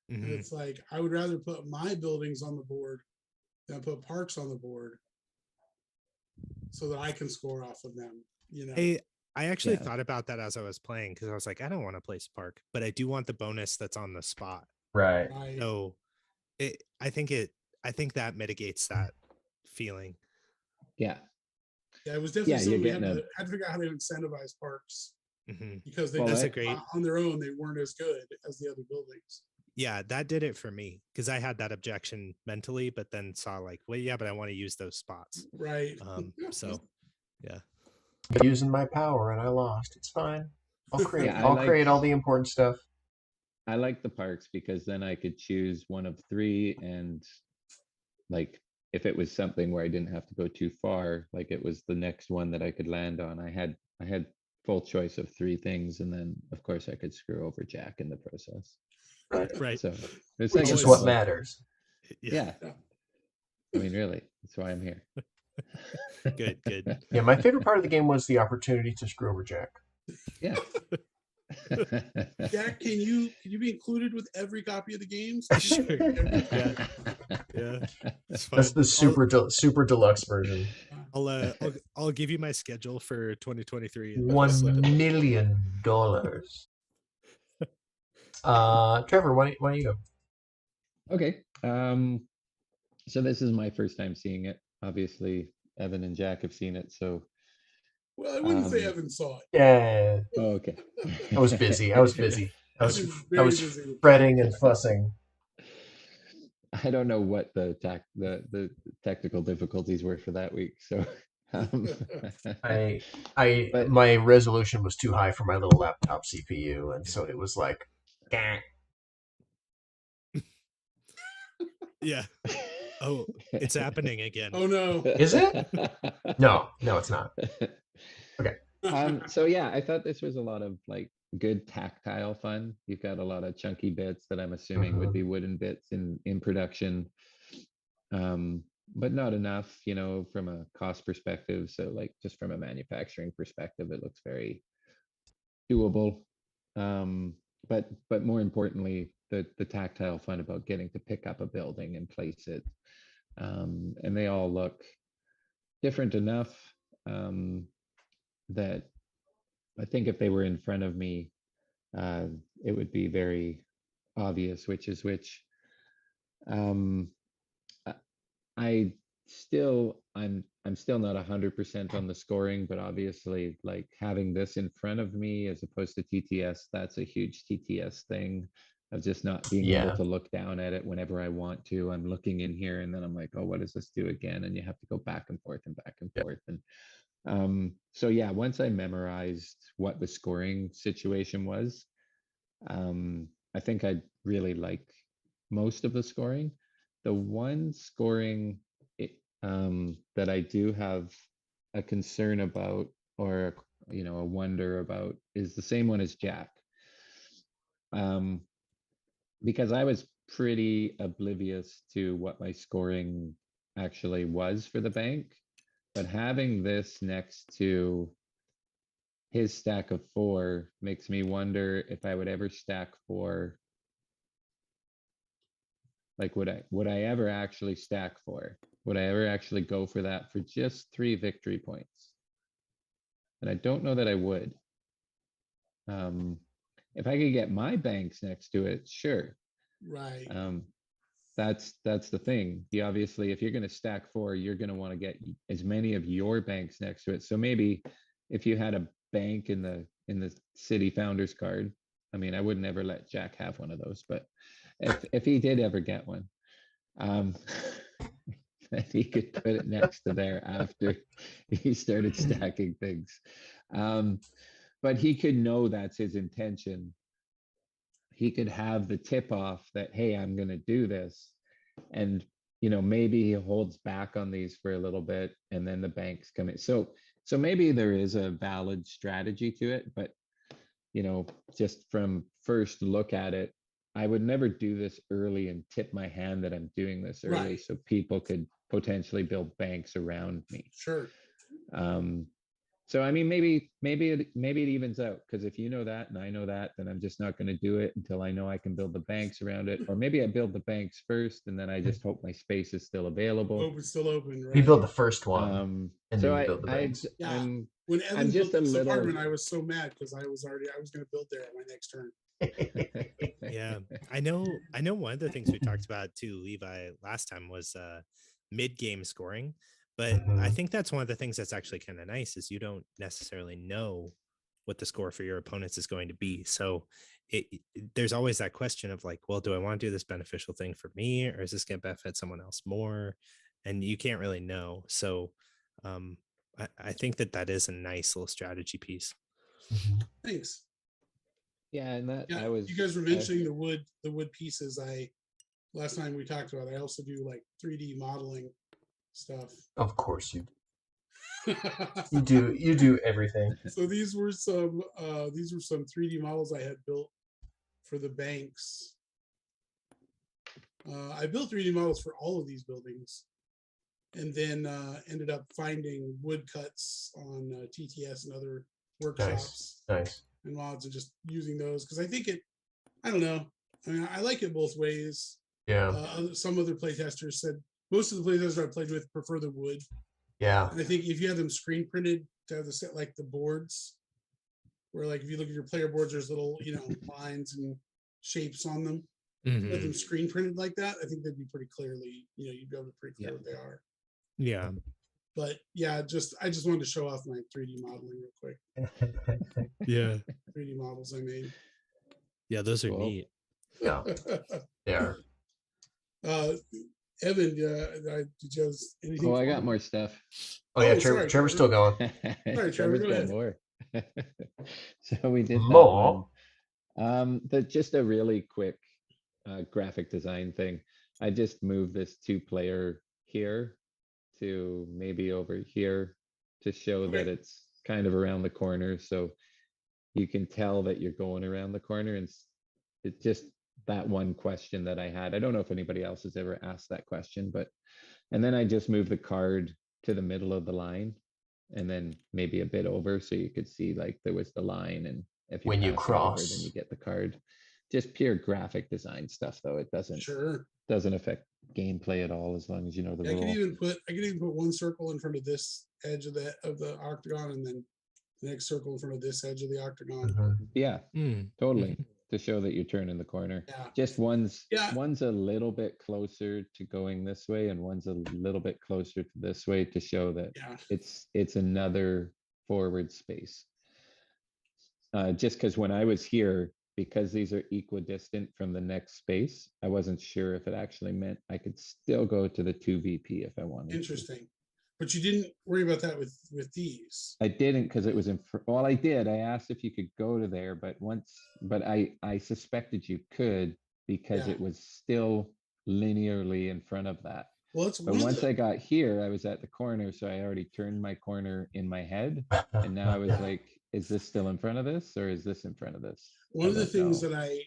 And mhm. it's like I would rather put my buildings on the board than put parks on the board, so that I can score off of them. I actually Yeah. thought about that as I was playing because I was like, I don't want to place park, but I do want the bonus that's on the spot. Right. So I think that mitigates that feeling. Yeah. Yeah, it was definitely Yeah, you're something we getting had to figure out how to incentivize parks Mhm. because they Well, just That's a great. on their own they weren't as good as the other buildings. Yeah, that did it for me because I had that objection mentally, but then saw like, well, yeah, but I want to use those spots. Right. So yeah. Using my power and I lost. It's fine. I'll create. Yeah, I'll create all the important stuff. I like the parks because then I could choose one of three, and like if it was something where I didn't have to go too far, like it was the next one that I could land on. I had full choice of three things, and then of course I could screw over Jack in the process. Right. So it's Which like is a what small- matters. Yeah. I mean, really, that's why I'm here. Good. Yeah, my favorite part of the game was the opportunity to screw over Jack. Yeah. Jack, can you be included with every copy of the games? Sure. Yeah. It's fine. That's the super deluxe version. I'll give you my schedule for 2023. and $1 just slip it. million. Trevor, why don't you go? Okay. So this is my first time seeing it. Obviously, Evan and Jack have seen it, so Well, I wouldn't say Evan saw it. Yeah, oh, okay. I was busy. I was Very busy with fretting and fussing. I don't know what the technical difficulties were for that week, so But- My resolution was too high for my little laptop CPU, and so it was like, Yeah. Oh, it's happening again. Oh no. Is it? No, it's not. Okay. So yeah, I thought this was a lot of like good tactile fun. You've got a lot of chunky bits that I'm assuming would be wooden bits in production, but not enough, from a cost perspective. So like just from a manufacturing perspective, it looks very doable. But more importantly, the tactile fun about getting to pick up a building and place it, and they all look different enough that I think if they were in front of me, it would be very obvious which is which. I- I I'm still not 100% on the scoring, but obviously like having this in front of me as opposed to TTS, that's a huge TTS thing of just not being able to look down at it whenever I want to. I'm looking in here and then I'm like, oh, what does this do again? And you have to go back and forth and back and forth. And so yeah, once I memorized what the scoring situation was, I think I really like most of the scoring. The one scoring that I do have a concern about, or a wonder about, is the same one as Jack, because I was pretty oblivious to what my scoring actually was for the bank, but having this next to his stack of 4 makes me wonder if I would ever stack 4. Like, would I ever actually stack 4? Would I ever actually go for that for just 3 victory points? And I don't know that I would. If I could get my banks next to it, sure. Right. That's the thing. Obviously, if you're going to stack 4, you're going to want to get as many of your banks next to it. So maybe if you had a bank in the city founders card, I mean, I would never let Jack have one of those, but if he did ever get one, that he could put it next to there after he started stacking things. But he could know that's his intention. He could have the tip off that, hey, I'm going to do this. And, maybe he holds back on these for a little bit and then the banks come in. So maybe there is a valid strategy to it, but, just from first look at it, I would never do this early and tip my hand that I'm doing this early, Right. so people could potentially build banks around me. Sure. So I mean, maybe it evens out, because if you know that and I know that, then I'm just not going to do it until I know I can build the banks around it. Or maybe I build the banks first and then I just hope my space is still available. Still open, right? You build the first one, and So then you build the banks. Yeah. When Evan I'm built just a this little. apartment, I was so mad because I was going to build there at my next turn. Yeah, I know one of the things we talked about too, Levi, last time was mid-game scoring, but I think that's one of the things that's actually kind of nice is you don't necessarily know what the score for your opponents is going to be. So there's always that question of like, well, do I want to do this beneficial thing for me, or is this going to benefit someone else more? And you can't really know. So I think that is a nice little strategy piece. Thanks. Yeah, and that Yeah, I was. you guys were mentioning the wood pieces. Last time we talked about, I also do like 3D modeling stuff. Of course you do. You do everything. So these were some 3D models I had built for the banks. I built 3D models for all of these buildings, and then ended up finding woodcuts on TTS and other workshops. Nice. And mods, and just using those because I think I don't know. I mean, I like it both ways. Yeah. Some other playtesters said most of the playtesters I played with prefer the wood. Yeah. And I think if you have them screen printed to have the set like the boards, where like if you look at your player boards, there's little lines and shapes on them. Mm-hmm. Have them screen printed like that, I think they'd be pretty clearly, you'd be able to pretty clear what they are. Yeah. But yeah, I just wanted to show off my 3D modeling real quick. Yeah. 3D models I made. Yeah, those are Cool. neat. Yeah. They are. Evan, did you have anything? Oh, I got more stuff. Oh yeah, sorry, Trevor's still going. Trevor, Trevor's go got ahead. more. So we did that More. one. Just a really quick graphic design thing. I just moved this 2-player here to maybe over here to show that it's kind of around the corner, so you can tell that you're going around the corner. And it's just that one question that I had. I don't know if anybody else has ever asked that question, and then I just moved the card to the middle of the line and then maybe a bit over so you could see like there was the line, and if you When you pass it over, cross. then you get the card. Just pure graphic design stuff, though. It doesn't affect gameplay at all, as long as you know the I could rule. even put one circle in front of this edge of the octagon, and then the next circle in front of this edge of the octagon. Yeah, totally. Mm-hmm. To show that you're turning the corner. Yeah. Just one's Yeah. a little bit closer to going this way, and one's a little bit closer to this way to show that it's another forward space. Just because when I was here, because these are equidistant from the next space, I wasn't sure if it actually meant I could still go to the 2VP if I wanted. Interesting. But you didn't worry about that with these. I didn't, because it was well, I did. I asked if you could go to there, but I suspected you could, because it was still linearly in front of that. Well, but once I got here, I was at the corner, so I already turned my corner in my head, and now I was like, is this still in front of this, or is this in front of this? One of the things that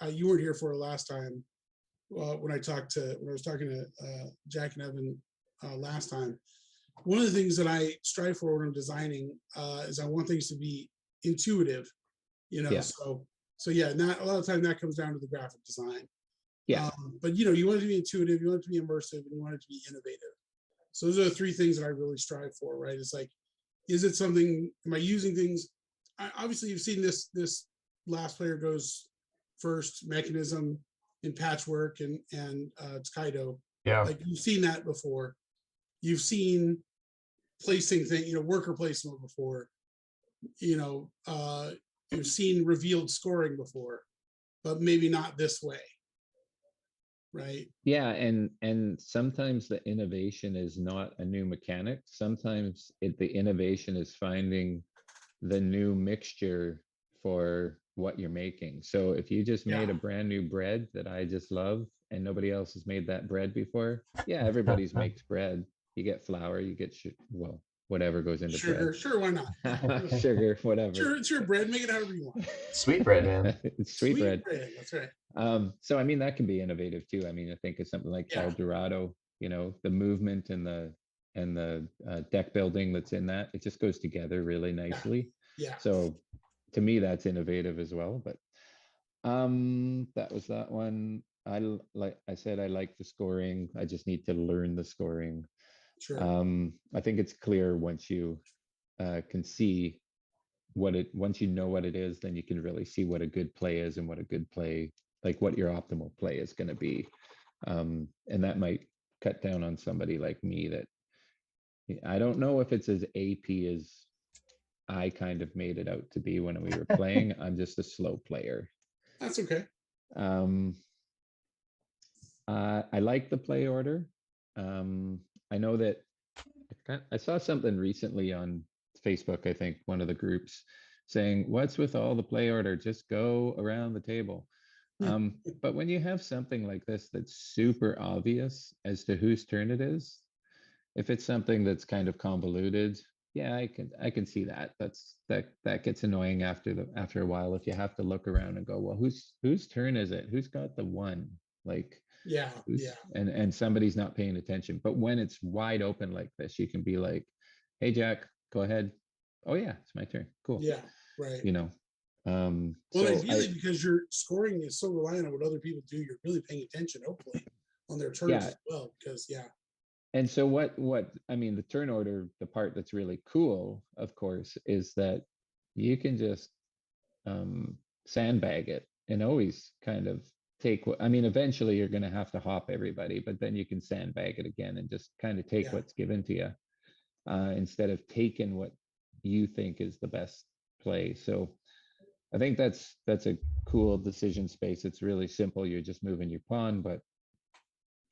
you weren't here for last time, when I was talking to Jack and Evan last time. One of the things that I strive for when I'm designing is I want things to be intuitive, So yeah, not a lot of time that comes down to the graphic design. Yeah. But you want it to be intuitive, you want it to be immersive, and you want it to be innovative. So those are the 3 things that I really strive for, right? It's like, is it something? Am I using things? Obviously, you've seen this last player goes first mechanism in Patchwork and Tokaido. Yeah. Like you've seen that before. You've seen placing thing, worker placement before. you've seen revealed scoring before, but maybe not this way, right? Yeah, and sometimes the innovation is not a new mechanic. Sometimes the innovation is finding the new mixture for what you're making. So if you just made a brand new bread that I just love and nobody else has made that bread before, yeah, everybody's makes bread. You get flour, you get well, whatever goes into Sugar, bread. sure, why not? Sugar, whatever. Sure, it's your bread. Make it however you want. Sweet bread, man. It's sweet bread. That's right. So I mean that can be innovative too. I mean, I think of something like El Dorado, you know, the movement and the deck building that's in that, it just goes together really nicely. Yeah. So to me, that's innovative as well. But that was that one. Like I said, I like the scoring. I just need to learn the scoring. Sure. I think it's clear once you can see once you know what it is, then you can really see what a good play is and what a good play, like what your optimal play is going to be. And that might cut down on somebody like me that I don't know if it's as AP as I kind of made it out to be when we were playing. I'm just a slow player. That's okay. I like the play order. I know that I saw something recently on Facebook, I think one of the groups saying, what's with all the play order? Just go around the table. But when you have something like this that's super obvious as to whose turn it is, if it's something that's kind of convoluted, yeah, I can see that. That gets annoying after a while if you have to look around and go, well, whose turn is it? Who's got the one? Like, yeah. And somebody's not paying attention. But when it's wide open like this, you can be like, hey Jack, go ahead. Oh yeah, it's my turn. Cool. Yeah, right. You know. Well, so ideally, because your scoring is so reliant on what other people do, you're really paying attention, hopefully, on their turns as well. Because and so what I mean, the turn order, the part that's really cool, of course, is that you can just sandbag it and always kind of take what I mean, eventually you're going to have to hop everybody, but then you can sandbag it again and just kind of take what's given to you instead of taking what you think is the best play. So I think that's a cool decision space. It's really simple. You're just moving your pawn, but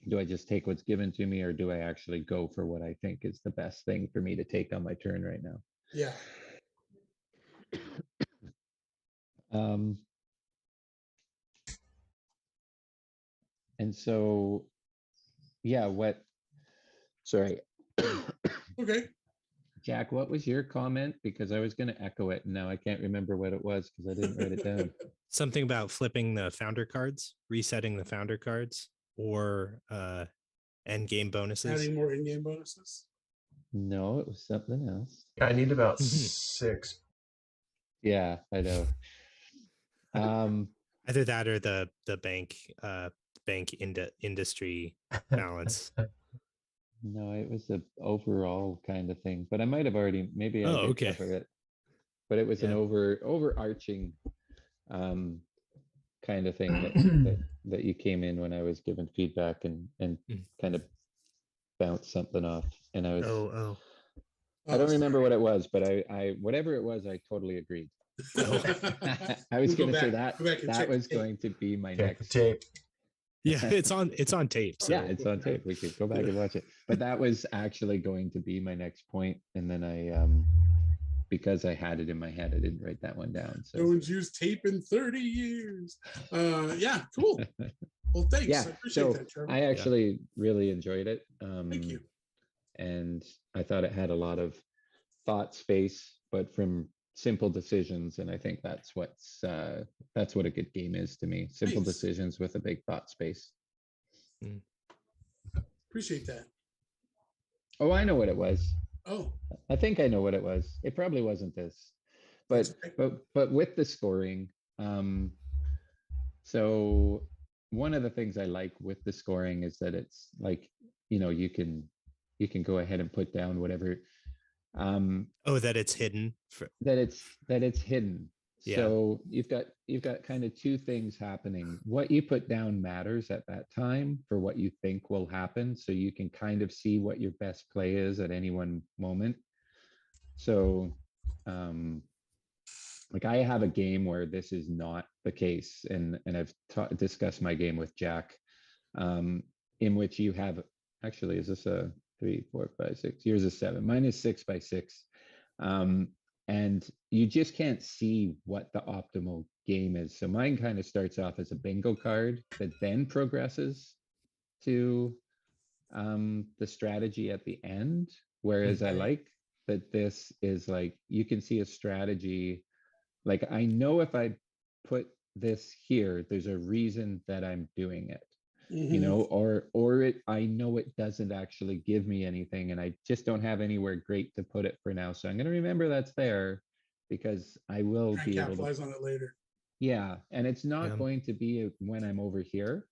do I just take what's given to me, or do I actually go for what I think is the best thing for me to take on my turn right now? Yeah. And so, yeah, sorry. Okay. Jack, what was your comment? Because I was going to echo it, and now I can't remember what it was because I didn't write it down. Something about flipping the founder cards, resetting the founder cards, or end game bonuses. Adding more in-game bonuses. No, it was something else. I need about 6. Yeah, I know. Either that or the bank industry balance. No, it was the overall kind of thing, but I might have already maybe I did cover it. But it was an overarching kind of thing that you came in when I was giving feedback and kind of bounced something off, and I was I don't remember what it was, but I whatever it was, I totally agreed. So, I was going to say that was going to be my next tape. Yeah, it's on tape. So. Yeah, it's on tape. We could go back and watch it. But that was actually going to be my next point, and then I because I had it in my head, I didn't write that one down. So no one's used tape in 30 years. Yeah, cool. Well, thanks. Yeah, I appreciate that, Trevor. I actually really enjoyed it. Thank you. And I thought it had a lot of thought space, but from simple decisions. And I think that's what a good game is to me. Simple decisions with a big thought space. Appreciate that. Oh, I know what it was. Oh, I think I know what it was. It probably wasn't this, but with the scoring. So one of the things I like with the scoring is that it's like, you can go ahead and put down whatever. That it's hidden. That it's hidden. Yeah. So you've got kind of two things happening. What you put down matters at that time for what you think will happen. So you can kind of see what your best play is at any one moment. So like I have a game where this is not the case, and I've discussed my game with Jack, in which you have actually, is this a 3, 4, 5, 6? Here's a 7. Mine is 6 by 6, and you just can't see what the optimal game is. So mine kind of starts off as a bingo card that then progresses to the strategy at the end. Whereas I Okay. like that this is like, you can see a strategy. Like I know if I put this here, there's a reason that I'm doing it, you know, or I know it doesn't actually give me anything, and I just don't have anywhere great to put it for now. So I'm going to remember that's there, because I will Try and be able to, capitalize on it later. yeah. And it's not Yeah. going to be when I'm over here.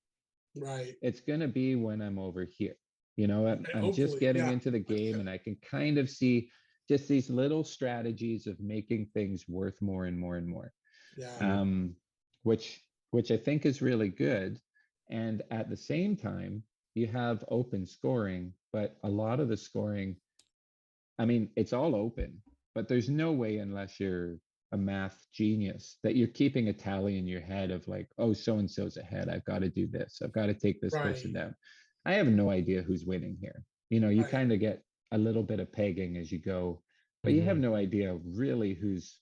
Right. It's going to be when I'm over here. You know, I'm just Hopefully, getting yeah. into the game, and I can kind of see just these little strategies of making things worth more and more and more. Yeah. Which I think is really good. And at the same time, you have open scoring, but a lot of the scoring, I mean, it's all open, but there's no way, unless you're a math genius, that you're keeping a tally in your head of like, oh, so and so's ahead. I've got to do this. I've got to take this person Right. down. I have no idea who's winning here. You know, you Right. kind of get a little bit of pegging as you go, but you have no idea really who's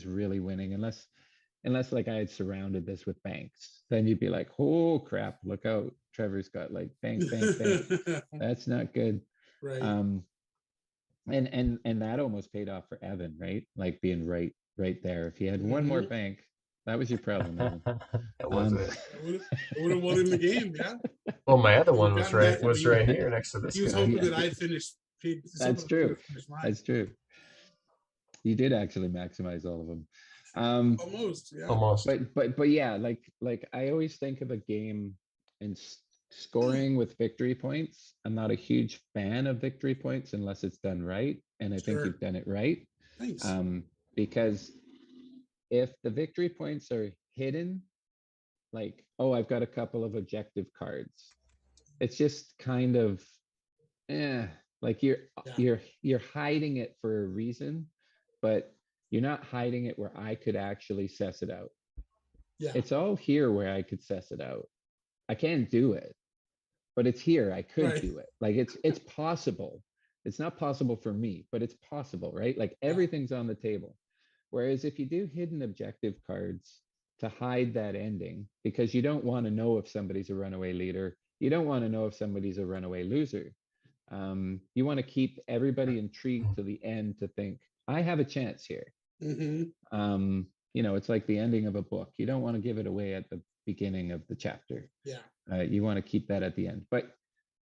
really winning, unless like I had surrounded this with banks. Then you'd be like, oh crap, look out. Trevor's got like bank, bank, bank. That's not good. Right. And that almost paid off for Evan, right? Like being right there. If you had one more bank, that was your problem, Evan. That was it. It would have won in the game, yeah. Well, my other one Would've was gotten that. right here next to this He was guy. hoping Yeah. that I'd finish. That's true. That's true. You did actually maximize all of them. Almost, yeah. Almost. But yeah, like I always think of a game and scoring with victory points. I'm not a huge fan of victory points unless it's done right, and I think Sure. you've done it right. Thanks. Because if the victory points are hidden, like, oh, I've got a couple of objective cards, it's just kind of, like you're hiding it for a reason, but you're not hiding it where I could actually suss it out. Yeah. It's all here where I could suss it out. I can't do it, but it's here. I could Right. do it. Like it's possible. It's not possible for me, but it's possible, right? Like everything's on the table. Whereas if you do hidden objective cards to hide that ending, because you don't want to know if somebody's a runaway leader, you don't want to know if somebody's a runaway loser. You want to keep everybody intrigued to the end to think, I have a chance here. You know, it's like the ending of a book. You don't want to give it away at the beginning of the chapter. Yeah. You want to keep that at the end. But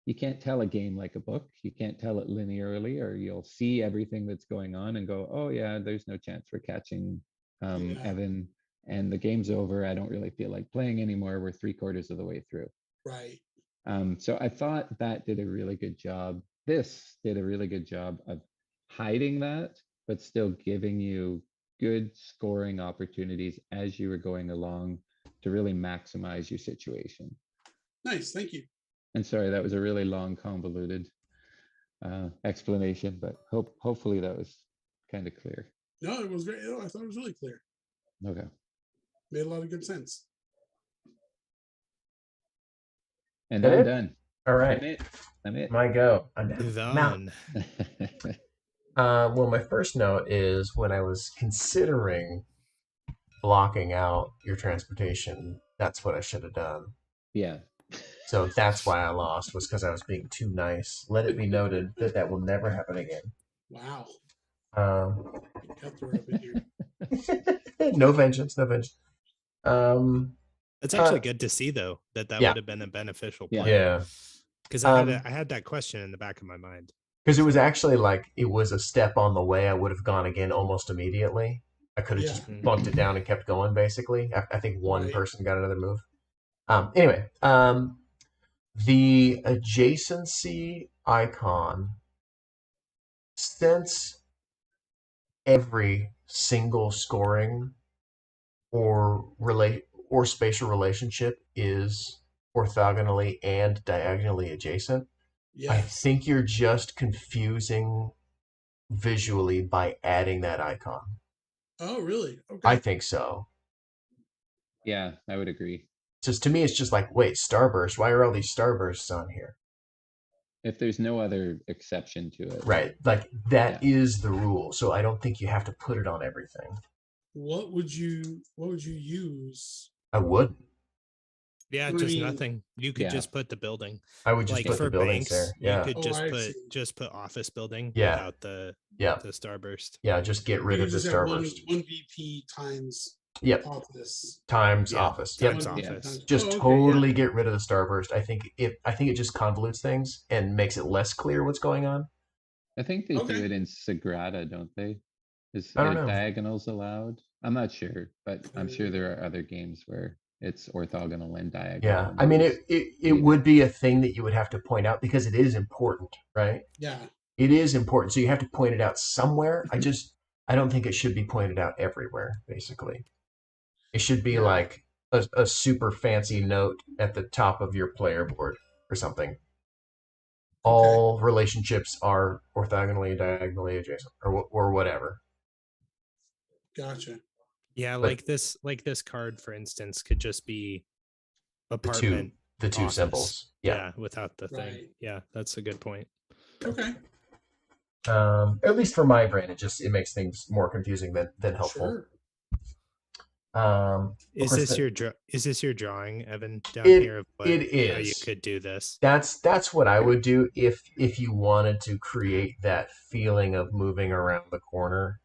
you can't tell a game like a book. You can't tell it linearly, or you'll see everything that's going on and go, oh yeah, there's no chance for catching Evan, and the game's over. I don't really feel like playing anymore. We're 3/4 of the way through. Right. So I thought that did a really good job. This did a really good job of hiding that, but still giving you good scoring opportunities as you were going along to really maximize your situation. Nice. Thank you. And sorry, that was a really long, convoluted explanation, but hopefully that was kind of clear. No, it was very, I thought it was really clear. Okay. Made a lot of good sense. And I'm done. All right. I'm it. My go. I'm Done. Well, my first note is when I was considering blocking out your transportation, that's what I should have done. Yeah. So that's why I lost, was because I was being too nice. Let it be noted that that will never happen again. Wow. Um, Cutthroat up in here. no vengeance, no vengeance. It's actually good to see though that Yeah. would have been a beneficial play. Yeah. Because I had that question in the back of my mind. Because it was actually like it was a step on the way. I would have gone again almost immediately. I could have just bunked it down and kept going. Basically, I think one person got another move. Anyway, the adjacency icon, since every single scoring or spatial relationship is orthogonally and diagonally adjacent, I think you're just confusing visually by adding that icon. Oh, really? I Okay. think so. Yeah, I would agree. Just to me, it's just like, wait, starburst. Why are all these starbursts on here? If there's no other exception to it. Right, like that Yeah. is the rule. So I don't think you have to put it on everything. What would you use? I would. Yeah, I just mean, nothing. You could Yeah. just put the building. I would just Like put the for buildings banks, there. you Yeah. could oh, just I put see. office building Yeah. without the Yeah. starburst. Yeah. Just get rid You of the just have one starburst. VP times Yep. office. Times Yeah, office. Yep. times One VP office. times. Just Oh, okay, totally yeah. get rid of the starburst. I think it just convolutes things and makes it less clear what's going on. I think they do Okay. it in Sagrada, don't they? Is I don't are know. diagonals allowed? I'm not sure, but I'm sure there are other games where it's orthogonal and diagonal. Yeah. And I you mean, just it leave would be a thing that you would have to point out because it is important, right? Yeah. It is important. So you have to point it out somewhere. I don't think it should be pointed out everywhere, basically. It should be Yeah. like a super fancy note at the top of your player board or something. All relationships are orthogonally, diagonally adjacent, or whatever. Gotcha. Yeah, But like this card, for instance, could just be the apartment two office. symbols. Yeah. Without the thing. Right. Yeah, that's a good point. Okay. At least for my brain, it makes things more confusing than helpful. Sure. Is course, this your drawing, Evan, down It- here of it how you is. could do this? That's what I would do if you wanted to create that feeling of moving around the corner,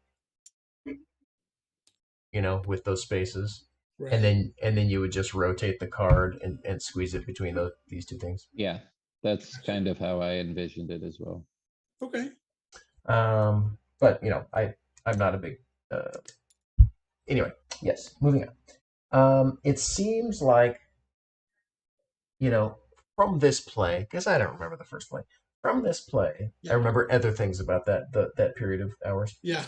with those spaces. Right. And then you would just rotate the card and squeeze it between these two things. Yeah, that's kind of how I envisioned it as well. Okay. But I'm not a big. Anyway, yes. Moving on. It seems like from this play, because I don't remember the first play. From this play, Yeah. I remember other things about that period of hours. Yeah.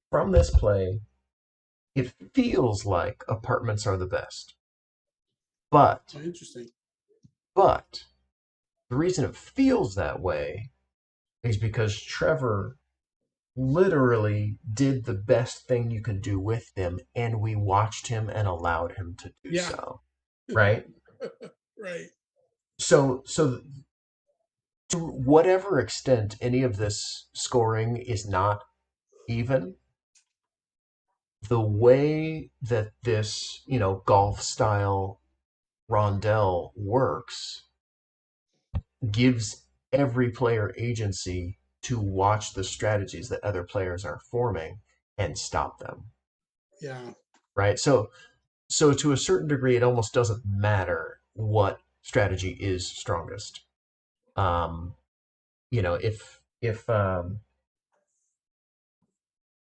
From this play, it feels like apartments are the best. But Oh, interesting. the reason it feels that way is because Trevor literally did the best thing you could do with him, and we watched him and allowed him to do so. Right? Right. So to whatever extent any of this scoring is not even, the way that this, golf style rondelle works gives every player agency to watch the strategies that other players are forming and stop them. Yeah. Right? So to a certain degree, it almost doesn't matter what strategy is strongest. If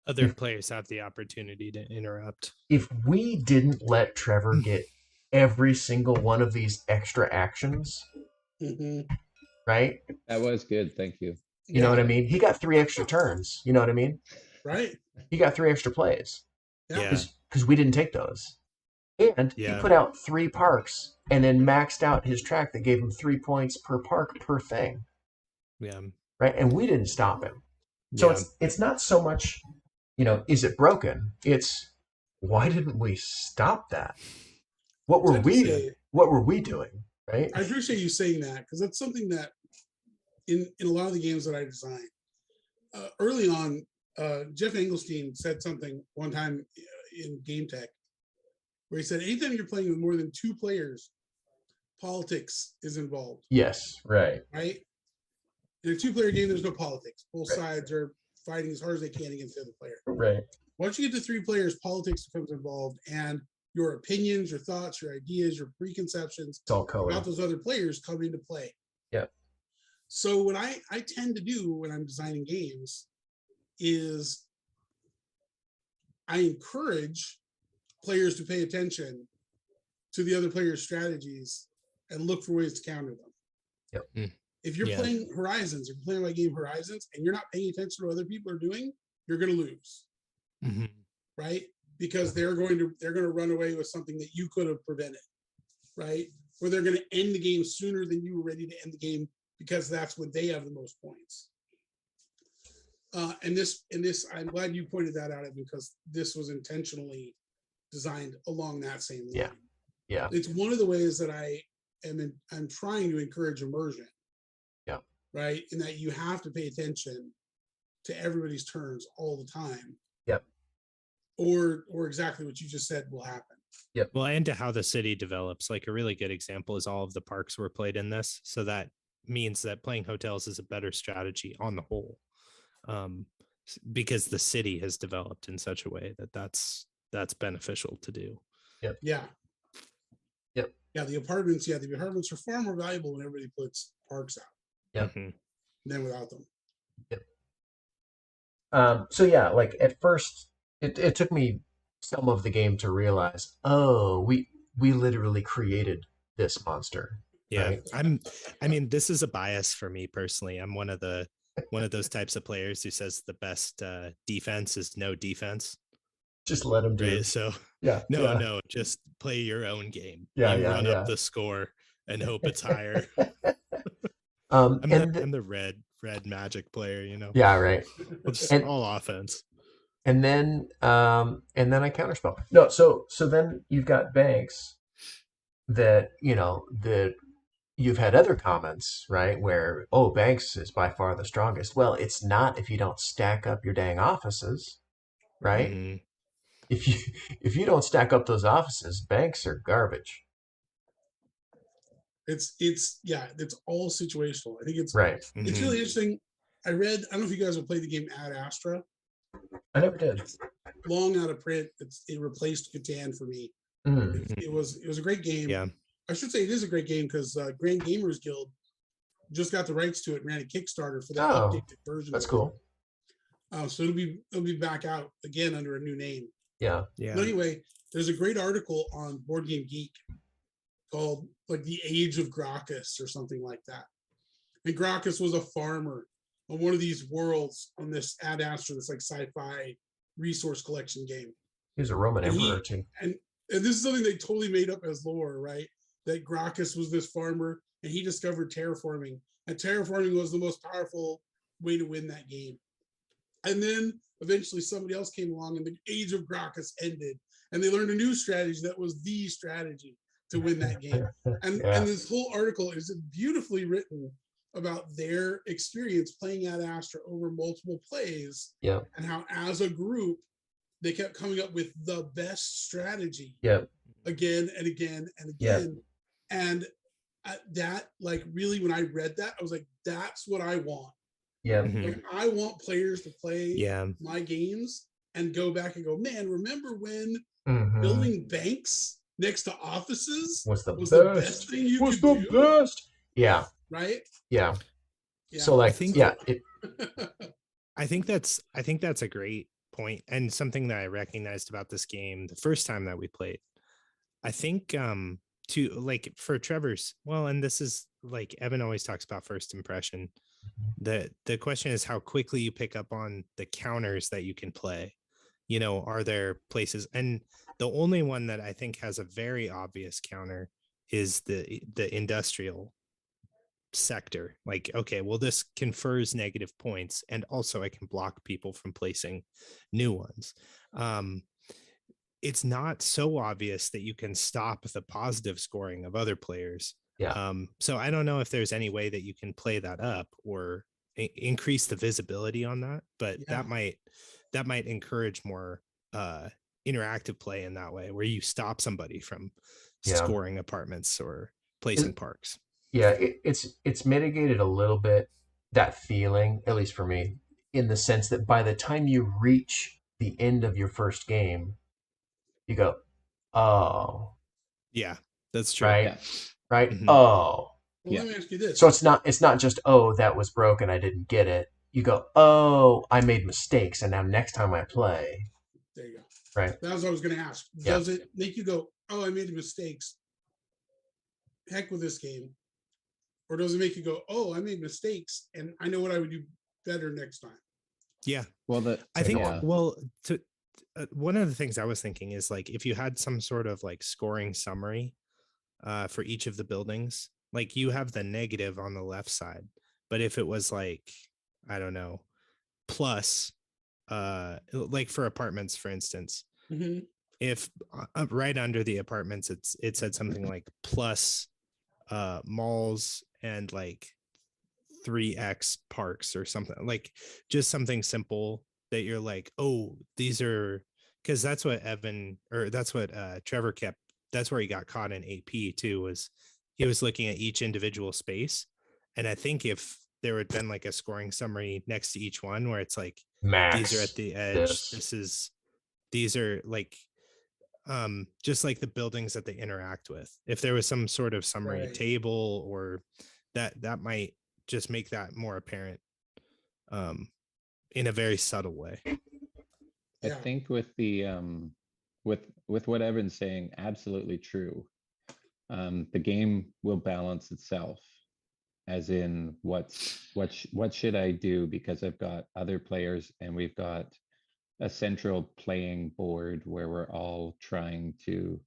Other players have the opportunity to interrupt. if we didn't let Trevor get every single one of these extra actions, right? That was good. Thank you. You know what I mean? He got 3 extra turns. You know what I mean? Right. He got 3 extra plays. Yeah. Because we didn't take those. And he put out 3 parks and then maxed out his track that gave him 3 points per park per thing. Yeah. Right? And we didn't stop him. So it's not so much, is it broken? It's why didn't we stop that? What were we doing? Right? I appreciate you saying that because that's something that in a lot of the games that I design, early on, Jeff Engelstein said something one time in Game Tech where he said, anytime you're playing with more than 2 players, politics is involved. Yes, right. Right? In a 2-player game, there's no politics. Both sides are fighting as hard as they can against the other player. Right. Once you get to 3 players, politics becomes involved, and your opinions, your thoughts, your ideas, your preconceptions about those other players come into play. Yeah. So what I tend to do when I'm designing games is I encourage players to pay attention to the other players' strategies and look for ways to counter them. Yep. If you're playing Horizons, if you're playing my game Horizons, and you're not paying attention to what other people are doing, you're going to lose, right? Because they're going to run away with something that you could have prevented, right? Or they're going to end the game sooner than you were ready to end the game because that's when they have the most points. And this, I'm glad you pointed that out, because this was intentionally designed along that same line. Yeah. It's one of the ways that I'm trying to encourage immersion. Yeah. Right. In that you have to pay attention to everybody's turns all the time. Yep. Or exactly what you just said will happen. Yep. Well, and to how the city develops. Like a really good example is all of the parks were played in this. So that means that playing hotels is a better strategy on the whole. Because the city has developed in such a way that that's beneficial to do. Yep. Yeah. Yep. Yeah. The apartments are far more valuable when everybody puts parks out. Yep. Than without them. Yep. So yeah, like at first it took me some of the game to realize, oh, we literally created this monster. Yeah. Right? I mean, this is a bias for me personally. I'm one of those types of players who says the best defense is no defense. Just let them do it. So yeah. no, just play your own game. Yeah, you run up the score and hope it's higher. I'm the red magic player, you know. Yeah, right. Just all offense. And then I counterspell. No, so then you've got banks that, you know, that you've had other comments, right, where, oh, banks is by far the strongest. Well, it's not if you don't stack up your dang offices, right? Mm-hmm. If you don't stack up those offices, banks are garbage. It's all situational. I think it's right. It's really interesting. I don't know if you guys have played the game Ad Astra. I never did. Long out of print. It replaced Catan for me. It was a great game. Yeah. I should say it is a great game because Grand Gamers Guild just got the rights to it and ran a Kickstarter for the updated version. That's cool. So it'll be back out again under a new name. Yeah. But anyway, there's a great article on Board Game Geek called like The Age of Gracchus or something like that. And Gracchus was a farmer on one of these worlds on this Ad Astra, this like sci-fi resource collection game. He was a Roman emperor too. And this is something they totally made up as lore, right? That Gracchus was this farmer and he discovered terraforming. And terraforming was the most powerful way to win that game. And then eventually somebody else came along and the Age of Gracchus ended. And they learned a new strategy that was the strategy to win that game. And this whole article is beautifully written about their experience playing Ad Astra over multiple plays. Yeah. And how as a group, they kept coming up with the best strategy. Yeah. Again and again and again. Yeah. And that, like, really, when I read that, I was like, that's what I want. Yeah. Like, I want players to play my games and go back and go, man, remember when building banks next to offices was the best thing you could do? Best. Yeah. Right? Yeah. So like, I think that's a great point and something that I recognized about this game the first time that we played. I think to like for Trevor's, well, and this is like Evan always talks about first impression. The question is how quickly you pick up on the counters that you can play. You know, are there places? And the only one that I think has a very obvious counter is the industrial sector. Like, okay, well, this confers negative points, and also I can block people from placing new ones. It's not so obvious that you can stop the positive scoring of other players. Yeah. So I don't know if there's any way that you can play that up or increase the visibility on that, but that might encourage more interactive play in that way, where you stop somebody from scoring apartments or placing parks. Yeah, it's mitigated a little bit, that feeling, at least for me, in the sense that by the time you reach the end of your first game, you go, oh. Yeah, that's true. Right? Yeah. Right? Mm-hmm. Oh. Well, let me ask you this. So it's not just, oh, that was broken, I didn't get it. You go, oh, I made mistakes, and now next time I play. There you go. Right. That's what I was going to ask. Does it make you go, oh, I made mistakes, heck with this game? Or does it make you go, oh, I made mistakes, and I know what I would do better next time? Yeah. Well, I think, one of the things I was thinking is like, if you had some sort of like scoring summary for each of the buildings, like you have the negative on the left side, but if it was like, I don't know, plus like for apartments, for instance, Mhm. if right under the apartments it said something like plus malls and like 3x parks or something, like just something simple that you're like, oh, these are, because that's what Evan, or that's what Trevor kept, that's where he got caught in AP too, was he was looking at each individual space. And I think if there had been like a scoring summary next to each one where it's like these are at Max the edge, this. these are like just like the buildings that they interact with, if there was some sort of summary Right. table, or that might just make that more apparent in a very subtle way. I Yeah. think with the with what Evan's saying, absolutely true. The game will balance itself, as in what should I do, because I've got other players and we've got a central playing board where we're all trying to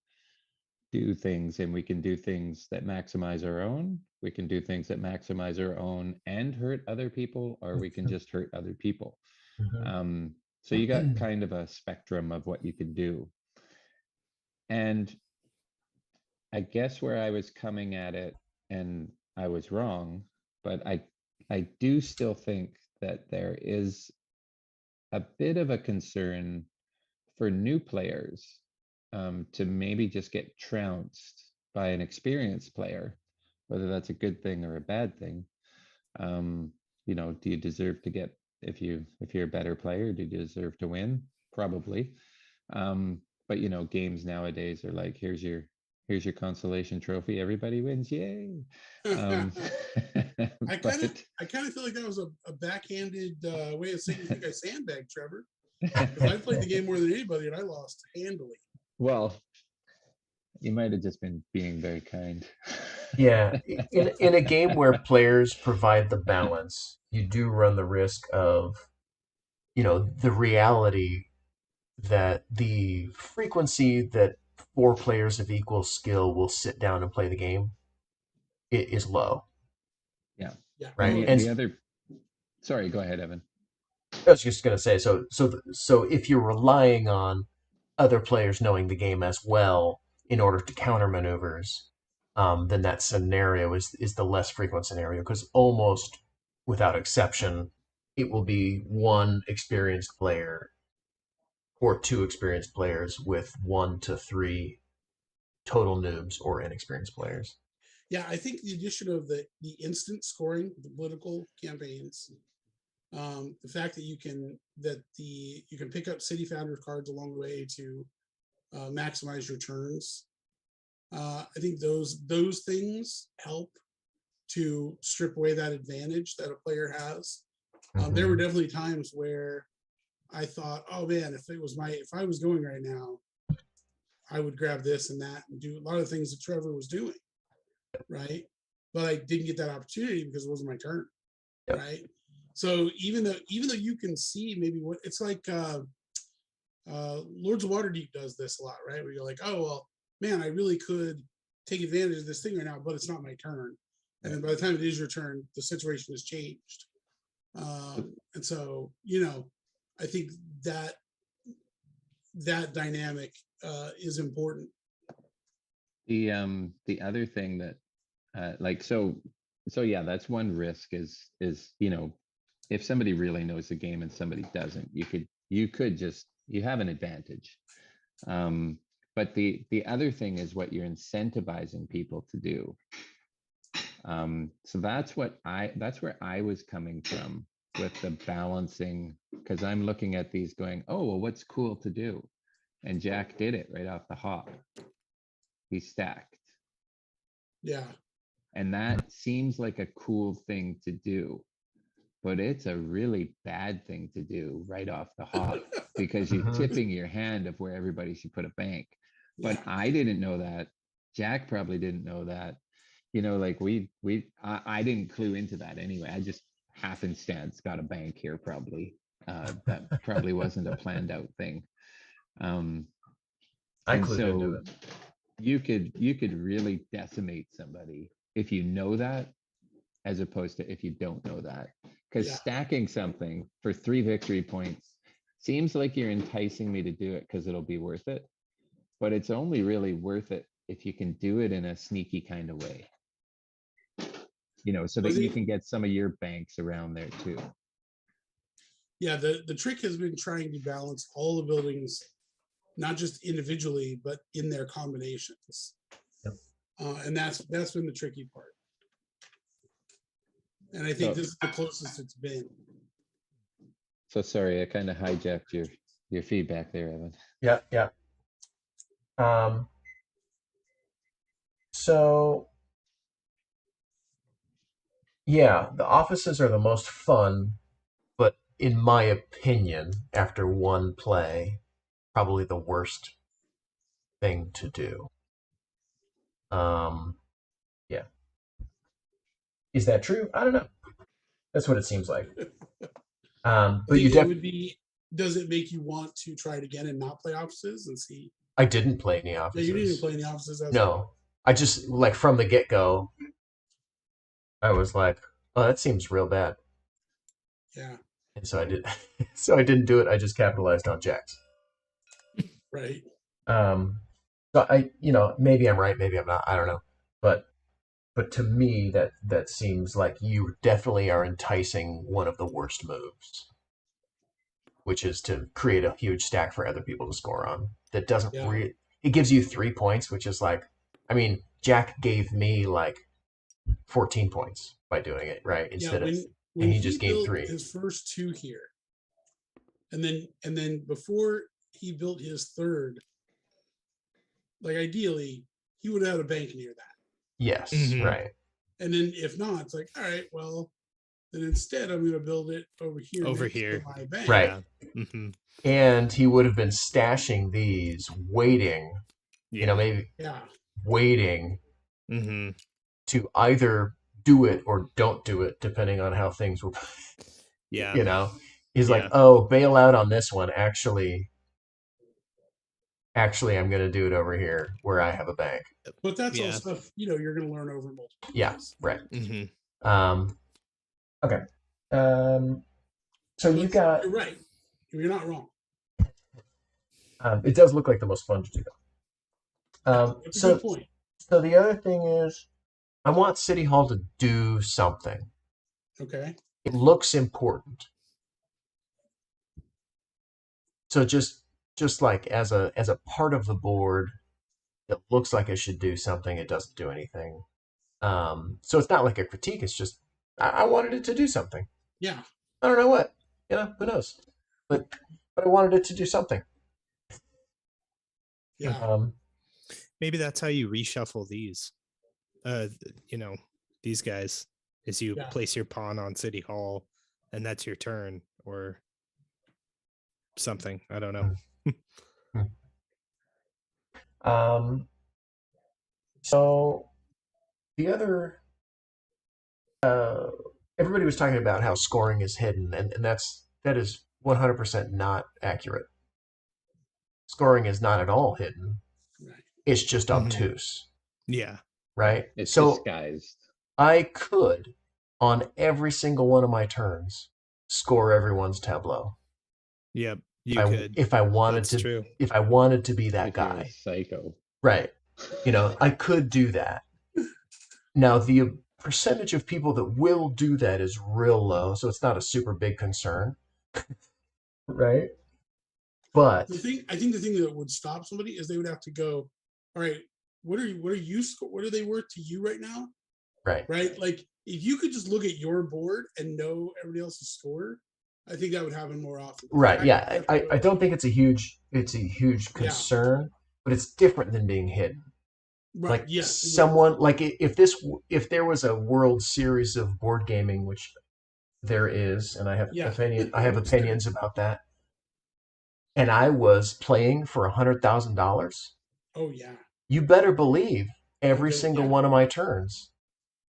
do things, and we can do things that maximize our own, we can do things that maximize our own and hurt other people, or we can just hurt other people. Mhm. So you got kind of a spectrum of what you can do. And I guess where I was coming at it, and I was wrong, but I do still think that there is a bit of a concern for new players, to maybe just get trounced by an experienced player, whether that's a good thing or a bad thing. Do you deserve to get, if you're a better player, do you deserve to win? Probably. But games nowadays are like, here's your consolation trophy, everybody wins, yay. I kind of But I kind of feel like that was a backhanded way of saying you think I sandbagged, Trevor, because I played the game more than anybody and I lost handily. well, you might have just been being very kind. Yeah, in a game where players provide the balance, you do run the risk of, the reality that the frequency that four players of equal skill will sit down and play the game is low, Yeah. Yeah. And right? Oh, And the other, sorry, go ahead, Evan. I was just gonna say, so if you're relying on other players knowing the game as well in order to counter maneuvers, then that scenario is the less frequent scenario, because almost without exception, it will be one experienced player or two experienced players with 1 to 3 total noobs or inexperienced players. yeah. I think the addition of the instant scoring, the political campaigns, the fact that you can pick up city founder cards along the way to maximize your turns. I think those things help to strip away that advantage that a player has. There were definitely times where I thought, oh man, if I was going right now, I would grab this and that and do a lot of things that Trevor was doing, right? But I didn't get that opportunity because it wasn't my turn, Yep. right? So even though you can see maybe what it's like, Lords of Waterdeep does this a lot, right? Where you're like, oh well, man, I really could take advantage of this thing right now, but it's not my turn. And then by the time it is your turn, the situation has changed. And so, I think that dynamic is important. The other thing that so yeah, that's one risk is if somebody really knows the game and somebody doesn't, you have an advantage. But the other thing is what you're incentivizing people to do. So that's where I was coming from with the balancing, because I'm looking at these going, oh well, what's cool to do? And Jack did it right off the hop. He stacked. Yeah. And that seems like a cool thing to do, but it's a really bad thing to do right off the hop, because you're tipping your hand of where everybody should put a bank. But I didn't know that. Jack probably didn't know that. Like I didn't clue into that anyway. I just happenstance got a bank here probably. That probably wasn't a planned out thing. I And clued into so it. you could really decimate somebody if you know that, as opposed to if you don't know that. Because Yeah. stacking something for 3 victory points seems like you're enticing me to do it because it'll be worth it. But it's only really worth it if you can do it in a sneaky kind of way. So that you can get some of your banks around there too. Yeah, the trick has been trying to balance all the buildings, not just individually, but in their combinations. Yep. And that's been the tricky part. And I think this is the closest it's been. So sorry, I kind of hijacked your feedback there, Evan. Yeah. So yeah, the offices are the most fun, but in my opinion, after one play, probably the worst thing to do. Yeah. Is that true? I don't know. That's what it seems like. But you it would be. Does it make you want to try it again and not play offices and see? I didn't play any Yeah, offices. you didn't even play any offices. No, I just like from the get-go, I was like, "Oh, that seems real bad." Yeah. And so I did. So I didn't do it. I just capitalized on jacks. Right. So maybe I'm right, maybe I'm not. I don't know. But to me, that seems like you definitely are enticing one of the worst moves, which is to create a huge stack for other people to score on. That doesn't it gives you 3 points, which is like, I mean, Jack gave me like 14 points by doing it, right? Instead of, and he just gained 3. His first 2 here, and then before he built his third, like ideally, he would have had a bank near that. Yes, right. And then if not, it's like, all right, well, then instead I'm going to build it over here. Over here, my bank. Right. Yeah. Mm-hmm. And he would have been stashing these, waiting, maybe waiting to either do it or don't do it, depending on how things were. Yeah. He's like, oh, bail out on this one. Actually, I'm going to do it over here where I have a bank. But that's all stuff, you're going to learn over multiple days. Right. Mm-hmm. Okay. So you got... You're right. You're not wrong. It does look like the most fun to do. That's a good point. So the other thing is, I want City Hall to do something. Okay. It looks important. So just like as a part of the board, it looks like it should do something. It doesn't do anything. So it's not like a critique. It's just I wanted it to do something. Yeah. I don't know what. Who knows? But I wanted it to do something. Yeah. Maybe that's how you reshuffle these. These guys is you place your pawn on City Hall, and that's your turn, or something. I don't know. So the other, everybody was talking about how scoring is hidden, and that is 100% not accurate. Scoring is not at all hidden. Right. It's just obtuse. Yeah. Right? It's disguised. I could, on every single one of my turns, score everyone's tableau. Yep, you could. If I wanted That's to. True. If I wanted to be that guy. You're a psycho. Right. I could do that. Now, the percentage of people that will do that is real low, so it's not a super big concern. Right? But I think the thing that would stop somebody is they would have to go, all right, what are they worth to you right now? Right? Like if you could just look at your board and know everybody else's score, I think that would happen more often. Right. Yeah. I don't think it's a huge concern, but it's different than being hidden. Right. Like someone like if there was a World Series of board gaming, which there is, and I have opinions about that. And I was playing for $100,000. Oh yeah. You better believe every single one of my turns,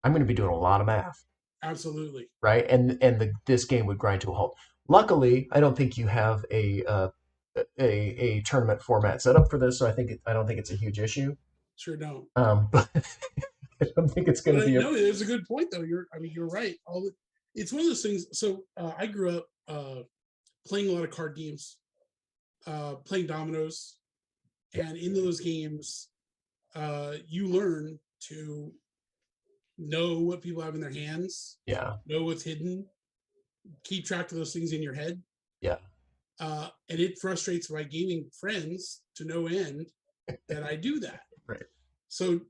I'm going to be doing a lot of math. Absolutely. Right, and this game would grind to a halt. Luckily, I don't think you have a tournament format set up for this, so I don't think it's a huge issue. Sure don't. I don't think it's going to But be. no, it's a good point though. You're right. It's one of those things. So I grew up playing a lot of card games, playing dominoes, and in those games, you learn to know what people have in their hands, know what's hidden, keep track of those things in your head. Yeah. And it frustrates my gaming friends to no end that I do that. Right. So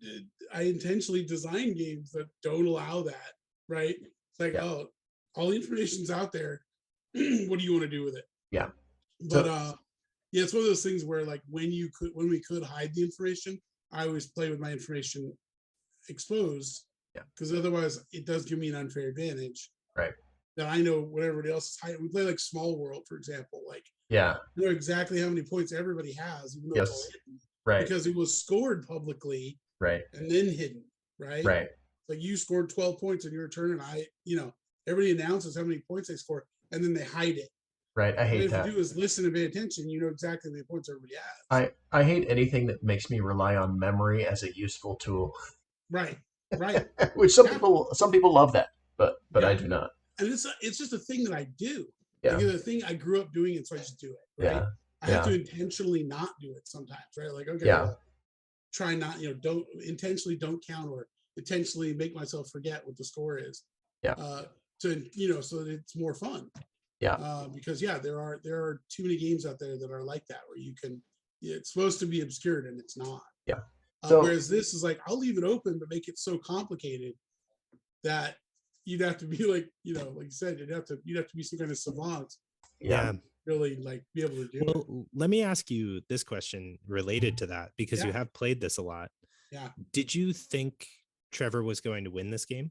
I intentionally design games that don't allow that. Right. It's like, oh, all the information's out there. What do you want to do with it? Yeah. But yeah, it's one of those things where like when we could hide the information, I always play with my information exposed. Yeah. Because otherwise it does give me an unfair advantage. Right. That I know what everybody else is hiding. We play like Small World, for example. Like, I know exactly how many points everybody has, even though it's all hidden. Right. Because it was scored publicly. Right. And then hidden. Right. Right. Like you scored 12 points in your turn, and everybody announces how many points they score, and then they hide it. Right. I hate that. What you do is listen and pay attention. You know exactly how many points everybody has. I hate anything that makes me rely on memory as a useful tool. Right. Right. Which some people love that, but I do not. And it's just a thing that I do. Yeah. Like, it's a thing I grew up doing, and so I just do it. Right? Yeah. I have to intentionally not do it sometimes, right? Like, okay, well, try not, don't count or intentionally make myself forget what the score is. Yeah. So that it's more fun. Yeah. Because there are too many games out there that are like that where it's supposed to be obscured and it's not. Yeah. Whereas this is like, I'll leave it open, but make it so complicated that you'd have to be like, like you said, you'd have to be some kind of savant. Yeah. Really like be able to do it. Well, let me ask you this question related to that, because you have played this a lot. Yeah. Did you think Trevor was going to win this game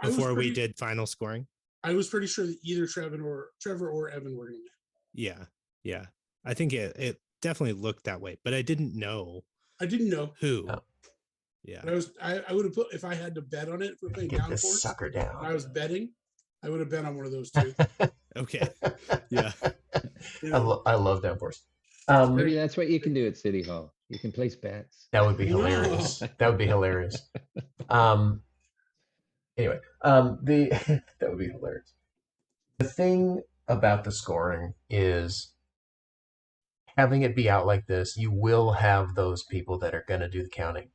before we did final scoring? I was pretty sure that either Trevor or Evan were going to win. Yeah. Yeah. I think it definitely looked that way, but I didn't know. Who. Oh. Yeah. I would have put, if I had to bet on it, if we're playing down force, sucker down. I was betting, I would have bet on one of those two. Okay. Yeah. I love downforce. Maybe that's what you can do at City Hall. You can place bets. That would be hilarious. That would be hilarious. Anyway, that would be hilarious. The thing about the scoring is having it be out like this, you will have those people that are going to do the counting,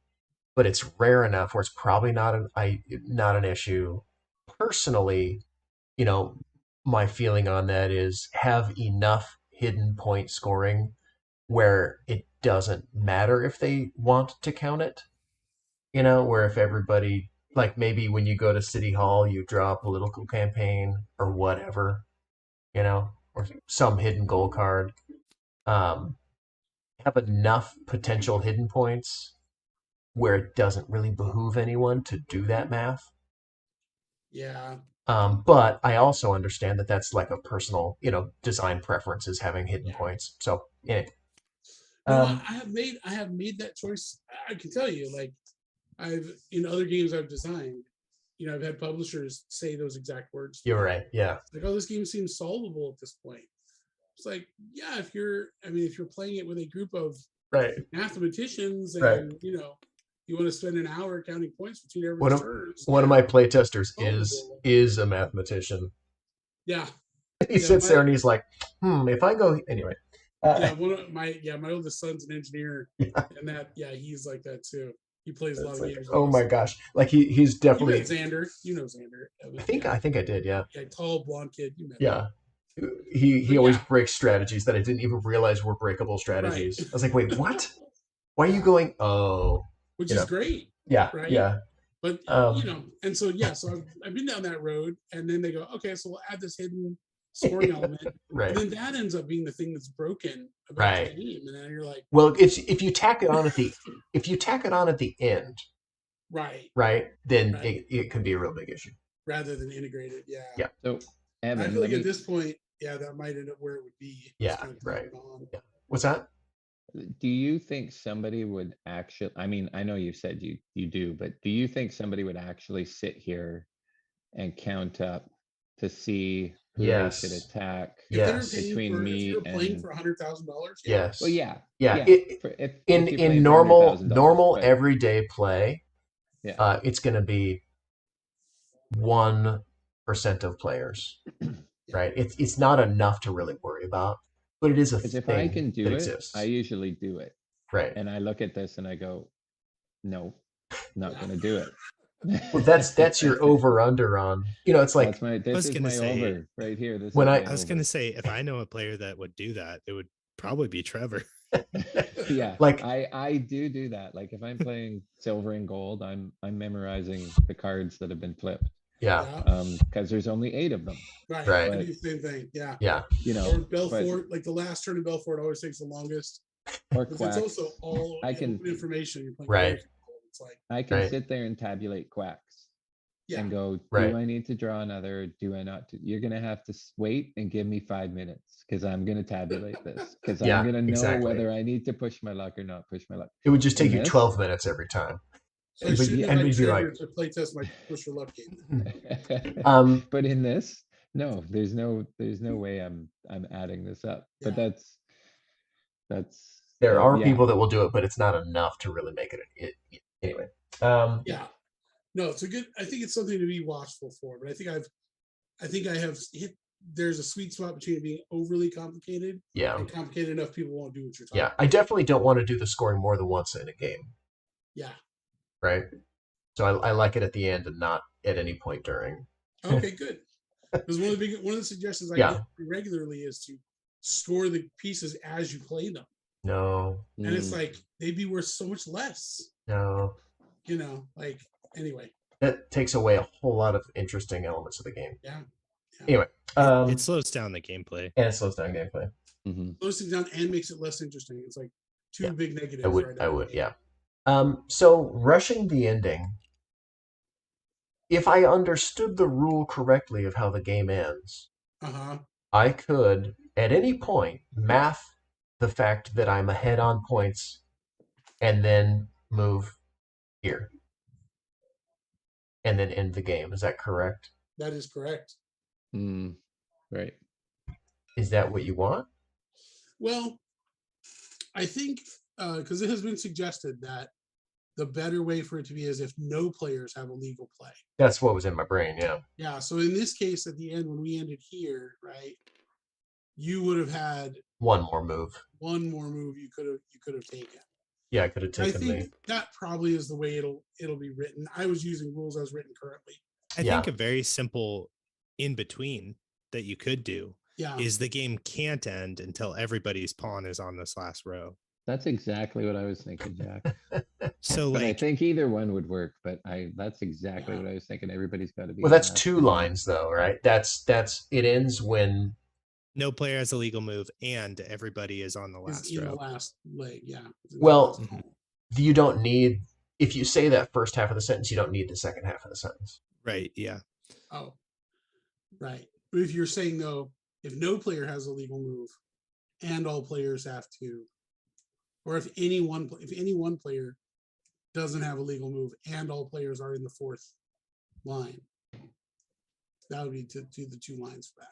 but it's rare enough where it's probably not an issue. Personally, my feeling on that is have enough hidden point scoring where it doesn't matter if they want to count it. Where if everybody, like maybe when you go to City Hall, you draw a political campaign or whatever, or some hidden goal card. Have enough potential hidden points where it doesn't really behoove anyone to do that math. Yeah. But I also understand that that's like a personal, design preference is having hidden points. So, anyway. I have made that choice. I can tell you, like, in other games I've designed, I've had publishers say those exact words. You're right. Yeah. Like, oh, this game seems solvable at this point. It's like, yeah, if you're playing it with a group of mathematicians and, you want to spend an hour counting points between every turns. One of my playtesters is a mathematician. Yeah. He sits there and he's like, if I go anyway. One of my oldest son's an engineer, and he's like that too. He plays a lot of games. Oh my gosh! Like he's definitely Xander. You know Xander. I think I did. Yeah. Yeah, tall blonde kid. You met him. He always breaks strategies that I didn't even realize were breakable strategies. Right. I was like, wait, what? Why are you going? Oh. Which is great. Yeah. Right. Yeah. But and so I've been down that road, and then they go, okay, so we'll add this hidden scoring element, right? And then that ends up being the thing that's broken about the game, and then you're like, well, if you tack it on at the end, right, then it could be a real big issue rather than integrated. Yeah. So Evan, I feel like at this point, that might end up where it would be. Yeah. Right. Yeah. What's that? Do you think somebody would actually, I mean, I know you said you do, but do you think somebody would actually sit here and count up to see who they should attack between me and playing for $100,000? Yes. Well, yeah. In normal everyday play, Yeah. it's going to be 1% of players, right? It's not enough to really worry about, but it is a Because if I thing can that do it, exists. I usually do it. Right. And I look at this and I go, no, not going to do it. Well, that's your over under on. It's like This is my over right here. This when is I my I was over. going to say, if I know a player that would do that, it would probably be Trevor. Yeah, like I do that. Like if I'm playing silver and gold, I'm memorizing the cards that have been flipped. yeah, Because there's only 8 of them. Right. Right. I do the same thing. Yeah. yeah, Or Belfort, like the last turn in Belfort always takes the longest. or Because quacks. it's also all I can information. You're playing Right. cards. It's like, I can Right. sit there and tabulate quacks yeah. and go, Right. do I need to draw another? Do I not? You're gonna have to wait and give me 5 minutes because I'm gonna tabulate this because Yeah, I'm gonna know exactly. whether I need to push my luck or not push my luck. It would just take In you this- 12 minutes every time. So I But- shouldn't and invite we'd be Trevor like- to play test my push your luck game. But in this, no, there's no way I'm adding this up. But Yeah. that's There are yeah. people that will do it, but it's not enough to really make it anyway. Yeah. No, it's a good. I think it's something to be watchful for. But I think I have hit. There's a sweet spot between it being overly complicated Yeah, and complicated enough people won't do what you're talking. yeah. I definitely don't want to do the scoring more than once in a game, Yeah. right? So I like it at the end and not at any point during. Okay, good. Because one of the suggestions I get regularly is to score the pieces as you play them, No, and it's like they'd be worth so much less. no. Like anyway. That takes away a whole lot of interesting elements of the game. Yeah. Anyway, It slows down the gameplay. and it slows down gameplay. Slows things down and makes it less interesting. It's like two big negatives. I would, yeah. So rushing the ending. If I understood the rule correctly of how the game ends, I could at any point math the fact that I'm ahead on points, and then move here, and then end the game. Is that correct? That is correct. Right. Is that what you want? Well, I think because it has been suggested that the better way for it to be is if no players have a legal play. That's what was in my brain. Yeah. Yeah. So in this case, at the end, when we ended here, right, you would have had one more move you could have taken. Yeah, I could have taken. I think that probably is the way it'll be written. I was using rules as written currently. I think a very simple in between that you could do is the game can't end until everybody's pawn is on this last row. That's exactly what I was thinking, Jack. So but like, I think either one would work, but that's exactly what I was thinking. Everybody's got to be. Well, that's 2 lines though, right? That's it ends when no player has a legal move and everybody is on the last row. The last leg, yeah. Well, you don't need, if you say that first half of the sentence, you don't need the second half of the sentence. Right, yeah. Oh, right. But if you're saying though, if no player has a legal move and all players have to, or if any one player doesn't have a legal move and all players are in the 4th line, that would be to do the 2 lines for that.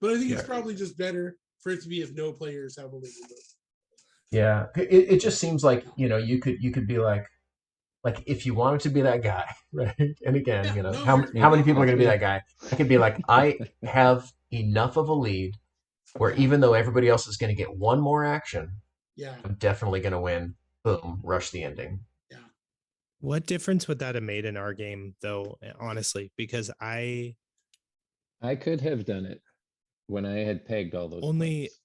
But I think it's probably just better for it to be if no players have a legal move. Yeah, it just seems like, you could be like if you wanted to be that guy, right? And again, how many people are going to be that guy? I could be like, I have enough of a lead where even though everybody else is going to get one more action, I'm definitely going to win. Boom, rush the ending. Yeah. What difference would that have made in our game, though? Honestly, because I could have done it when I had pegged all those.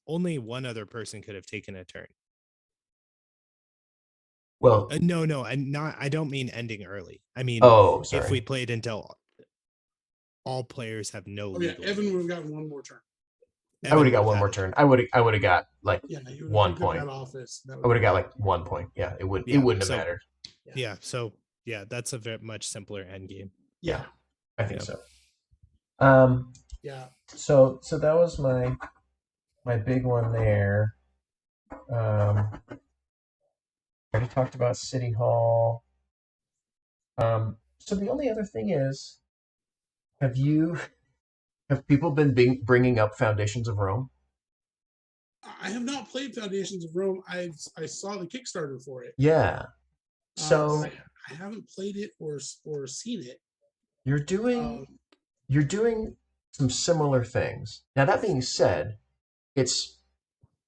Only one other person could have taken a turn. Well, no, I don't mean ending early. I mean, if we played until all players have no. Oh yeah, Evan would have gotten one more turn. I would have got one more turn. I would have got like 1 point. I would have got like 1 point. Yeah, it wouldn't have mattered. Yeah. So that's a very much simpler end game. Yeah, I think so. Yeah. So that was my big one there. I already talked about City Hall. So the only other thing is, have people been bringing up Foundations of Rome? I have not played Foundations of Rome. I saw the Kickstarter for it. Yeah. So I I haven't played it or seen it. You're doing you're doing some similar things. Now that being said, it's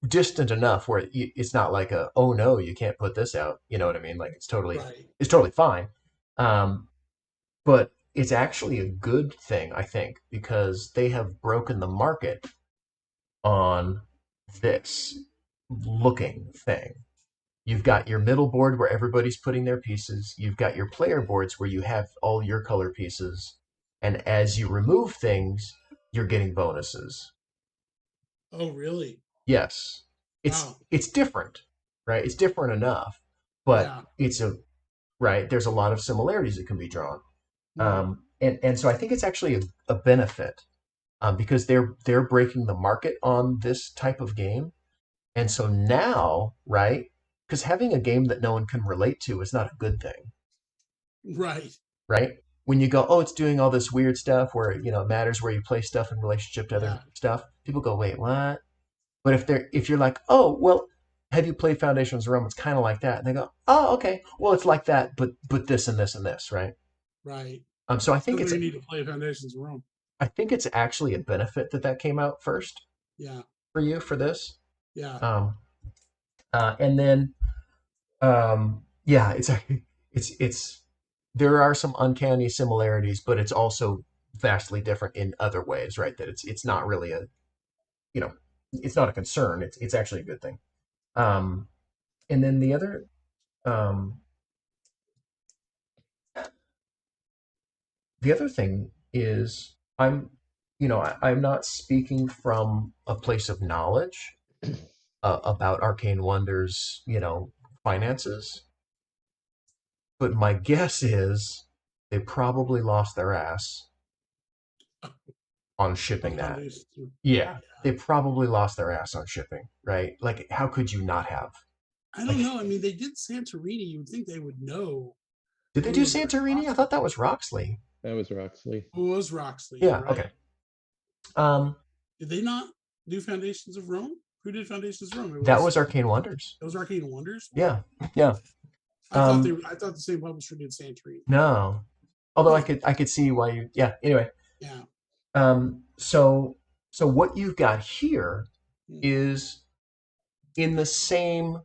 distant enough where it's not like a oh no you can't put this out. You know what I mean? Like Right. it's totally fine. But it's actually a good thing, I think, because they have broken the market on this looking thing. You've got your middle board where everybody's putting their pieces. You've got your player boards where you have all your color pieces. And as you remove things, you're getting bonuses. Oh, really? Yes. Wow. It's different, right? It's different enough, but Yeah. it's a right. There's a lot of similarities that can be drawn. Mhm. And so I think it's actually a benefit because they're breaking the market on this type of game. And so now, right? Because having a game that no one can relate to is not a good thing, Right. right? When you go, oh, it's doing all this weird stuff where it matters where you place stuff in relationship to Yeah. other stuff. People go, wait, what? But if you're like, oh, well, have you played Foundations of Rome? It's kind of like that. And they go, oh, okay, well, it's like that, but this and this and this, right? Right. So I think Something we need to play Foundations of Rome. I think it's actually a benefit that came out first Yeah. for you for this. Yeah. And then yeah, it's there are some uncanny similarities, but it's also vastly different in other ways, right? That it's not really a it's not a concern. It's actually a good thing. And then um, the other thing is I'm not speaking from a place of knowledge about Arcane Wonders, finances. But my guess is they probably lost their ass on shipping On that. Foundations. Yeah, they probably lost their ass on shipping, right? Like, how could you not have? I don't know. I mean, they did Santorini. You'd think they would know Did they who do was their Santorini? I sponsor. thought that was Roxley. That was Roxley. Who was Roxley? Yeah, Right. okay. Um, Did they not do Foundations of Rome? Who did Foundations of Rome? that was Arcane Wonders. It was Arcane Wonders. Wow. Yeah. I thought the same publisher did Santorini. No. Although Huh. I could see why you. Yeah. Anyway. Yeah. So what you've got here Hmm. is in the same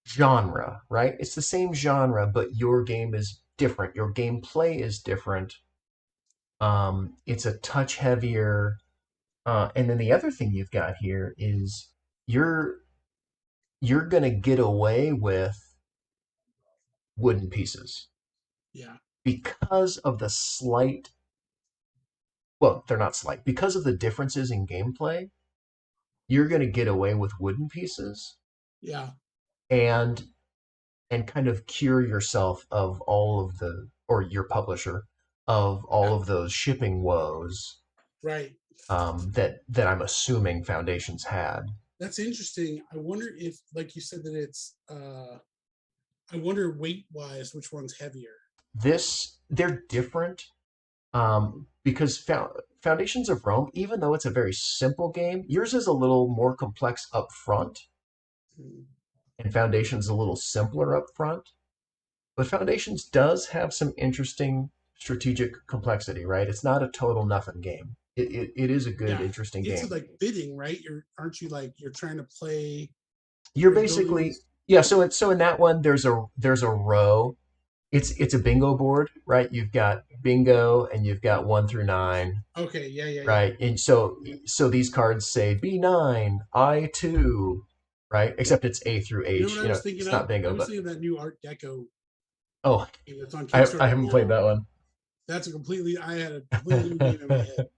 genre, right? It's the same genre, but your game is different. Your gameplay is different. It's a touch heavier. And then the other thing you've got here is you're gonna get away with wooden pieces Yeah. because of the slight. Well, they're not slight because of the differences in gameplay. You're gonna get away with wooden pieces Yeah. and kind of cure yourself of all of or your publisher of all of those shipping woes Right. that I'm assuming Foundations had. That's interesting. I wonder if, like you said, that it's. I wonder weight wise, which one's heavier. They're different because Foundations of Rome, even though it's a very simple game, yours is a little more complex up front, and Foundations a little simpler up front. But Foundations does have some interesting strategic complexity, right? It's not a total nothing game. It is a good, interesting game. It's like bidding, right? You're trying to play. You're basically So in that one, there's a row. It's a bingo board, right? You've got bingo and you've got 1 through 9. Okay, yeah. Right, and so these cards say B9, I2, right? Except it's A through H. You know what I was thinking it's of? not bingo, I was but thinking of that new Art Deco oh, game that's on I Kickstarter. haven't played that one. I had a completely new game in my head.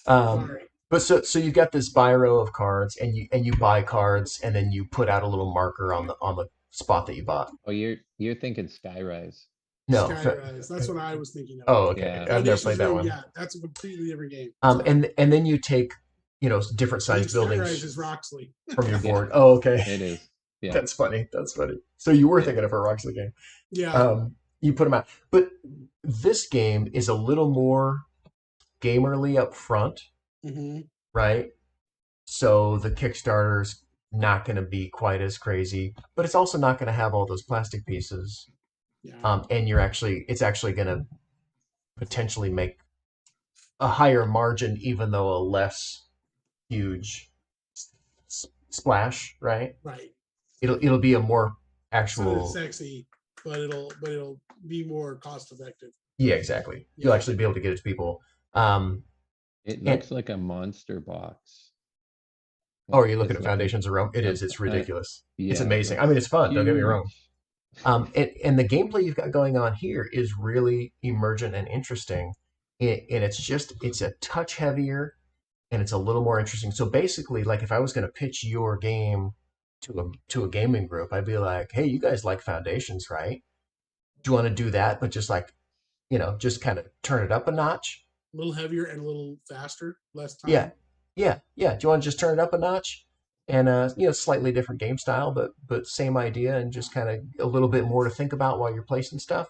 Sorry. But so you got this biro of cards, and you buy cards, and then you put out a little marker on the spot that you bought. Oh, you're thinking Skyrise. No, Skyrise. That's what I was thinking of. Oh, okay. Yeah. I've never played that one. Yeah, that's a completely different game. And then you take different I think size buildings Skyrise is Roxley. from your Yeah. board. Oh, okay. It is. Yeah. That's funny. So you were Yeah. thinking of a Roxley game. Yeah. You put them out, but this game is a little more gamerly up front, right? So the Kickstarter's not going to be quite as crazy, but it's also not going to have all those plastic pieces. Yeah. And it's actually going to potentially make a higher margin, even though a less huge splash, right? Right. It'll be a more It's not as actual. sexy, but it'll be more cost effective. Yeah, exactly. You'll Yeah. actually be able to get it to people. Um, It and looks like a monster box. oh, are you looking Just at looking Foundations of Rome? It up, is. It's ridiculous. It's yeah, it amazing. I mean, looks it's fun. Don't get me wrong. huge. And the gameplay you've got going on here is really emergent and interesting. And it's a touch heavier and it's a little more interesting. So basically, like if I was going to pitch your game to a gaming group, I'd be like, hey, you guys like Foundations, right? Do you want to do that, but just like, just kind of turn it up a notch? A little heavier and a little faster, less time. Yeah, yeah. Do you want to just turn it up a notch? And slightly different game style, but same idea, and just kind of a little bit more to think about while you're placing stuff.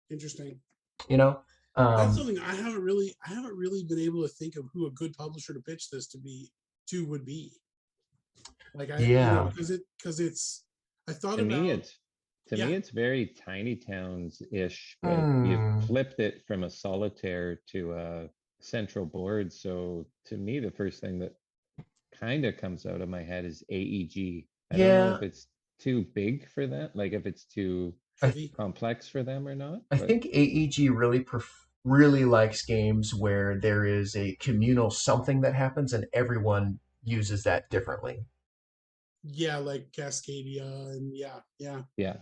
Interesting. You know, That's um, something I haven't really been able to think of who a good publisher to pitch this would be. Like yeah. because it's I thought To me, about yeah, it's very Tiny Towns-ish, but you've Hmm. flipped it from a solitaire to a central board. So to me, the first thing that kind of comes out of my head is AEG. I don't know Yeah, if it's too big for that, like if it's too I heavy. complex for them or not, I but think AEG really likes games where there is a communal something that happens and everyone uses that differently. Yeah, like Cascadia and yeah. yeah.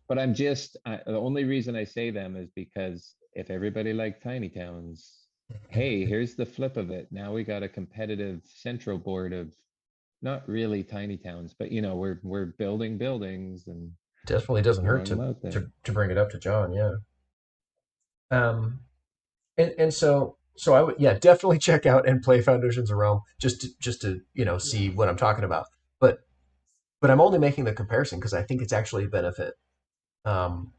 But the only reason I say them is because if everybody liked Tiny Towns, hey, here's the flip of it. Now we got a competitive central board of not really tiny towns, but we're building buildings and Definitely doesn't hurt throwing them out there. to bring it up to John. Yeah. And so I would, yeah, definitely check out and play Foundations of Rome just to see Yeah. what I'm talking about. But I'm only making the comparison because I think it's actually a benefit. Um,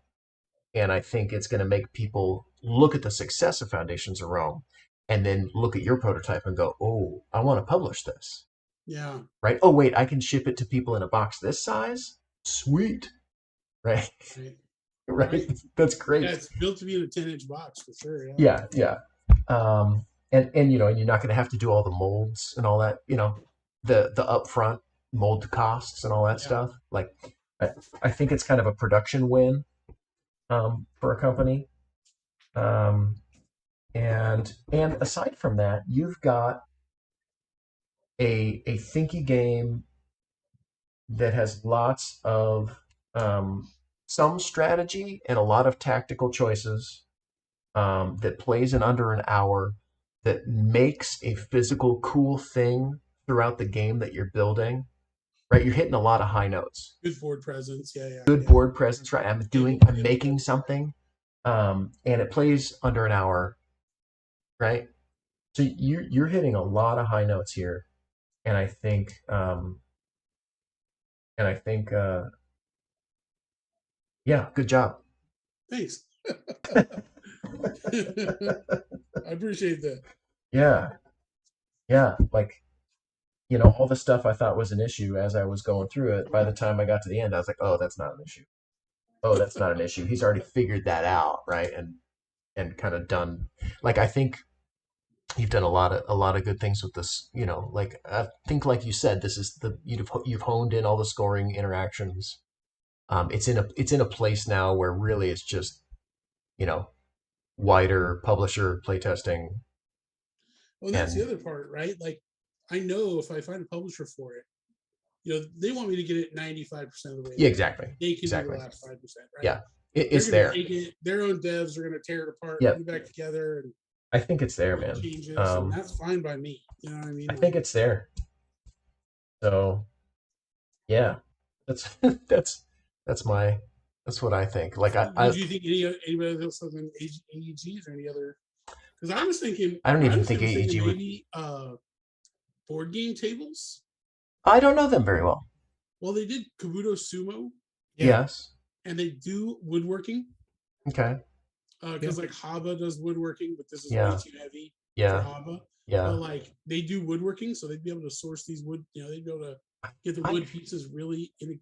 and I think it's going to make people look at the success of Foundations of Rome and then look at your prototype and go, oh, I want to publish this. Yeah. Right? Oh, wait, I can ship it to people in a box this size? Sweet. Right? Right. Right? Right. That's Yeah, great. it's built to be in a 10-inch box for sure. Yeah. Yeah, yeah. And you're not going to have to do all the molds and all that, the upfront mold costs and all that Yeah. stuff. Like, I think it's kind of a production win for a company. And aside from that, you've got a thinky game that has lots of some strategy and a lot of tactical choices, that plays in under an hour, that makes a physical cool thing throughout the game that you're building. Right, you're hitting a lot of high notes. Good board presence. Yeah. Good board presence. Right, I'm making Yeah. something, and it plays under an hour. Right, so you're hitting a lot of high notes here, and I think yeah, good job. Thanks. I appreciate that. Yeah, yeah, like all the stuff I thought was an issue as I was going through it. By the time I got to the end, I was like, oh, that's not an issue. Oh, that's not an issue. He's already figured that out, right? And kind of done. Like I think you've done a lot of good things with this. Like I think, like you said, this is you've honed in all the scoring interactions. It's in a place now where really it's just you know wider publisher playtesting. Well, that's the And other part, right? Like, I know if I find a publisher for it, they want me to get it 95% of the way yeah, there. exactly, They can do the exactly. last 5%, right? Yeah, They're it's going to there. take it. Their own devs are going to tear it apart, Yeah, put it back together, and I think it's there, make man. changes, and that's fine by me. You know what I mean? I think it's there. So yeah, that's that's my that's what I think. Like Would you think anybody else other than AEGs or any other? Because I was thinking, I don't even honestly, think I was thinking AEG would. maybe board game tables. I don't know them very well. Well, they did Kabuto Sumo, Yeah. Yes. and they do woodworking. Okay. Because like Haba does woodworking, but this is Yeah. way too heavy for Yeah. Haba. Yeah. But like they do woodworking, so they'd be able to source these wood. They'd be able to get the wood pieces really in.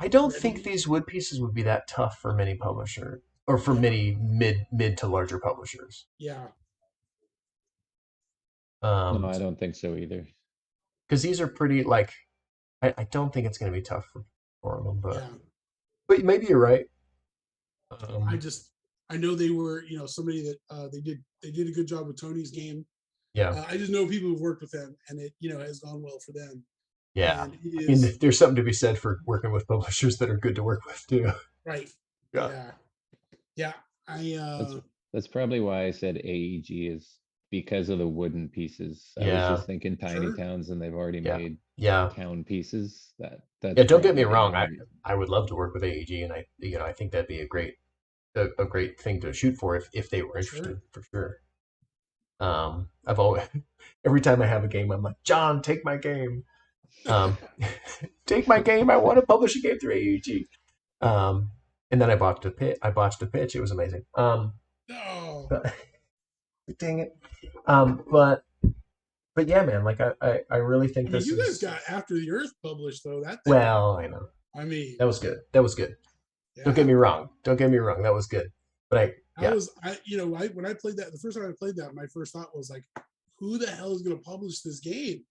I don't think these wood pieces would be that tough for many publishers or for many mid to larger publishers. Yeah. No, I don't think so either. Because these are pretty like I don't think it's going to be tough for them, Yeah. but maybe you're right. I know they were, somebody that they did a good job with Tony's game. Yeah. I just know people who've worked with them, and it has gone well for them. Yeah. And I mean, there's something to be said for working with publishers that are good to work with too. Right. Yeah. Yeah. That's probably why I said AEG is because of the wooden pieces. I was just thinking tiny towns, and they've already made town pieces. That's don't get me probably wrong. why. I would love to work with AEG, and I think that'd be a great thing to shoot for if they were interested for sure. I've always every time I have a game, I'm like, John, take my game. Take my game. I want to publish a game through AEG. And then I botched a pitch. It was amazing. No. But, dang it. But yeah, man. Like I really think this. You guys got After the Earth published though. Well, I know. I mean, that was good. Yeah. Don't get me wrong. That was good. But when I played that, the first time I played that, my first thought was like, who the hell is going to publish this game?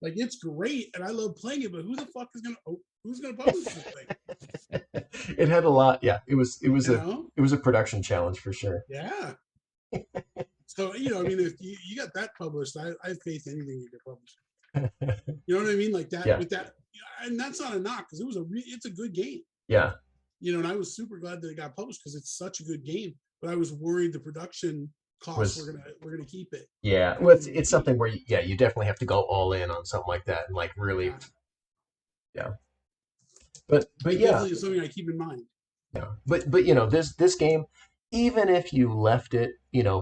Like, it's great, and I love playing it, but who's going to publish this thing? It had a lot. Yeah, it was a production challenge for sure. Yeah. So, I mean, if you got that published, I have faith in anything you can publish. You know what I mean? Like that, with that, and that's not a knock, because it's a good game. Yeah. And I was super glad that it got published because it's such a good game. But I was worried the production costs we're gonna keep it. Yeah, well, it's something where you definitely have to go all in on something like that and like really, yeah. But definitely is something I keep in mind. Yeah, but this game, even if you left it,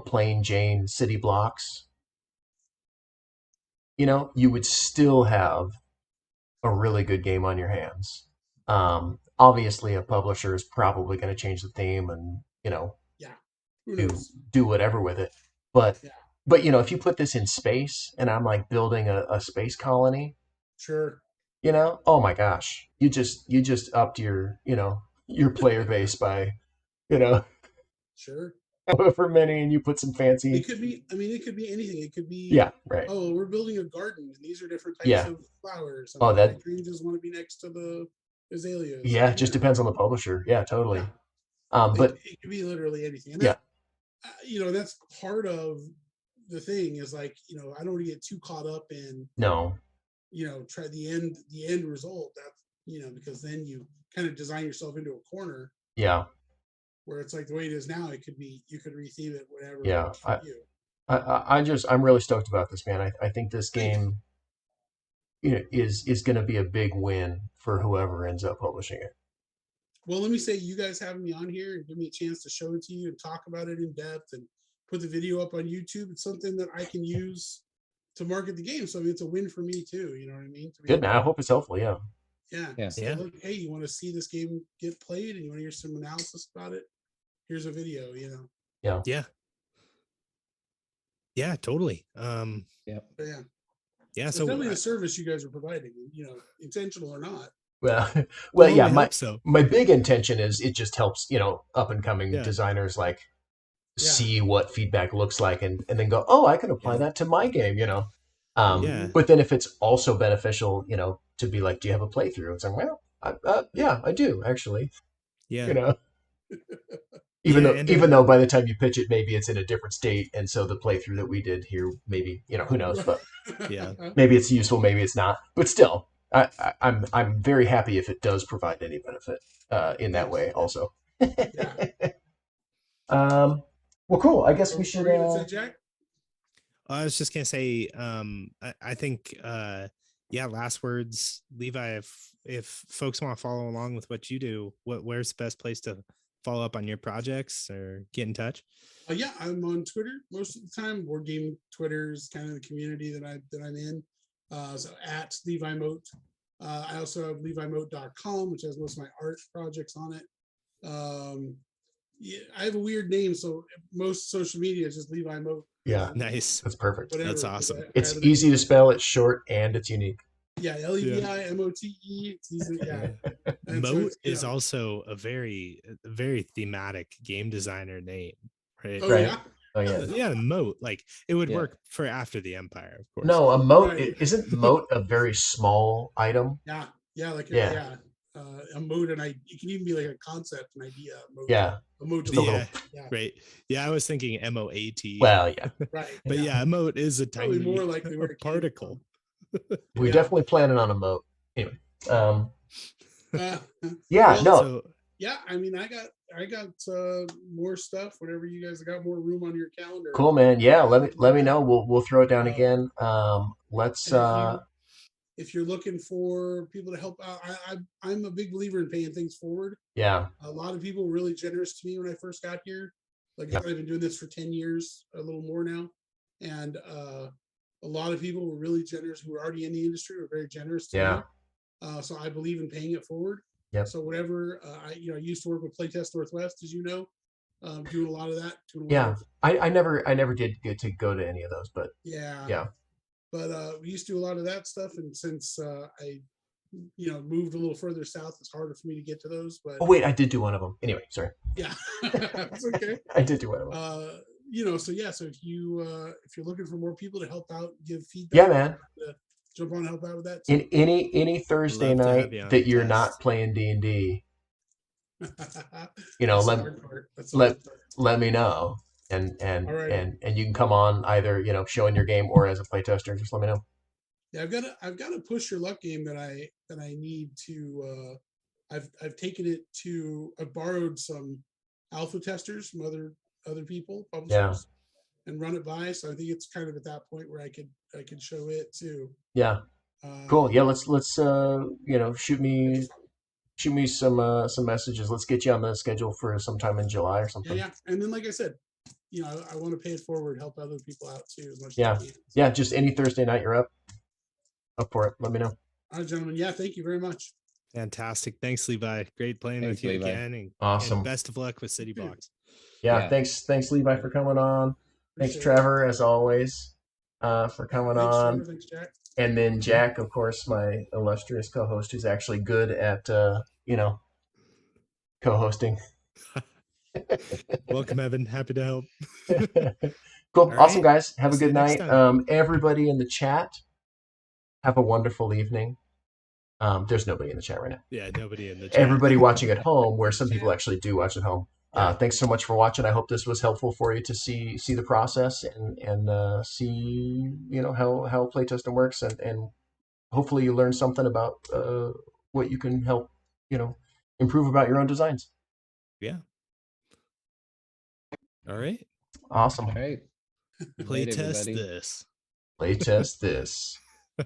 plain Jane city blocks, you would still have a really good game on your hands. Obviously, a publisher is probably going to change the theme and do whatever with it. But if you put this in space and I'm like building a space colony, sure, oh my gosh, you just upped your your player base by sure. however many, and you put some fancy. It could be. I mean, it could be anything. It could be. Yeah, right. Oh, we're building a garden, and these are different types of flowers. Oh, that green just want to be next to the azaleas. Yeah, it just depends on the publisher. Yeah, totally. Yeah. But it could be literally anything. And that's part of the thing is like I don't want to get too caught up in try the end result. That's because then you kind of design yourself into a corner. Yeah. Where it's like the way it is now, you could retheme it whatever. Yeah, I'm really stoked about this, man. I think this game, is going to be a big win for whoever ends up publishing it. Well, let me say, you guys having me on here and give me a chance to show it to you and talk about it in depth and put the video up on YouTube. It's something that I can use to market the game. So I mean, it's a win for me too. You know what I mean? Good, man. I hope it's helpful. Yeah. Yeah. So look, hey, you want to see this game get played and you want to hear some analysis about it? Here's a video, Yeah. Yeah. Yeah, totally. Yeah. Yeah. So definitely a service you guys are providing, intentional or not. Well, yeah. My big intention is it just helps, up and coming designers like see what feedback looks like and then go, oh, I can apply that to my game, But then if it's also beneficial, to be like, do you have a playthrough? It's like, well, yeah, I do actually. Yeah. Even though by the time you pitch it, maybe it's in a different state, and so the playthrough that we did here, maybe who knows, but maybe it's useful, maybe it's not. But still, I'm very happy if it does provide any benefit in that way, also. Well, cool. I guess we should. Jack? I was just gonna say, I think, last words, Levi. If folks want to follow along with what you do, where's the best place to follow up on your projects or get in touch? I'm on Twitter most of the time. Board game Twitter is kind of the community that I'm in. So at Levi Mote. I also have LeviMote.com, which has most of my art projects on it. I have a weird name, so most social media is just Levi Mote. Yeah, nice. That's perfect. That's awesome. It's easy to spell. It's short and it's unique. Yeah, LEVI-MOTE. It's easy. Yeah. And so Mote it's, you is know, also a very thematic game designer name, right? oh Right. yeah. Oh yeah. Yeah, Mote. Like it would Yeah. work for after the Empire, of course. No, a moat Right. isn't moat a very small item? Yeah. Yeah. Like Yeah. yeah. A moat, and it can even be like a concept, an idea. A moat. Yeah. A moat. Just a little. Yeah, Yeah. right. Yeah, I was thinking MOAT. Well, yeah. Right. But yeah, a mote is a Probably tiny more likely where it came particle. We're Yeah. definitely planning on a moat. Anyway. Uh, Yeah. well, No. So yeah. I mean, I got more stuff. Whatever you guys got more room on your calendar. Cool, man. Yeah. Let me know. We'll throw it down Um, again. Let's. And if you're looking for people to help out, I'm a big believer in paying things forward. Yeah. A lot of people were really generous to me when I first got here. Like I Yep. said, I've been doing this for 10 years, a little more now. And a lot of people were really generous who were already in the industry, were very generous to Yeah. me. So I believe in paying it forward. Yep. So whatever, I used to work with Playtest Northwest, as you know, doing a lot of that. Doing a lot Yeah. of, I never did get to go to any of those, but yeah. yeah. But we used to do a lot of that stuff. And since I moved a little further south, it's harder for me to get to those. But Oh wait, I did do one of them. Anyway, sorry. yeah, it's okay. I did do one of them. So yeah, so if you're looking for more people to help out, give feedback, Yeah, man. jump on and help out with that. In any Thursday Love to have night you on that the you're test. not playing D&D, That's let the hard part. That's the let hard part. let me know, and All right. and you can come on either showing your game or as a playtester. Just let me know. Yeah, I've got a push your luck game that I need to. I've taken it to. I've borrowed some alpha testers from other people, publishers, and run it by. So I think it's kind of at that point where I could show it too. Yeah, cool. Yeah, let's shoot me some messages. Let's get you on the schedule for sometime in July or Yeah, something. yeah. And then, like I said, I want to pay it forward, help other people out too as much Yeah. as I can. Yeah, just any Thursday night you're up for it. Let me know. All right, gentlemen. Yeah, thank you very much. fantastic. Thanks, Levi. Great playing Thanks, with you Levi. again. And Awesome. best of luck with City Blocks. Yeah, Yeah. thanks Levi for coming on. Thanks Appreciate it. Trevor as always for coming Thanks, on. Trevor. Thanks, Jack. And then Jack, of course, my illustrious co-host, who's actually good at co-hosting. Welcome, Evan. Happy to help. Cool. All Awesome, right. guys. Have We'll a see you good next night. time. Everybody in the chat, have a wonderful evening. There's nobody in the chat right now. Yeah, nobody in the chat. Everybody watching at home, where some people actually do watch at home. Yeah. Thanks so much for watching. I hope this was helpful for you to see the process and see how playtesting works, and hopefully you learn something about what you can help improve about your own designs. Yeah. All right. Awesome. All right. Good night, Playtest everybody. this. Playtest this.